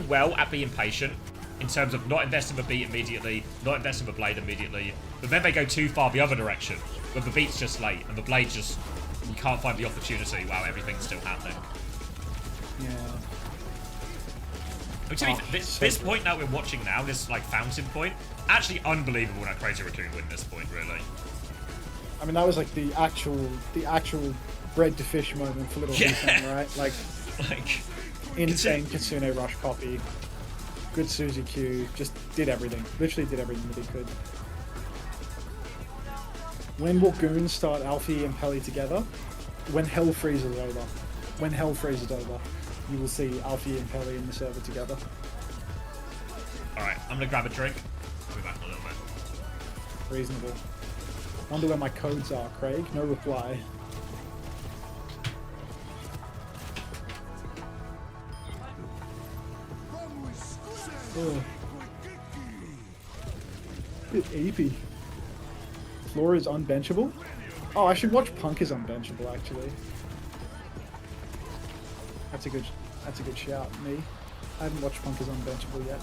well at being patient in terms of not investing the beat immediately, not investing the blade immediately, but then they go too far the other direction, where the beat's just late, and the blade just, you can't find the opportunity while everything's still happening. Yeah. I mean, to me, this point now we're watching now, this like fountain point, actually unbelievable that Crazy Raccoon win this point, really. I mean, that was like the actual bread to fish moment for Little Heesang, right? Like insane Kitsune Rush copy. Good Suzy Q, just did everything. Literally did everything that he could. When will Goons start Alfie and Pelly together? When Hell freezes over. When Hell freezes over, you will see Alfie and Pelly in the server together. Alright, I'm gonna grab a drink. I'll be back in a little bit. Reasonable. Wonder where my codes are, Craig. No reply. Oh. Bit AP. Floor is unbenchable. Oh, I should watch Punk is unbenchable actually. That's a good shout, me. I haven't watched Punk is unbenchable yet.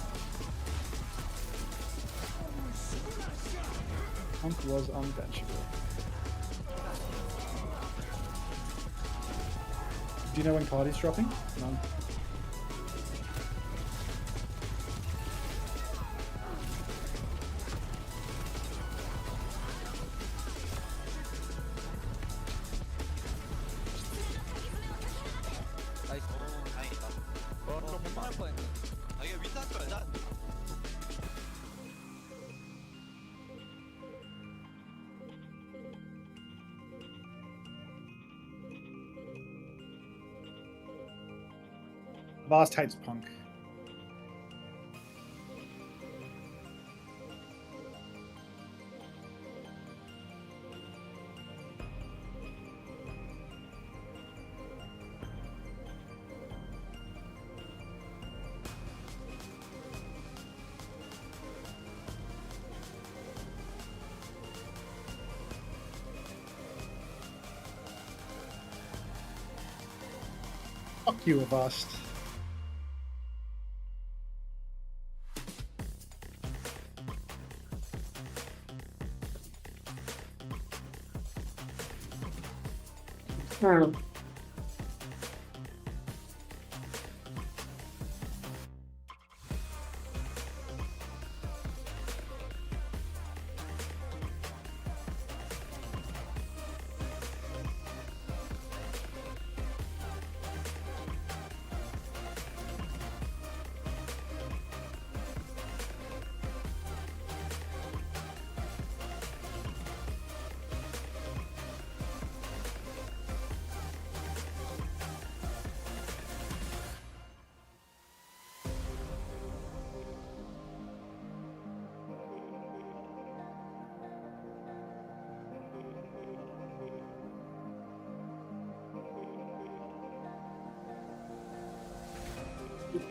Punk was unbenchable. Do you know when Cardi's dropping? None. Vast hates Punk. Fuck you, Avast.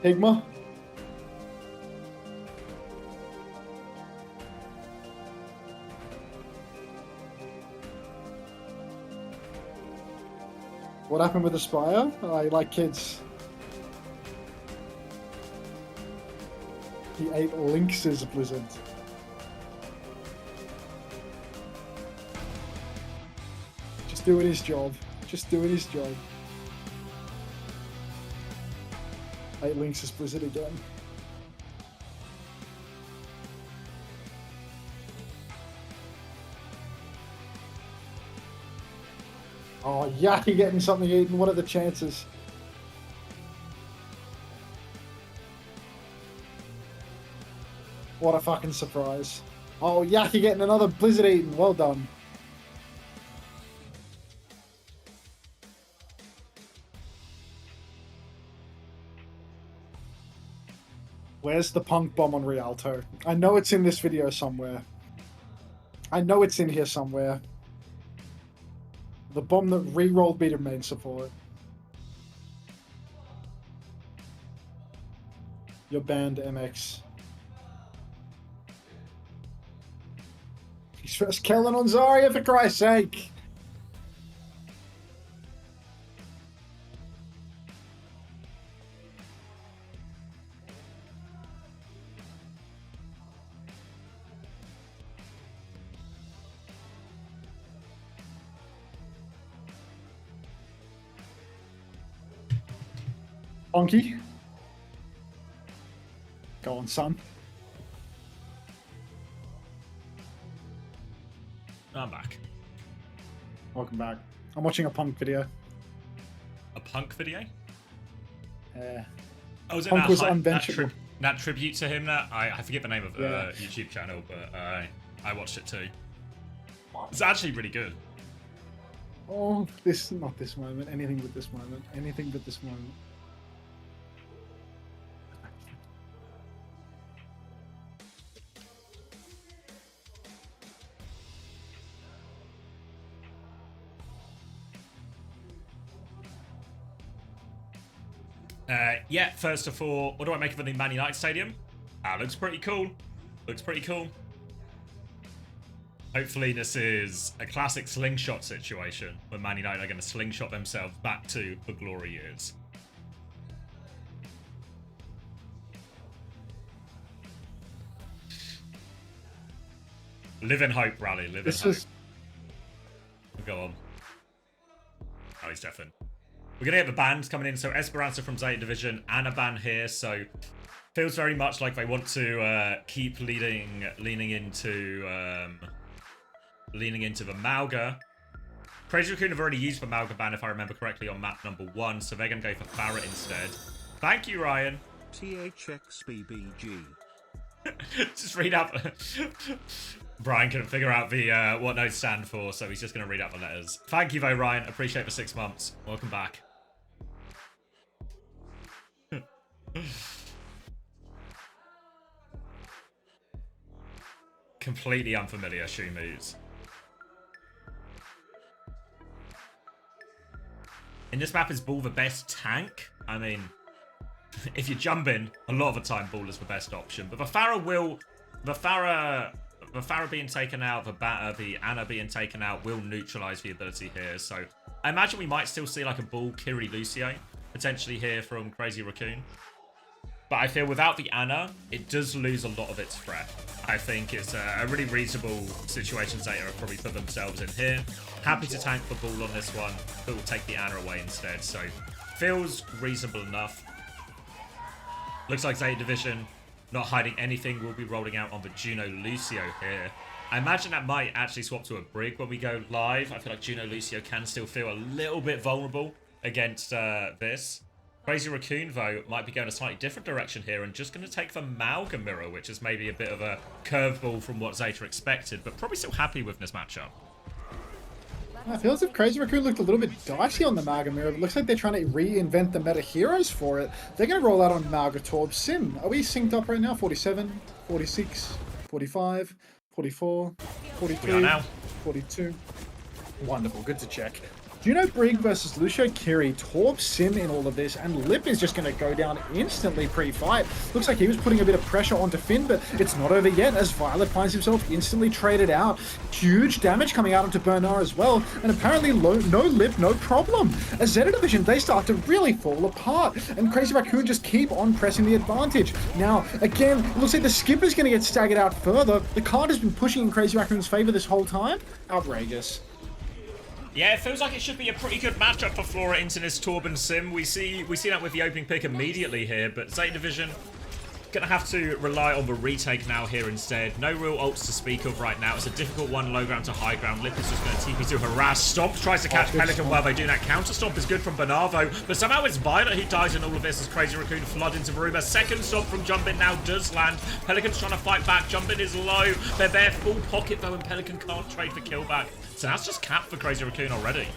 Igma? What happened with Aspire? I like kids. He ate Lynx's Blizzard. Just doing his job. Just doing his job. Ate Lynx's Blizzard again. Oh, Yaki getting something eaten. What are the chances? What a fucking surprise. Oh, Yaki getting another Blizzard eaten. Well done. Where's the punk bomb on Rialto? I know it's in this video somewhere. I know it's in here somewhere. The bomb that re-rolled me to main support. You're banned, MX. He's first killing on Zarya, for Christ's sake! Bonky. Go on, son. I'm back. Welcome back. I'm watching a punk video. A punk video? Oh, was it punk that, was that, unbenchable. that tribute to him? That I forget the name of the Yeah. YouTube channel, but I watched it too. It's actually really good. Oh, not this moment. Anything but this moment. Anything but this moment. Yeah, first of all, what do I make of the new Man United Stadium? Looks pretty cool. Looks pretty cool. Hopefully this is a classic slingshot situation where Man United are going to slingshot themselves back to the glory years. Live in hope, Rally. Live in hope. Go on. Oh, he's deafened. We're going to get the bans coming in. So Esperanza from Zeta Division and a ban here. So feels very much like they want to keep leaning into the Mauga. Crazy Raccoon have already used the Mauga ban, if I remember correctly, on map number 1. So they're going to go for Farrett instead. Thank you, Ryan. THXBBG. Just read out. Brian couldn't figure out the what notes stand for, so he's just going to read out the letters. Thank you, though, Ryan. Appreciate the 6 months. Welcome back. Completely unfamiliar shoe moves. In this map, is Bull the best tank? I mean, if you're jumping, a lot of the time Bull is the best option. But the Farah being taken out, the Ana being taken out will neutralize the ability here. So I imagine we might still see like a Bull Kiri Lucio potentially here from Crazy Raccoon. But I feel without the Ana, it does lose a lot of its threat. I think it's a really reasonable situation Zeta have probably put themselves in here. Happy to tank the Bull on this one, but will take the Ana away instead. So feels reasonable enough. Looks like Zeta Division, not hiding anything, will be rolling out on the Juno Lucio here. I imagine that might actually swap to a Brig when we go live. I feel like Juno Lucio can still feel a little bit vulnerable against this. Crazy Raccoon, though, might be going a slightly different direction here and just going to take the Mauga Mirror, which is maybe a bit of a curveball from what Zeta expected, but probably still happy with this matchup. I feel as if Crazy Raccoon looked a little bit dicey on the Mauga Mirror. It looks like they're trying to reinvent the meta heroes for it. They're going to roll out on Mauga Torb Sim. Are we synced up right now? 47, 46, 45, 44, 43, 42. Wonderful. Good to check. Juno Brig versus Lucio Kiri, Torb Sim in all of this, and Lip is just going to go down instantly pre-fight. Looks like he was putting a bit of pressure onto Finn, but it's not over yet as Violet finds himself instantly traded out. Huge damage coming out onto Bernard as well, and apparently no Lip, no problem. As Zeta Division, they start to really fall apart, and Crazy Raccoon just keep on pressing the advantage. Now, again, it looks like the skip is going to get staggered out further. The card has been pushing in Crazy Raccoon's favor this whole time. Outrageous. Yeah, it feels like it should be a pretty good matchup for Flora into this Torben Sim. We see that with the opening pick immediately here, but Zeta Division gonna have to rely on the retake now here instead. No real ults to speak of right now. It's a difficult one, low ground to high ground. Lip is just gonna TP to harass. Stomp tries to catch Pelican while they do that. Counter Stomp is good from Bernardo, but somehow it's Violet who dies in all of this as Crazy Raccoon flood into the room. A second Stomp from Jumpin now does land. Pelican's trying to fight back. Jumpin is low. They're there full pocket though, and Pelican can't trade for kill back. So that's just capped for Crazy Raccoon already.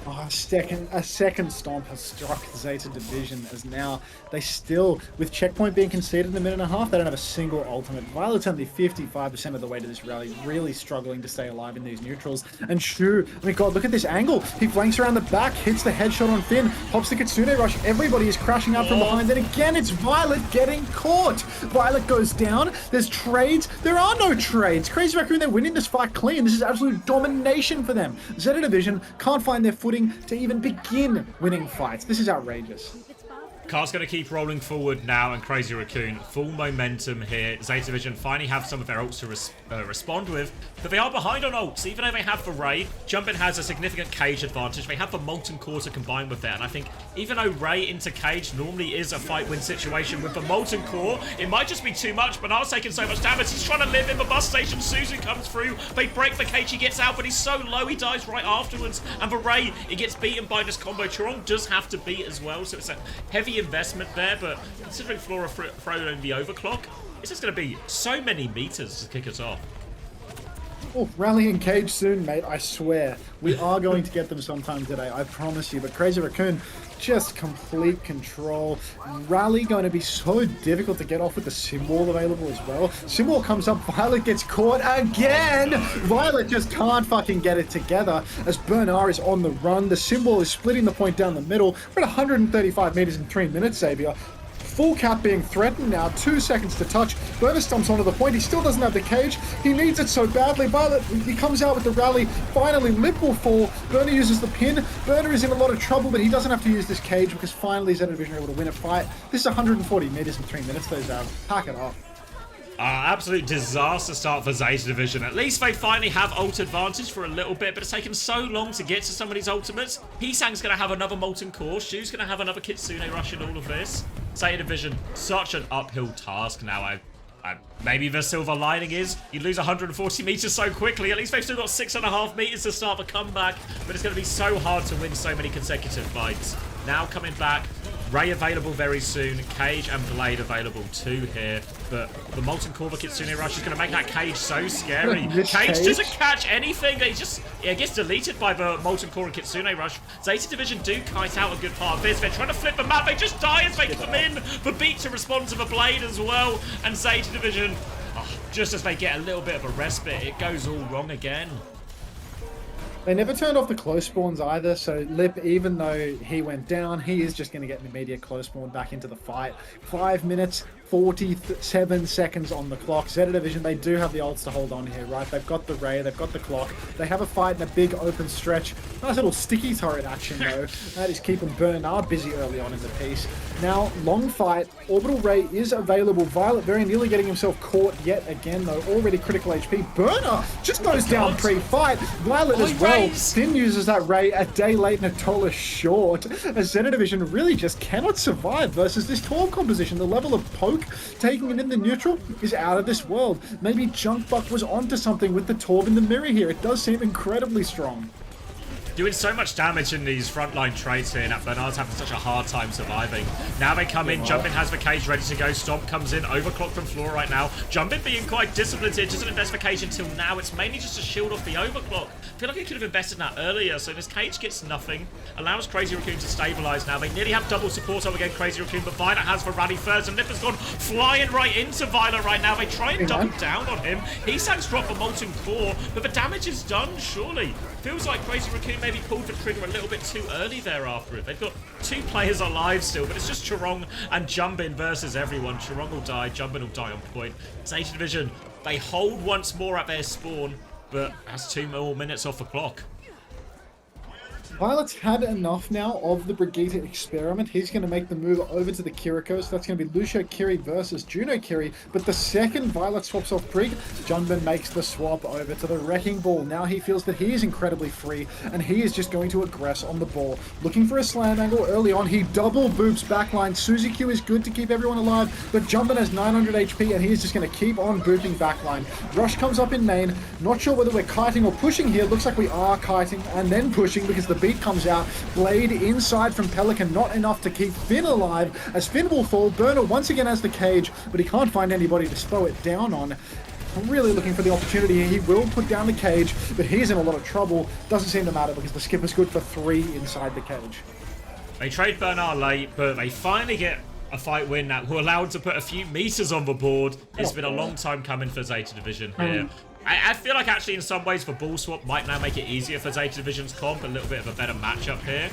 Oh, a second stomp has struck Zeta Division as now they still, with checkpoint being conceded in a minute and a half, they don't have a single ultimate. Violet's only 55% of the way to this rally, really struggling to stay alive in these neutrals. And Shu, I mean, God, look at this angle. He flanks around the back, hits the headshot on Finn, pops the Kitsune Rush. Everybody is crashing out from behind. And again, it's Violet getting caught. Violet goes down. There's trades. There are no trades. Crazy Raccoon, they're winning this fight clean. This is absolute domination for them. Zeta Division can't find their footing to even begin winning fights. This is outrageous. Car's going to keep rolling forward now, and Crazy Raccoon, full momentum here. Zeta Division finally have some of their ults to respond with, but they are behind on ults. Even though they have the Ray, Jumpin has a significant cage advantage. They have the Molten Core to combine with that, and I think even though Ray into cage normally is a fight-win situation, with the Molten Core, it might just be too much. Bernard's taking so much damage. He's trying to live in the bus station. Susan comes through. They break the cage. He gets out, but he's so low, he dies right afterwards. And the Ray, he gets beaten by this combo. Chorong does have to beat as well, so it's a heavy investment there, but considering Flora throwing in the overclock, it's just going to be so many meters to kick us off. Oh, rally and cage soon, mate, I swear. We are going to get them sometime today, I promise you. But Crazy Raccoon, just complete control. Rally going to be so difficult to get off with the sim wall available as well. Sim wall comes up, Violet gets caught again. No. Violet just can't fucking get it together as Bernard is on the run. The sim wall is splitting the point down the middle. We're at 135 meters in 3 minutes, Xavier. Full cap being threatened now, 2 seconds to touch. Burner stomps onto the point. He still doesn't have the cage. He needs it so badly. Violet, he comes out with the rally. Finally, Lip will fall. Burner uses the pin. Burner is in a lot of trouble, but he doesn't have to use this cage because finally Zeta Division are able to win a fight. This is 140 meters in 3 minutes, though, Zav. Pack it up. Absolute disaster start for Zeta Division. At least they finally have ult advantage for a little bit, but it's taken so long to get to some of these ultimates. Hisang's going to have another Molten Core. Shu's going to have another Kitsune Rush in all of this. Zeta Division, such an uphill task now. Maybe the silver lining is you lose 140 meters so quickly. At least they've still got 6.5 meters to start the comeback, but it's going to be so hard to win so many consecutive fights. Now coming back, Ray available very soon, Cage and Blade available too here, but the Molten Core Kitsune Rush is going to make that Cage so scary. Cage doesn't catch anything, it gets deleted by the Molten Core and Kitsune Rush. Zeta Division do kite out a good part of this. They're trying to flip the map, they just die as they come in. The beat to respond to the Blade as well, and Zeta Division, just as they get a little bit of a respite, it goes all wrong again. They never turned off the close spawns either, so Lip, even though he went down, he is just going to get an immediate close spawn back into the fight. 5 minutes, 47 seconds on the clock. Zeta Division, they do have the ults to hold on here, right? They've got the Ray, they've got the clock. They have a fight in a big open stretch. Nice little sticky turret action, though. That is keeping Bernard busy early on in the piece. Now, long fight. Orbital Ray is available. Violet very nearly getting himself caught yet again, though. Already critical HP. Bernard just goes down pre-fight. Violet as well. Finn uses that Ray a day late and $1 short. As Zeta Division really just cannot survive versus this Torb composition. The level of poke taking it in the neutral is out of this world. Maybe Junkbuck was onto something with the Torb in the mirror here. It does seem incredibly strong. Doing so much damage in these frontline trades here, and Bernard's having such a hard time surviving. Now they come in, Jumpin has the cage ready to go, Stomp comes in, overclock from Flora right now. Jumpin being quite disciplined here, just an investigation until now. It's mainly just to shield off the overclock. I feel like he could have invested in that earlier, so this cage gets nothing. Allows Crazy Raccoon to stabilize now. They nearly have double support over again, Crazy Raccoon, but Violet has the rally first, and Nipper's gone flying right into Violet right now. They try and double down on him. Hisang's dropped the Molten Core, but the damage is done, surely. Feels like Crazy Raccoon maybe pulled the trigger a little bit too early there after it. They've got 2 players alive still, but it's just Chorong and Jumbin versus everyone. Chorong will die, Jumbin will die on point. Zeta Division, they hold once more at their spawn, but that's 2 more minutes off the clock. Violet's had enough now of the Brigitte experiment. He's going to make the move over to the Kiriko, so that's going to be Lucio Kiri versus Juno Kiri. But the second Violet swaps off Brig, Junbin makes the swap over to the Wrecking Ball. Now he feels that he is incredibly free, and he is just going to aggress on the ball. Looking for a slam angle early on, he double boops backline. Suzy Q is good to keep everyone alive, but Junbin has 900 HP, and he is just going to keep on booping backline. Rush comes up in main. Not sure whether we're kiting or pushing here. Looks like we are kiting and then pushing because the beat comes out. Blade inside from Pelican, not enough to keep Finn alive as Finn will fall. Burner once again has the cage, but he can't find anybody to slow it down on. I'm really looking for the opportunity here. He will put down the cage, but he's in a lot of trouble. Doesn't seem to matter because the skipper's good for 3 inside the cage. They trade Bernard late, but they finally get a fight win now. Who are allowed to put a few meters on the board. It's been a long time coming for Zeta Division here. I feel like actually in some ways the ball swap might now make it easier for Zeta Division's comp, a little bit of a better matchup here.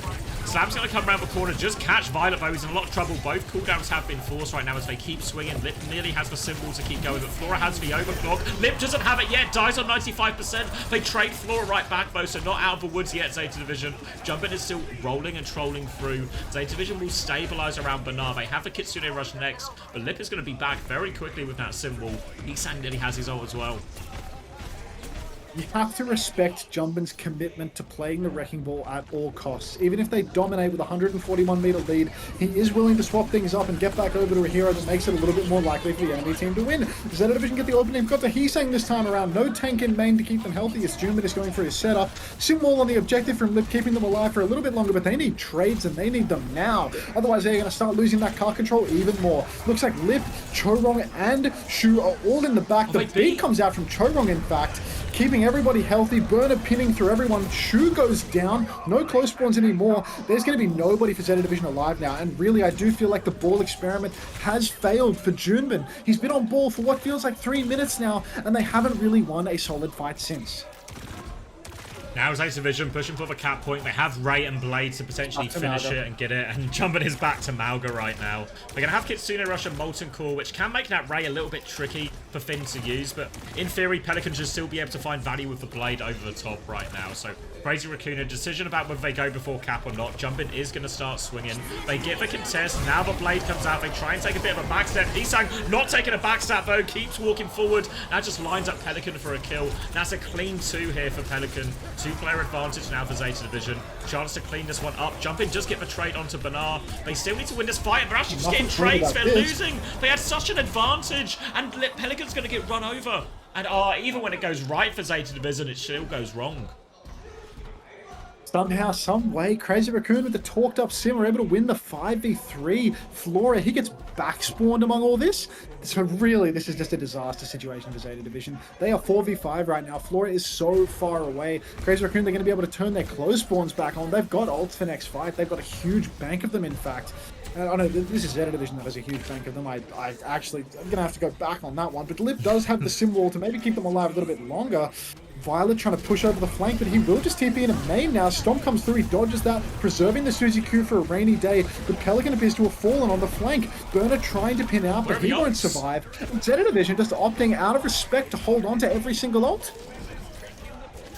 Slam's going to come around the corner, just catch Violet though, he's in a lot of trouble. Both cooldowns have been forced right now as they keep swinging. Lip nearly has the symbol to keep going, but Flora has the overclock. Lip doesn't have it yet, dies on 95%. They trade Flora right back though, so not out of the woods yet, Zeta Division. Jumpin is still rolling and trolling through. Zeta Division will stabilize around Bernard. They have the Kitsune Rush next, but Lip is going to be back very quickly with that symbol. Nissan nearly has his ult as well. You have to respect Jumbin's commitment to playing the Wrecking Ball at all costs. Even if they dominate with a 141 meter lead, he is willing to swap things up and get back over to a hero that makes it a little bit more likely for the enemy team to win. Zeta Division get the opening. Got the Heesang this time around. No tank in main to keep them healthy as Jumbin is going for his setup. Simwall on the objective from Lip, keeping them alive for a little bit longer, but they need trades and they need them now. Otherwise, they're going to start losing that car control even more. Looks like Lip, Chorong, and Shu are all in the back. The beat comes out from Chorong, in fact, keeping everybody healthy. Burner pinning through everyone. Shu goes down. No close spawns anymore. There's going to be nobody for Zeta Division alive now. And really, I do feel like the ball experiment has failed for Junbin. He's been on ball for what feels like 3 minutes now, and they haven't really won a solid fight since. Now Zeta Division pushing for the cap point. They have Ray and Blade to potentially finish it and get it. And Jumbin is back to Malga right now. They're going to have Kitsune Rush and Molten Core, which can make that Ray a little bit tricky for Finn to use. But in theory, Pelican should still be able to find value with the Blade over the top right now. So Crazy Raccoon, a decision about whether they go before cap or not. Jumbin is going to start swinging. They get the contest. Now the Blade comes out. They try and take a bit of a backstep. Heesang not taking a backstep though. Keeps walking forward. That just lines up Pelican for a kill. That's a clean 2 here for Pelican. 2-player advantage now for Zeta Division. Chance to clean this one up. Jumpin just get the trade onto Bernard. They still need to win this fight, and they're actually just getting trades. They're losing. They had such an advantage, and Pelican's going to get run over. And even when it goes right for Zeta Division, it still goes wrong. Somehow, some way, Crazy Raccoon with the talked up sim are able to win the 5v3. Flora, he gets back spawned among all this. So really, this is just a disaster situation for Zeta Division. They are 4v5 right now. Flora is so far away. Crazy Raccoon, they're going to be able to turn their close spawns back on. They've got ults for next fight. They've got a huge bank of them, in fact. I know this is Zeta Division that has a huge bank of them. I'm going to have to go back on that one. But Lip does have the sim wall to maybe keep them alive a little bit longer. Violet trying to push over the flank, but he will just TP in a main now. Stomp comes through, he dodges that, preserving the Suzy Q for a rainy day, but Pelican appears to have fallen on the flank. Burner trying to pin out, but he won't survive. Zeta Division just opting out of respect to hold on to every single ult.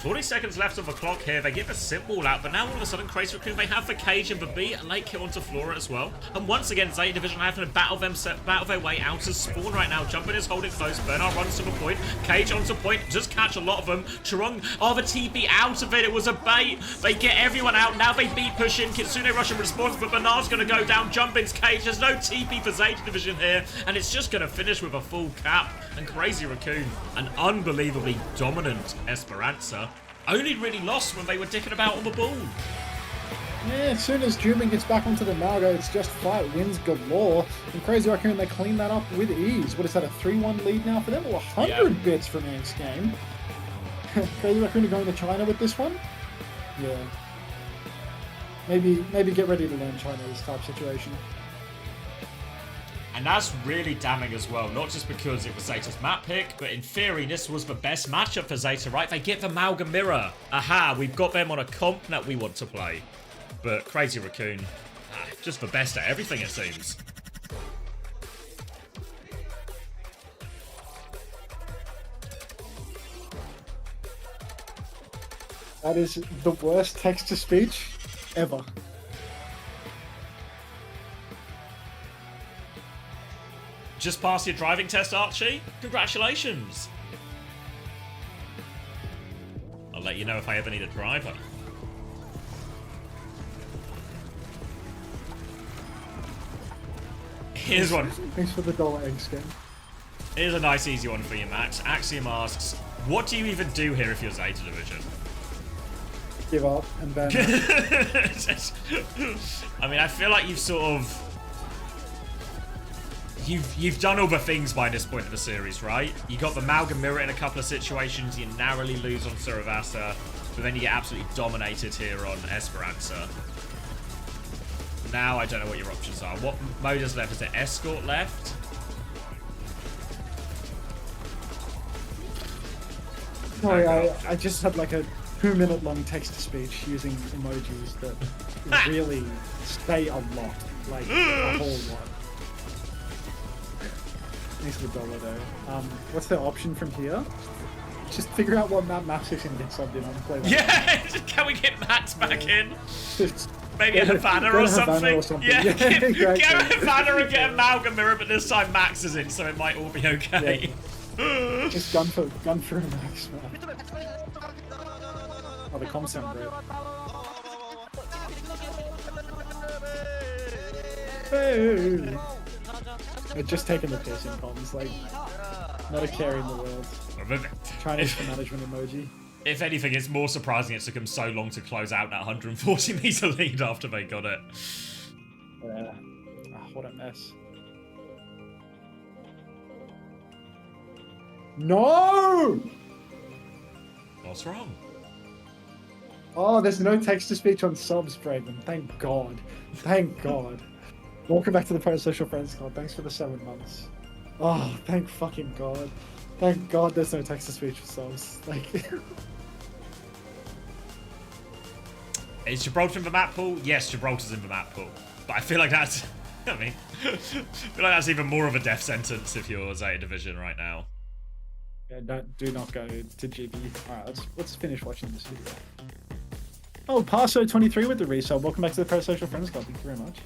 40 seconds left of the clock here. They get the symbol out, but now all of a sudden, Crazy Raccoon, they have the cage and the B, a late kill onto Flora as well. And once again, Zeta Division having to battle their way out of spawn right now. Jumpin is holding close. Bernard runs to the point. Cage onto point. Just catch a lot of them. Chorong, the TP out of it. It was a bait. They get everyone out. Now they beat push in. Kitsune Rush in response, but Bernard's going to go down. Jumpin's cage. There's no TP for Zeta Division here, and it's just going to finish with a full cap. And Crazy Raccoon, an unbelievably dominant Esperanza, only really lost when they were dicking about on the ball. Yeah, as soon as Jumbin gets back onto the Malgo, it's just fight wins galore. And Crazy Raccoon, they clean that up with ease. What is that, a 3-1 lead now for them? Or 100 bits for next game. Crazy Raccoon are going to China with this one? Yeah. Maybe get ready to learn China this type situation. And that's really damning as well, not just because it was Zeta's map pick, but in theory, this was the best matchup for Zeta, right? They get the Malga Mirror. Aha, we've got them on a comp that we want to play. But Crazy Raccoon, just the best at everything, it seems. That is the worst text-to-speech ever. Just passed your driving test, Archie. Congratulations. I'll let you know if I ever need a driver. Here's one. Thanks for the dollar egg skin. Here's a nice easy one for you, Max. Axiom asks, what do you even do here if you're Zeta Division? Give up and then... I mean, I feel like you've sort of... You've done all the things by this point of the series, right? You got the Malga Mirror in a couple of situations, you narrowly lose on Suravasa, but then you get absolutely dominated here on Esperanza. Now I don't know what your options are. What mode is left? Is there Escort left? Sorry, I just had like a 2-minute long text-to-speech using emojis that really say a lot. Like, a whole lot. Thanks for the dollar though. What's the option from here? Just figure out what map Max is and get subbed in on play. Yeah! Can we get Max back in? Maybe a Go Havana to or Havana something? or Yeah, get exactly. a Havana and get a Malga Mirror, but this time Max is in, so it might all be okay. Yeah. Just gun for a Max, man. Oh, the comms sound great. Hey! They're just taking the piss in comms, like, not a care in the world. Chinese for management emoji. If anything, it's more surprising it took them so long to close out that 140 meter lead after they got it. Yeah. Oh, what a mess. No! What's wrong? Oh, there's no text-to-speech on subs, Braden. Thank God. Thank God. Welcome back to the Parasocial Friends Club. Thanks for the 7 months. Oh, thank fucking God. Thank God there's no text-to-speech for subs. Like... Is Gibraltar in the map pool? Yes, Gibraltar's in the map pool. But I feel like that's... I mean... I feel like that's even more of a death sentence if you're Zeta Division right now. Yeah, do not go to GB. Alright, let's finish watching this video. Oh, Parso23 with the resub. Welcome back to the Parasocial Friends Club. Thank you very much.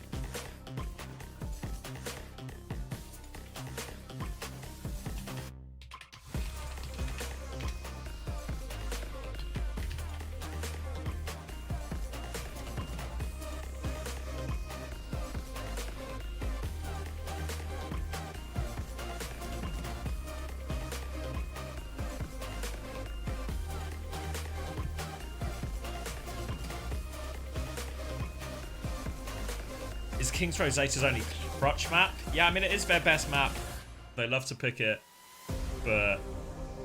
Is King's Row Zeta's only crutch map? Yeah, I mean, it is their best map. They love to pick it. But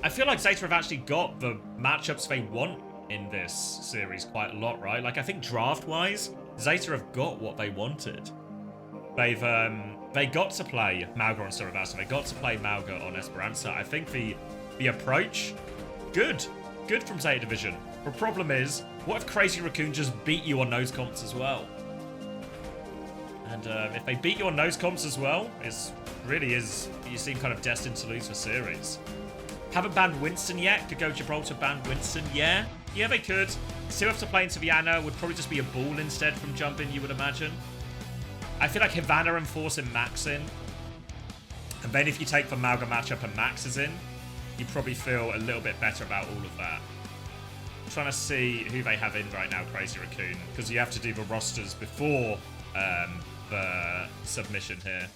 I feel like Zeta have actually got the matchups they want in this series quite a lot, right? Like, I think draft-wise, Zeta have got what they wanted. They got to play Malga on Suravasa. They got to play Malga on Esperanza. I think the approach, good from Zeta Division. The problem is, what if Crazy Raccoon just beat you on those comps as well? And if they beat you on nose comps as well, you seem kind of destined to lose the series. Haven't banned Winston yet. Could go Gibraltar ban Winston? Yeah, they could. Still have to play into Vienna. Would probably just be a ball instead from jumping, you would imagine. I feel like Havana and forcing Max in. And then if you take the Malga matchup and Max is in, you probably feel a little bit better about all of that. I'm trying to see who they have in right now, Crazy Raccoon, because you have to do the rosters before the submission here.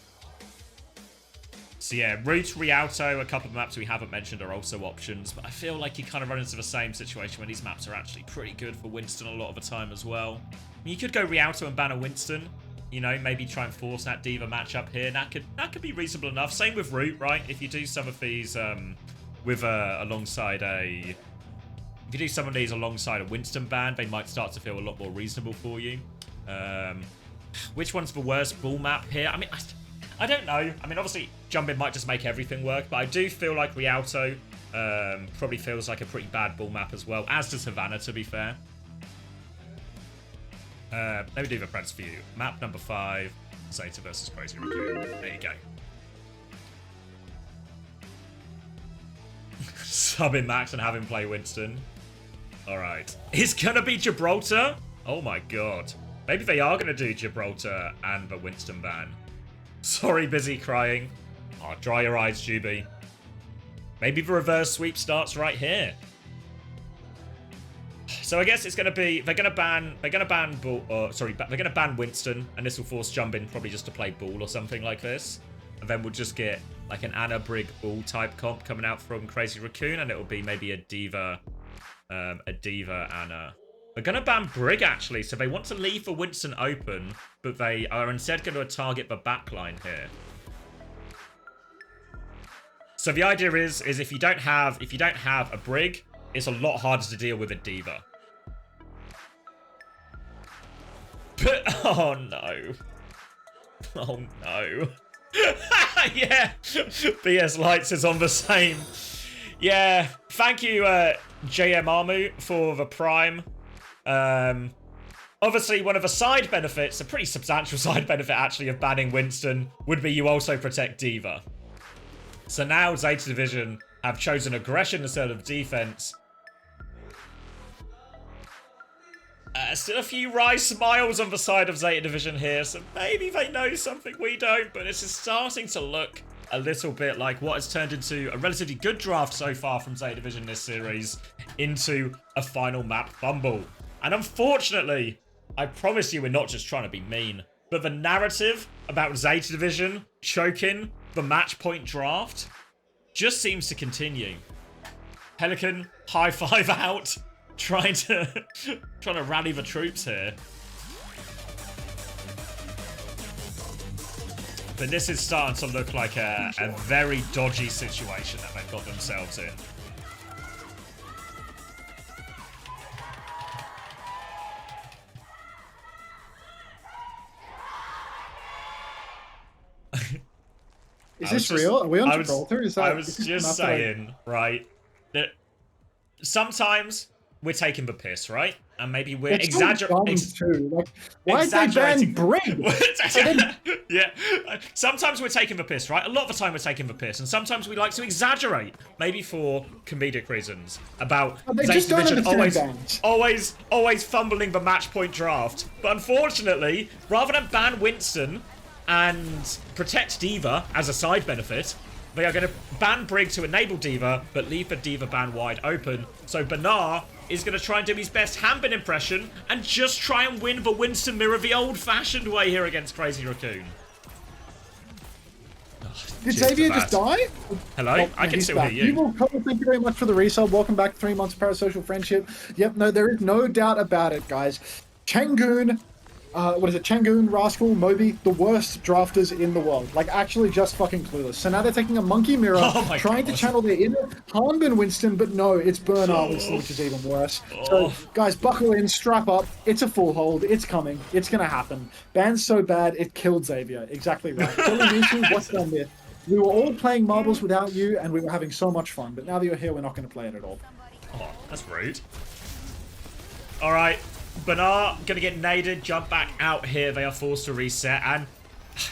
So yeah, Root, Rialto, a couple of maps we haven't mentioned are also options, but I feel like you kind of run into the same situation where these maps are actually pretty good for Winston a lot of the time as well. I mean, you could go Rialto and ban a Winston, you know, maybe try and force that Diva matchup here. That could be reasonable enough. Same with Root, right? If you do some of these alongside a Winston ban, they might start to feel a lot more reasonable for you. Which one's the worst ball map here? I mean, I don't know. I mean, obviously, Jumpin might just make everything work, but I do feel like Rialto probably feels like a pretty bad ball map as well, as does Havana, to be fair. Let me do the press for you. Map number 5, Zeta versus Crazy Raccoon. There you go. Sub in Max and have him play Winston. Alright. It's gonna be Gibraltar? Oh my god. Maybe they are gonna do Gibraltar and the Winston ban. Sorry, busy crying. Oh, dry your eyes, Juby. Maybe the reverse sweep starts right here. So I guess it's gonna be they're gonna ban Winston, and this will force Jumpin probably just to play Ball or something like this. And then we'll just get like an Anna Brig Ball type comp coming out from Crazy Raccoon, and it will be maybe a Diva Anna. They're gonna ban Brig actually, so they want to leave the Winston open, but they are instead going to target the backline here. So the idea is if you don't have a Brig, it's a lot harder to deal with a Diva. But oh no. Oh no. Yeah. BS Lights is on the same. Yeah. Thank you, JM Armu, for the Prime. Obviously, one of the side benefits, a pretty substantial side benefit actually, of banning Winston would be you also protect Diva. So now Zeta Division have chosen aggression instead of defense. Still a few wry smiles on the side of Zeta Division here, so maybe they know something we don't, but this is starting to look a little bit like what has turned into a relatively good draft so far from Zeta Division this series into a final map fumble. And unfortunately, I promise you we're not just trying to be mean, but the narrative about Zeta Division choking the match point draft just seems to continue. Pelican, high five out, trying to rally the troops here. But this is starting to look like a very dodgy situation that they've got themselves in. Is this real? Are we on Gibraltar? I was just saying, right, that sometimes we're taking the piss, right? And maybe we're exaggerating. Like, why did they ban Brig? Yeah. Sometimes we're taking the piss, right? A lot of the time we're taking the piss. And sometimes we like to exaggerate, maybe for comedic reasons, about Zeta Division always fumbling the match point draft. But unfortunately, rather than ban Winston and protect Diva as a side benefit, they are going to ban Brig to enable Diva, but leave the Diva ban wide open. So Bernard is going to try and do his best Hambin impression and just try and win the Winston mirror the old-fashioned way here against Crazy Raccoon. Did Xavier just die? Hello? Oh, I can still hear you. Evil Couple, thank you very much for the resub. Welcome back to 3 months of parasocial friendship. Yep, no, there is no doubt about it, guys. Changoon, Changoon, Rascal, Moby, the worst drafters in the world. Like, actually just fucking clueless. So now they're taking a monkey mirror, trying to channel their inner Hanbin Winston, but no, it's Bernard Winston, which is even worse. So, guys, buckle in, strap up. It's a full hold. It's coming. It's gonna happen. Ban's so bad, it killed Xavier. Exactly right. What's done there? We were all playing marbles without you, and we were having so much fun. But now that you're here, we're not going to play it at all. Oh, that's rude. All right. Bernard gonna get naded, jump back out here. They are forced to reset, and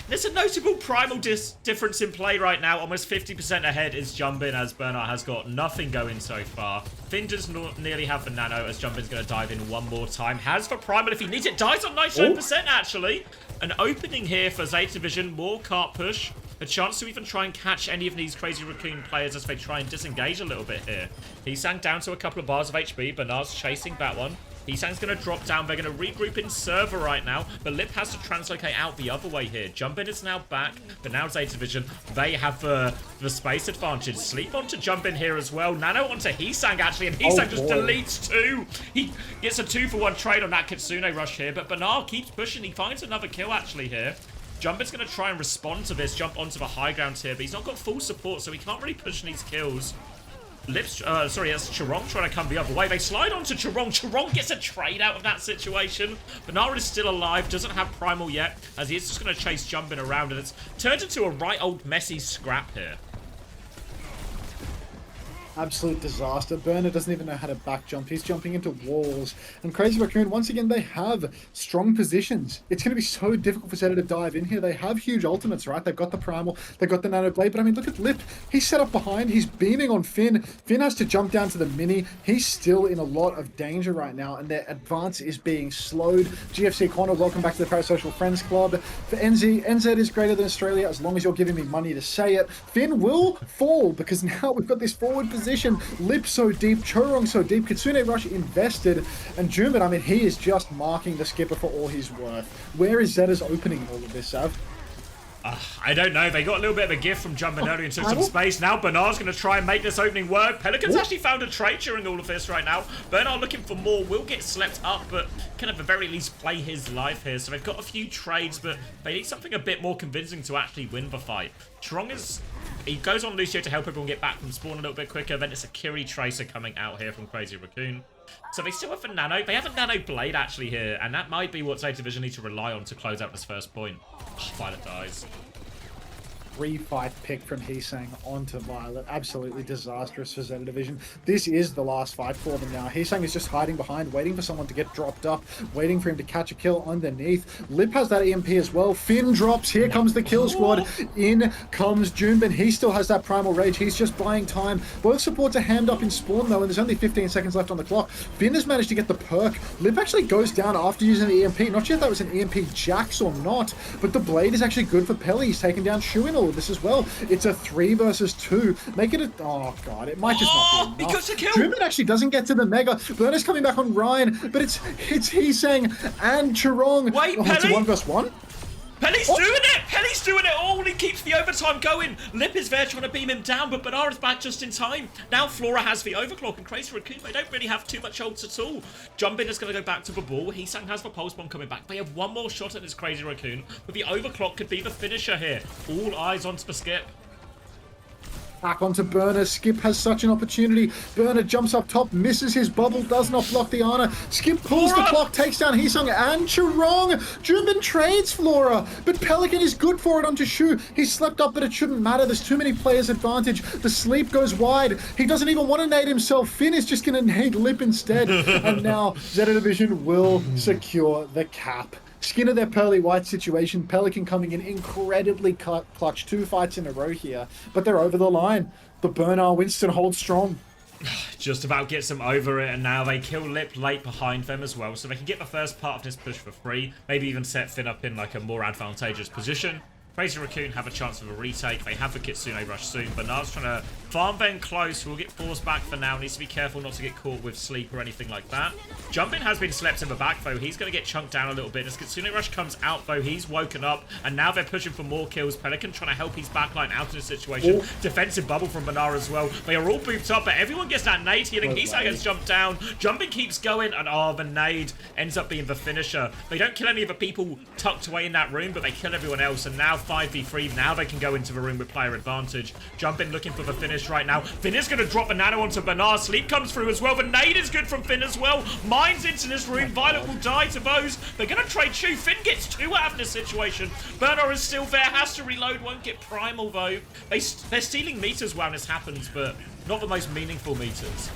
there's a notable primal difference in play right now. Almost 50% ahead is Jumpin, as Bernard has got nothing going so far. Finn does nearly have the nano, as Jumpin's gonna dive in one more time. Has for primal if he needs it. Dies on 99% actually. An opening here for Zeta Division. More cart push. A chance to even try and catch any of these Crazy Raccoon players as they try and disengage a little bit here. He sank down to a couple of bars of HP. Bernard's chasing that one. Heesang's going to drop down. They're going to regroup in server right now. But Lip has to translocate out the other way here. Jumpin is now back. But now Zeta Division, they have the space advantage. Sleep onto Jumpin here as well. Nano onto Heesang actually. And Heesang just deletes two. He gets a 2-for-1 trade on that Kitsune rush here. But Bernard keeps pushing. He finds another kill actually here. Jumpin's going to try and respond to this. Jump onto the high ground here. But he's not got full support. So he can't really push these kills. Lips, sorry, that's Charong trying to come the other way. They slide onto Charong. Charong gets a trade out of that situation. Banara is still alive, doesn't have Primal yet, as he is just going to chase Jumpin around, and it's turned into a right old messy scrap here. Absolute disaster. Burner doesn't even know how to back jump. He's jumping into walls. And Crazy Raccoon, once again, they have strong positions. It's going to be so difficult for Zeta to dive in here. They have huge ultimates, right? They've got the Primal, they've got the Nano Blade. But I mean, look at Lip. He's set up behind. He's beaming on Finn. Finn has to jump down to the mini. He's still in a lot of danger right now, and their advance is being slowed. GFC Corner, welcome back to the Parasocial Friends Club. For NZ is greater than Australia, as long as you're giving me money to say it. Finn will fall, because now we've got this forward position. Lip so deep, Chorong so deep, Kitsune Rush invested, and Juman, I mean, he is just marking the skipper for all he's worth. Where is Zeta's opening in all of this, Sav? I don't know. They got a little bit of a gift from Jumpin earlier and took some space. Now Bernard's going to try and make this opening work. Pelican's actually found a trade during all of this right now. Bernard looking for more, will get slept up, but can at the very least play his life here. So they've got a few trades, but they need something a bit more convincing to actually win the fight. Trong is... He goes on Lucio to help everyone get back from spawn a little bit quicker. Then it's a Kiri Tracer coming out here from Crazy Raccoon. So they still have a Nano. They have a Nano Blade actually here, and that might be what Zeta Division need to rely on to close out this first point. Oh, Violet dies. Refight pick from Heesang onto Violet. Absolutely disastrous for Zeta Division. This is the last fight for them now. Heesang is just hiding behind, waiting for someone to get dropped up, waiting for him to catch a kill underneath. Lip has that EMP as well. Finn drops. Here comes the kill squad. In comes Junbin. He still has that Primal Rage. He's just buying time. Both supports are hammed up in spawn though, and there's only 15 seconds left on the clock. Finn has managed to get the perk. Lip actually goes down after using the EMP. Not sure if that was an EMP Jax or not, but the Blade is actually good for Pelly. He's taken down Shu in all of this as well. It's a 3 versus 2. Make it a... Oh, God. It might just not be enough. He gets a kill! Truman actually doesn't get to the Mega. Burner's coming back on Ryan, but it's Heesang and Charong. Wait, It's Pelly? a 1 versus 1? Pelly's doing it! Pelly's doing it all, and he keeps the overtime going. Lip is there trying to beam him down, but Banara's back just in time. Now Flora has the overclock, and Crazy Raccoon, they don't really have too much ults at all. Jumpin is going to go back to the ball. Heesang has the pulse bomb coming back. They have one more shot at this Crazy Raccoon, but the overclock could be the finisher here. All eyes onto the skip. Back onto Burner. Skip has such an opportunity. Burner jumps up top, misses his bubble, does not block the Ana. Skip pulls the clock, takes down Heesang and Charong. Jumbin trades Flora, but Pelican is good for it onto Shu. He's slept up, but it shouldn't matter. There's too many players' advantage. The sleep goes wide. He doesn't even want to nade himself. Finn is just going to nade Lip instead. And now Zeta Division will secure the cap. Skin of their pearly white situation. Pelican coming in incredibly clutch. 2 fights in a row here, but they're over the line. The Bernard Winston holds strong. Just about gets them over it, and now they kill Lip late behind them as well, so they can get the first part of this push for free. Maybe even set Finn up in like a more advantageous position. Crazy Raccoon have a chance of a retake. They have the Kitsune Rush soon. Bernard's trying to farm Ben close. We'll get forced back for now. Needs to be careful not to get caught with sleep or anything like that. Jumpin has been slept in the back, though. He's going to get chunked down a little bit. As Kitsune Rush comes out, though, he's woken up. And now they're pushing for more kills. Pelican trying to help his backline out of the situation. Defensive bubble from Bernard as well. They are all booped up, but everyone gets that nade healing. Heesang gets jumped down. Jumpin keeps going, and the nade ends up being the finisher. They don't kill any of the people tucked away in that room, but they kill everyone else. And now 5v3. Now they can go into the room with player advantage. Jumpin looking for the finish right now. Finn is going to drop a nano onto Bernard. Sleep comes through as well. The nade is good from Finn as well. Mines into this room. Violet will die to those. They're going to trade Chu. Finn gets 2 out of this situation. Bernard is still there. Has to reload. Won't get primal though. They're stealing meters while this happens, but not the most meaningful meters.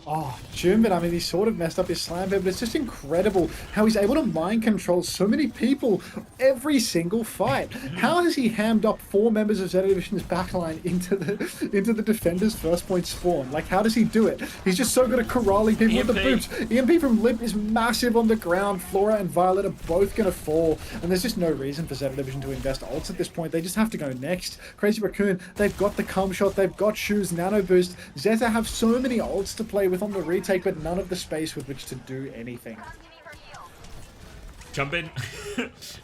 Oh, Jumbin, I mean, he sort of messed up his slam there, but it's just incredible how he's able to mind control so many people every single fight. How has he hammed up 4 members of Zeta Division's backline into the defender's first point spawn? Like, how does he do it? He's just so good at corralling people with the boots. EMP from Lip is massive on the ground. Flora and Violet are both going to fall, and there's just no reason for Zeta Division to invest ults at this point. They just have to go next. Crazy Raccoon, they've got the cum shot, they've got Shu's nano boost. Zeta have so many ults to play with on the retake, but none of the space with which to do anything. Jumpin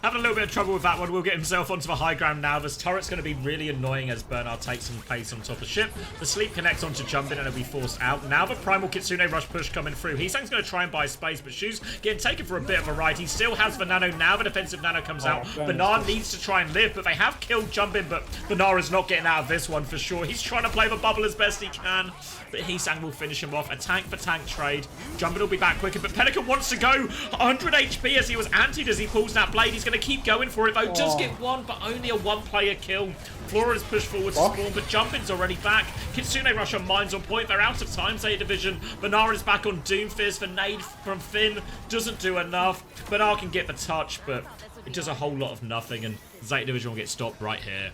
having a little bit of trouble with that one. Will get himself onto the high ground now. This turret's going to be really annoying as Bernard takes some pace on top of ship. The sleep connects onto Jumpin and it'll be forced out. Now the primal Kitsune rush push coming through. Heesang's going to try and buy space, but Shu's getting taken for a bit of a ride. He still has the nano. Now the defensive nano comes out. Bernard needs to try and live, but they have killed Jumpin, but Bernard is not getting out of this one for sure. He's trying to play the bubble as best he can, but Heesang will finish him off. A tank for tank trade. Jumpin will be back quicker, but Pelican wants to go 100 HP as he was antied as he pulls that blade. He's going to keep going for it though. Does get one, but only a one-player kill. Flora is pushed forward to spawn, but Jumpin's already back. Kitsune Rusher mines on point. They're out of time, Zeta Division. Bernard is back on Doomfist. The nade from Finn doesn't do enough. Bernard can get the touch, but it does a whole lot of nothing, and Zeta Division will get stopped right here.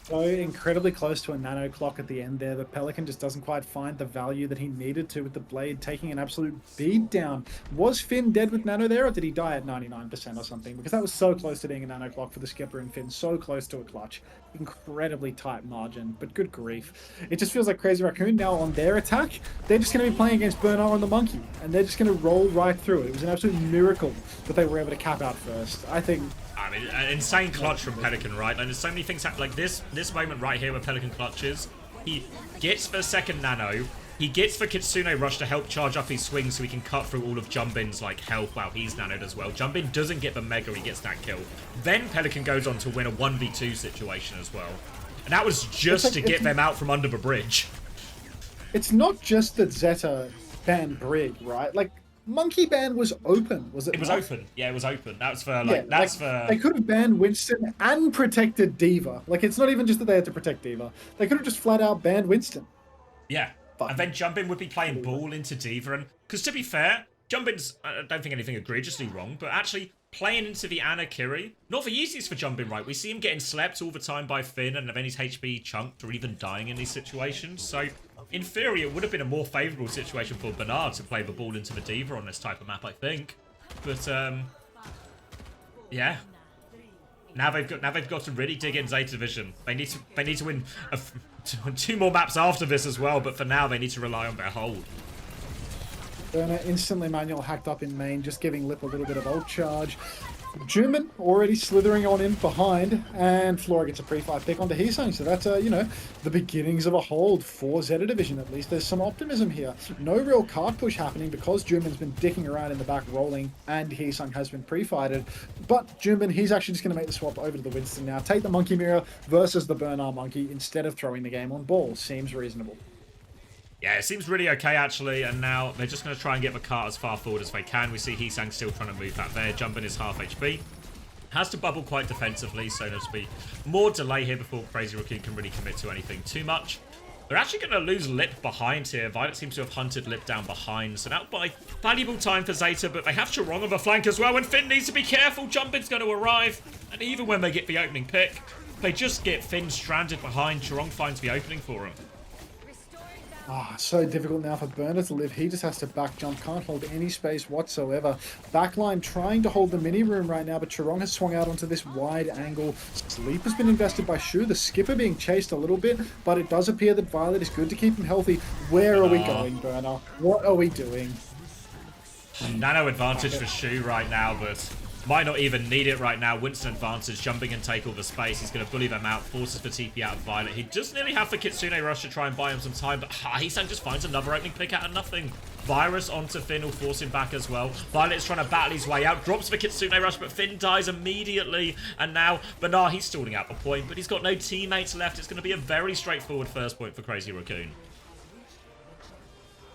So incredibly close to a nano clock at the end there, but Pelican just doesn't quite find the value that he needed to with the blade, taking an absolute beat down. Was Finn dead with nano there, or did he die at 99% or something? Because that was so close to being a nano clock for the skipper and Finn, so close to a clutch. Incredibly tight margin, but good grief. It just feels like Crazy Raccoon now on their attack, they're just going to be playing against Bernard and the Monkey, and they're just going to roll right through it. It was an absolute miracle that they were able to cap out first. I think... I mean, an insane clutch from Pelican, right? Like, there's so many things like this moment right here where Pelican clutches. He gets the second nano. He gets the Kitsune Rush to help charge up his swing so he can cut through all of Jumpin's like health while he's nanoed as well. Jumpin doesn't get the mega, he gets that kill. Then Pelican goes on to win a 1v2 situation as well. And that was just to get them out from under the bridge. It's not just that Zeta banned Brig, right? Like, Monkey ban was open, was it? It was not? open. Yeah, it was open. That's for like They could have banned Winston and protected D.Va. Like, it's not even just that they had to protect D.Va. They could have just flat out banned Winston. Yeah. And then Jumpin would be playing ball into D.Va, and because to be fair, Jumpin's, I don't think anything egregiously wrong, but actually playing into the Ana Kiri, not the easiest for Jumpin, right? We see him getting slept all the time by Finn, and then his HP chunked or even dying in these situations. So in theory, it would have been a more favourable situation for Bernard to play the ball into the D.Va on this type of map, I think. But yeah. Now they've got to really dig in Zeta Division. They need to win two more maps after this as well, but for now they need to rely on their hold. Burner instantly manual hacked up in main, just giving Lip a little bit of ult charge. Juman already slithering on in behind, and Flora gets a pre-fight pick onto Heesang, so that's, you know, the beginnings of a hold for Zeta Division at least. There's some optimism here. No real card push happening because Juman's been dicking around in the back rolling, and Heesang has been pre-fighted. But Juman, he's actually just going to make the swap over to the Winston now. Take the Monkey Mirror versus the Bernard Monkey instead of throwing the game on ball. Seems reasonable. Yeah, it seems really okay, actually, and now they're just going to try and get the cart as far forward as they can. We see Heesang still trying to move that there. Jumpin is half HP. Has to bubble quite defensively, so there's be more delay here before Crazy Raccoon can really commit to anything too much. They're actually going to lose Lip behind here. Violet seems to have hunted Lip down behind, so that'll buy valuable time for Zeta, but they have Chirong on the flank as well, and Finn needs to be careful. Jumpin's going to arrive, and even when they get the opening pick, they just get Finn stranded behind. Chirong finds the opening for him. Ah, so difficult now for Burner to live. He just has to back jump, can't hold any space whatsoever. Backline trying to hold the mini room right now, but Chirong has swung out onto this wide angle. Sleep has been invested by Shu, the skipper being chased a little bit, but it does appear that Violet is good to keep him healthy. Where are we going, Burner? What are we doing? Nano advantage for Shu right now, but might not even need it right now. Winston advantage, jumping and take all the space. He's going to bully them out, forces the TP out of Violet. He just nearly have the Kitsune Rush to try and buy him some time, but Heesang just finds another opening pick out of nothing. Virus onto Finn will force him back as well. Violet is trying to battle his way out, drops the Kitsune Rush, but Finn dies immediately. And now Bernard, he's stalling out the point, but he's got no teammates left. It's going to be a very straightforward first point for Crazy Raccoon.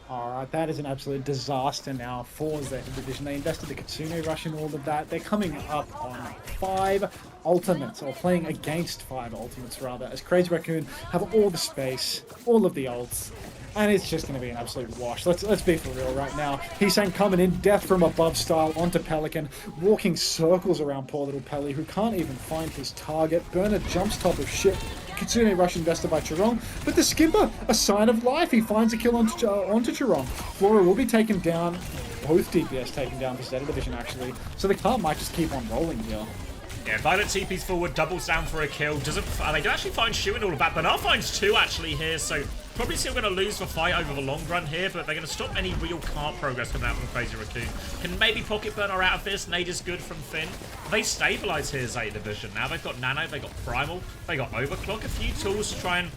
Alright, that is an absolute disaster now for Zeta Division. They invested the Kitsune Rush in all of that. They're coming up on 5 ultimates, or playing against 5 ultimates rather, as Crazy Raccoon have all the space, all of the ults, and it's just going to be an absolute wash. Let's be for real right now. Heesang coming in, death from above style onto Pelican, walking circles around poor little Pelly, who can't even find his target. Burner jumps top of ship. Kitsune Rush invested by Chirong, but the skipper, a sign of life. He finds a kill onto Chirong. Flora will be taken down. Both DPS taken down for Zeta Division, actually. So the cart might just keep on rolling here. Yeah, Violet TP's forward, doubles down for a kill. They do actually find Shu and all of that. Bernard finds 2 actually here, so Probably still going to lose the fight over the long run here, but they're going to stop any real card progress coming out from Crazy Raccoon. Can maybe pocket burner out of this. Nade is good from Finn. They stabilize here, Zeta Division. Now they've got Nano, they got Primal, they got Overclock. A few tools to try and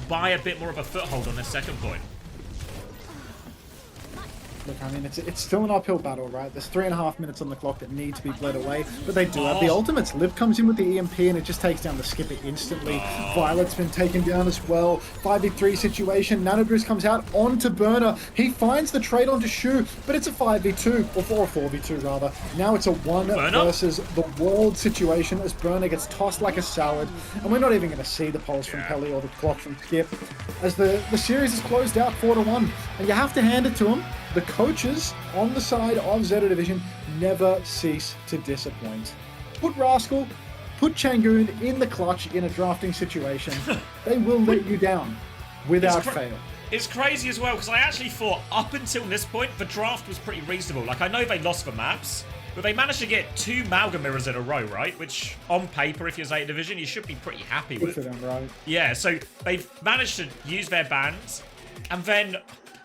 buy a bit more of a foothold on this second point. Look, I mean, it's still an uphill battle, right? There's 3.5 minutes on the clock that need to be bled away, but they do have the ultimates. Liv comes in with the EMP, and it just takes down the skipper instantly. Violet's been taken down as well. 5v3 situation. Nanoboost comes out onto Burner. He finds the trade onto Shu, but it's a 5v2, or 4v2 rather. Now it's a 1 versus the world situation as Burner gets tossed like a salad, and we're not even going to see the pulse from Pelly or the clock from Skip, as the series is closed out 4-1, and you have to hand it to him. The coaches on the side of Zeta Division never cease to disappoint. Put Rascal, put Changoon in the clutch in a drafting situation. They will let you down without fail. It's crazy as well, because I actually thought up until this point, the draft was pretty reasonable. Like, I know they lost the maps, but they managed to get 2 Malga mirrors in a row, right? Which, on paper, if you're Zeta Division, you should be pretty happy with. Good for them, right? Yeah, so they've managed to use their bans, and then,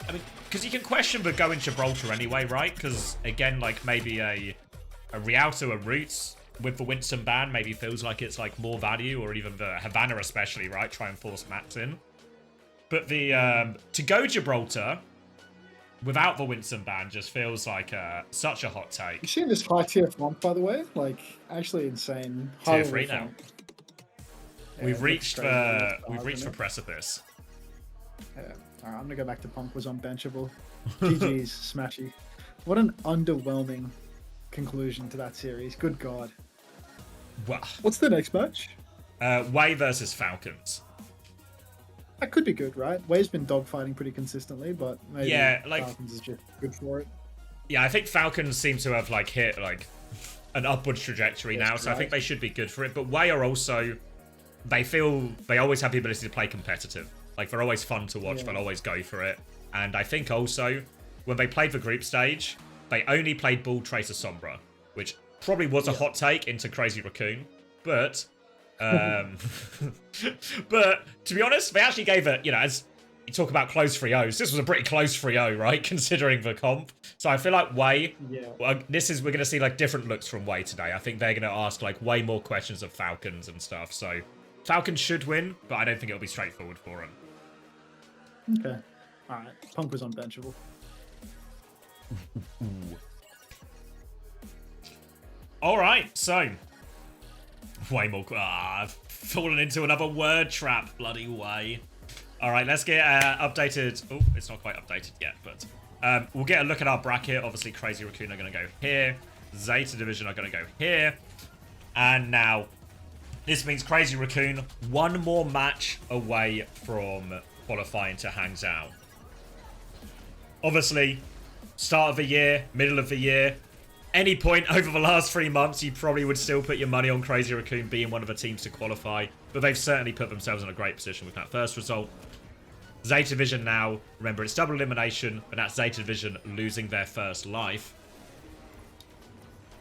I mean, because you can question the go in Gibraltar anyway, right? Because, again, like, maybe a Rialto, a Roots with the Winston ban maybe feels like it's, like, more value, or even the Havana especially, right? Try and force Max in. But the, to go Gibraltar without the Winston ban just feels like such a hot take. You seen this high tier font, by the way? Like, actually insane. Tier 3 now. Yeah, We've reached the precipice. Yeah. Alright, I'm gonna go back to Punk was unbenchable. GG's, Smashy. What an underwhelming conclusion to that series. Good God. Wow. What's the next match? Way versus Falcons. That could be good, right? Way's been dogfighting pretty consistently, but maybe Falcons is just good for it. Yeah, I think Falcons seem to have like hit like an upward trajectory now, so I think they should be good for it. But Way are also, they feel they always have the ability to play competitive. Like, they're always fun to watch, they'll always go for it. And I think also, when they played the group stage, they only played Bull Tracer Sombra, which probably was a hot take into Crazy Raccoon. But, but, to be honest, they actually gave it, you know, as you talk about close 3-0s, this was a pretty close 3-0, right, considering the comp. So I feel like Way, well, we're going to see, like, different looks from Way today. I think they're going to ask, like, way more questions of Falcons and stuff. So Falcons should win, but I don't think it'll be straightforward for them. Okay. Alright. Punk was unbenchable. Alright, so. Way more. I've fallen into another word trap. Bloody Way. Alright, let's get updated. Oh, it's not quite updated yet, but we'll get a look at our bracket. Obviously, Crazy Raccoon are going to go here. Zeta Division are going to go here. And now, this means Crazy Raccoon, one more match away from qualifying to Hangzhou. Obviously, start of the year, middle of the year, any point over the last 3 months, you probably would still put your money on Crazy Raccoon being one of the teams to qualify, but they've certainly put themselves in a great position with that first result. Zeta Division now, remember it's double elimination, but that's Zeta Division losing their first life.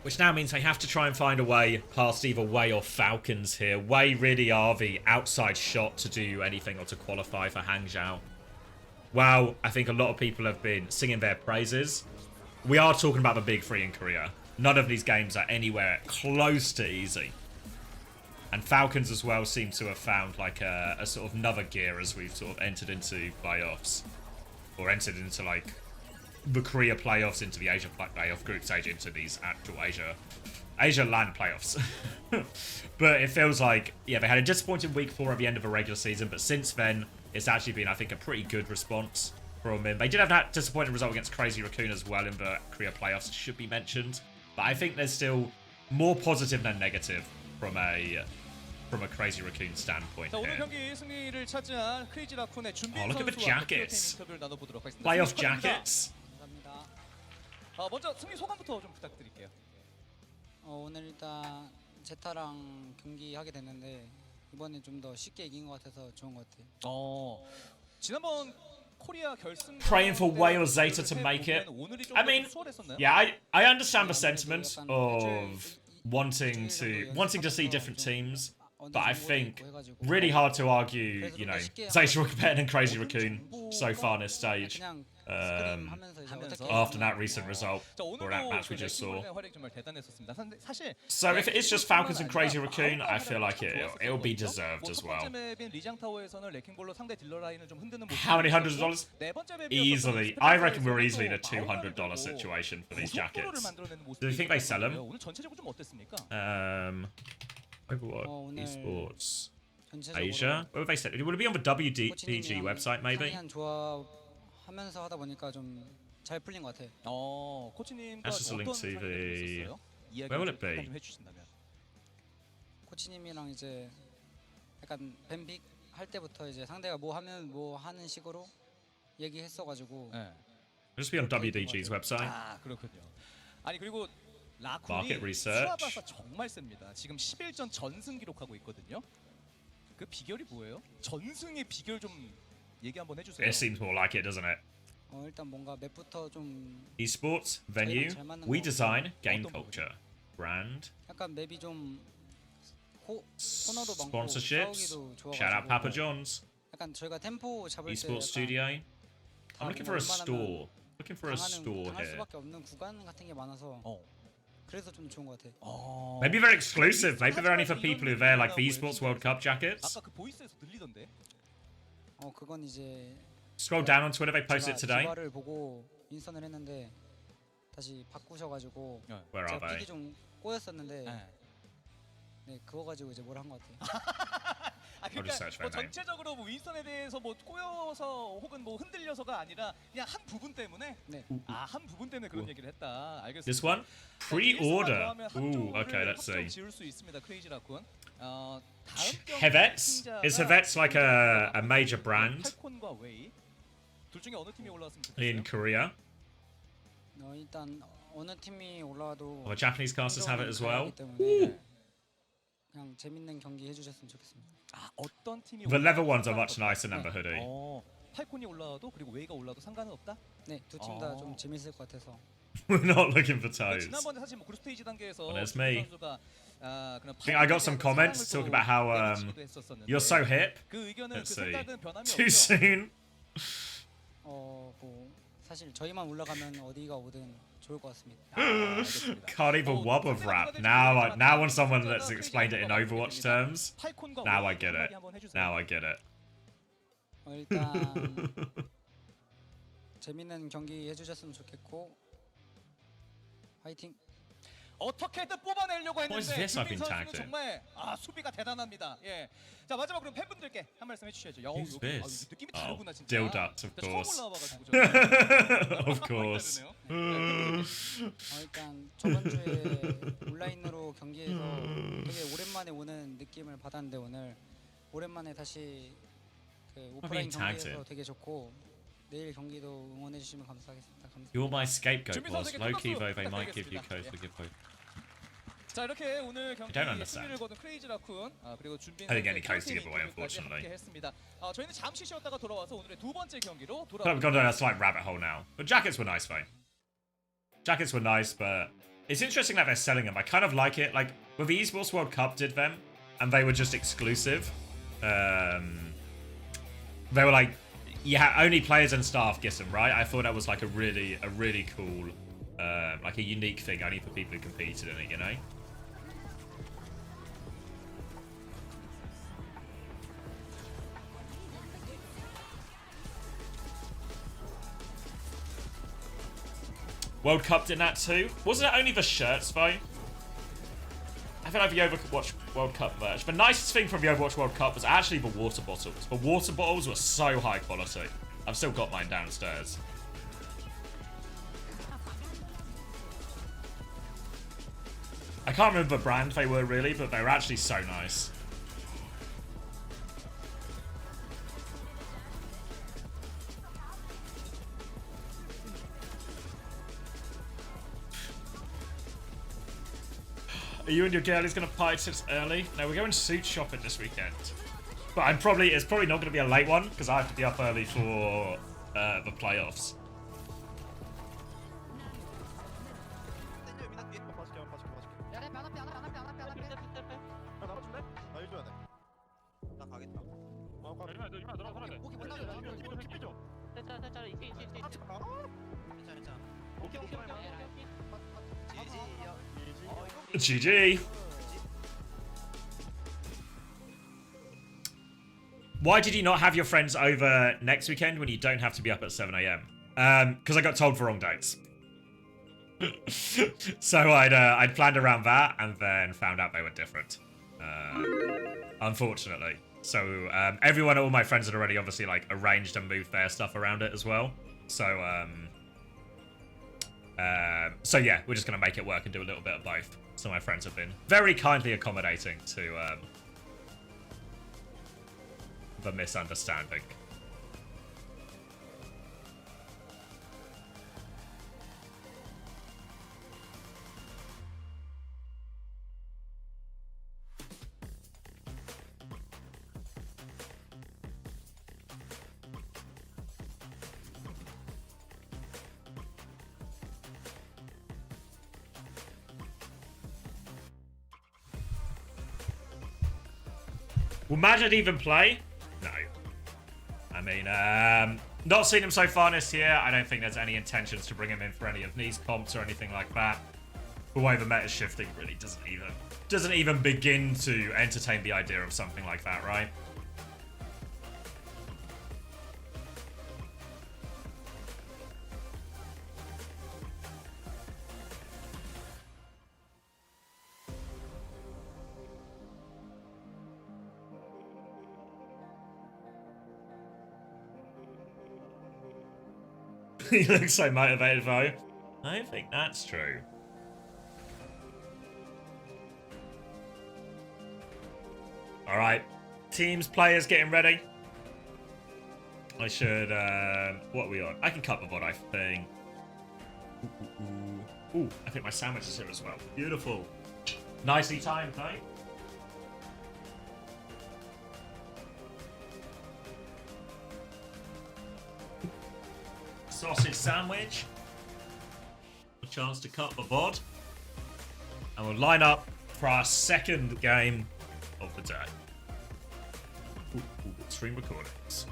Which now means they have to try and find a way past either Way or Falcons here. Way really are the outside shot to do anything or to qualify for Hangzhou. Wow, I think a lot of people have been singing their praises. We are talking about the big 3 in Korea. None of these games are anywhere close to easy. And Falcons as well seem to have found like a sort of another gear as we've sort of entered into playoffs. Or entered into like the Korea playoffs, into the Asia playoff group stage, into these actual Asia LAN playoffs. But it feels like, yeah, they had a disappointing week 4 at the end of the regular season, but since then, it's actually been, I think, a pretty good response from him. They did have that disappointing result against Crazy Raccoon as well in the Korea playoffs, it should be mentioned. But I think there's still more positive than negative from a Crazy Raccoon standpoint here. Oh, look at the jackets. Playoff jackets. 먼저 승리 소감부터 좀 부탁드릴게요. 오늘 일단 제타랑 경기하게 됐는데 이번에 좀 더 쉽게 이긴 것 같아서 좋은 것 같아요. 지난번 코리아 결승 Praying for Way or Zeta to make it. I mean, yeah, I understand the sentiment of wanting to see different teams. but I think really hard to argue, you know, Zeta were better than Crazy Raccoon so far in this stage. After that recent result, or that match we just saw. So if it is just Falcons and Crazy Raccoon, I feel like it'll be deserved as well. How many hundreds of dollars? Easily. I reckon we're easily in a $200 situation for these jackets. Do you think they sell them? Overwatch, esports, Asia? Where would they sell it? Would it be on the WDG website, maybe? 하면서 하다 보니까 좀 잘 풀린 것 같아. That's just a link to the... Where will it be? 코치님이랑 이제 약간 뱀픽 할 때부터 이제 상대가 뭐 하면 뭐 하는 식으로 얘기했어가지고. It'll just be on WDG's website. 아 그렇군요. 아니 그리고 라쿤이 Market research. 수아바사 정말 셉니다. 지금 11전 전승 기록하고 있거든요. 그 비결이 뭐예요? 전승의 비결 좀 얘기 한번 해주세요. It seems more like it, doesn't it? 일단 뭔가 맵부터 좀 Esports, venue, we design, game culture, brand, 약간 맵이 좀 코너도 많고 sponsorships. 싸우기도 좋아가지고. Shout out Papa John's. 약간 저희가 템포 잡을 때 Esports studio. I'm looking for a store. Looking for a store 당할 here. 수밖에 없는 구간 같은 게 많아서. 그래서 좀 좋은 것 같아. Maybe they're exclusive. Maybe they're only for people who wear like the Esports World Cup jackets. 아까 그 보이스에서 들리던데. 그건 이제 Scroll down on Twitter. They posted it today. 기발을 보고 인스턴을 했는데 다시 바꾸셔가지고 Where are 제가 they? 픽이 좀 꼬였었는데 네 그거 가지고 이제 뭘 한 것 같아요. 아 그러니까 뭐 전체적으로 뭐 윈스턴에 대해서 뭐 꼬여서 혹은 뭐 흔들려서가 아니라 그냥 한 부분 때문에 한 부분 때문에 그런 얘기를 했다. 알겠습니다. This one? Pre-order. Ooh, okay, let's see. 지울 수 있습니다. 크레이지 라쿤. Hevets? Is Hevets like a major brand 팔콘과 웨이 둘 중에 어느 팀이 올라왔으면 좋겠어요? in Korea? 일단 어느 팀이 올라와도 Well, Japanese casters have it as well. 그냥 재밌는 경기 해주셨으면 좋겠습니다. 어떤 팀이 The leather ones are much nicer than the hoodie. 팔콘이 올라와도 그리고 웨이가 올라도 상관은 없다? 네, 두 팀 다 좀 재밌을 것 같아서. We're not looking for toes. 지난번에 사실 뭐 그룹 스테이지 단계에서 Well, there's me. 선수가 I think I got some comments talking about how you're so hip. 그 의견은 Let's 그 see. 생각은 변함이 Too 없죠. soon. 뭐 사실 저희만 올라가면 어디가 오든 좋을 것 같습니다. Can't even wob of rap. Now when someone that's explained it in Overwatch terms, now I get it. Now I get it. 일단 재밌는 경기 해주셨으면 좋겠고 화이팅. 어떻게든 뽑아내려고 What is 했는데 this I've 김민 been 선수는 tagged in? 정말 수비가 대단합니다. 예. 자 마지막으로 팬분들께 한 말씀 해주셔야죠. Who's this? 느낌이 다르구나 진짜. Dilduts, of 처음 course. 올라와가지고 Of course. 일단 저번 주에 온라인으로 경기에서 되게 오랜만에 오는 느낌을 받았는데 오늘 오랜만에 다시 그 오프라인 경기에서 되게 좋고 내일 경기도 응원해 주시면 감사하겠습니다. 감사합니다. You're my scapegoat, boss. Low key though, they might give you code for giveaway. 자 이렇게 오늘 경기 don't understand. 승리를 거둔 크레이지 라쿤 그리고 준빈 I didn't get any codes to 선수의 give away, 경기까지 unfortunately. 함께했습니다. 저희는 잠시 쉬었다가 돌아와서 오늘의 두 번째 경기로 But I've gone down a slight rabbit hole now. But jackets were nice, though. Jackets were nice, but it's interesting that they're selling them. I kind of like it. Like, when the Esports World Cup did them, and they were just exclusive. They were like, yeah, only players and staff get them, right? I thought that was like a really cool, like a unique thing, only for people who competed in it, you know? World Cup did that too. Wasn't it only the shirts though? I feel like the Overwatch World Cup merch. The nicest thing from the Overwatch World Cup was actually the water bottles. The water bottles were so high quality. I've still got mine downstairs. I can't remember the brand they were really, but they were actually so nice. Are you and your girlies gonna party since early? No, we're going suit shopping this weekend. But it's probably not gonna be a late one because I have to be up early for the playoffs. 나눠줄래? 나 일줘야 돼. GG. Why did you not have your friends over next weekend when you don't have to be up at 7 a.m? Because I got told for wrong dates. So I'd planned around that and then found out they were different. Unfortunately. So everyone, all my friends had already obviously like arranged and moved their stuff around it as well. So so yeah, we're just gonna make it work and do a little bit of both. So my friends have been very kindly accommodating to the misunderstanding. Will Majid even play? No. I mean, not seen him so far this year. I don't think there's any intentions to bring him in for any of these comps or anything like that. The way the meta's shifting really doesn't even begin to entertain the idea of something like that, right? He looks so motivated, though. I don't think that's true. Alright. Teams, players getting ready. I should, what are we on? I can cut the VOD, I think. Ooh, I think my sandwich is here as well. Beautiful. Nicely timed, though. Sausage sandwich. A chance to cut the VOD. And we'll line up for our second game of the day. Stream recordings.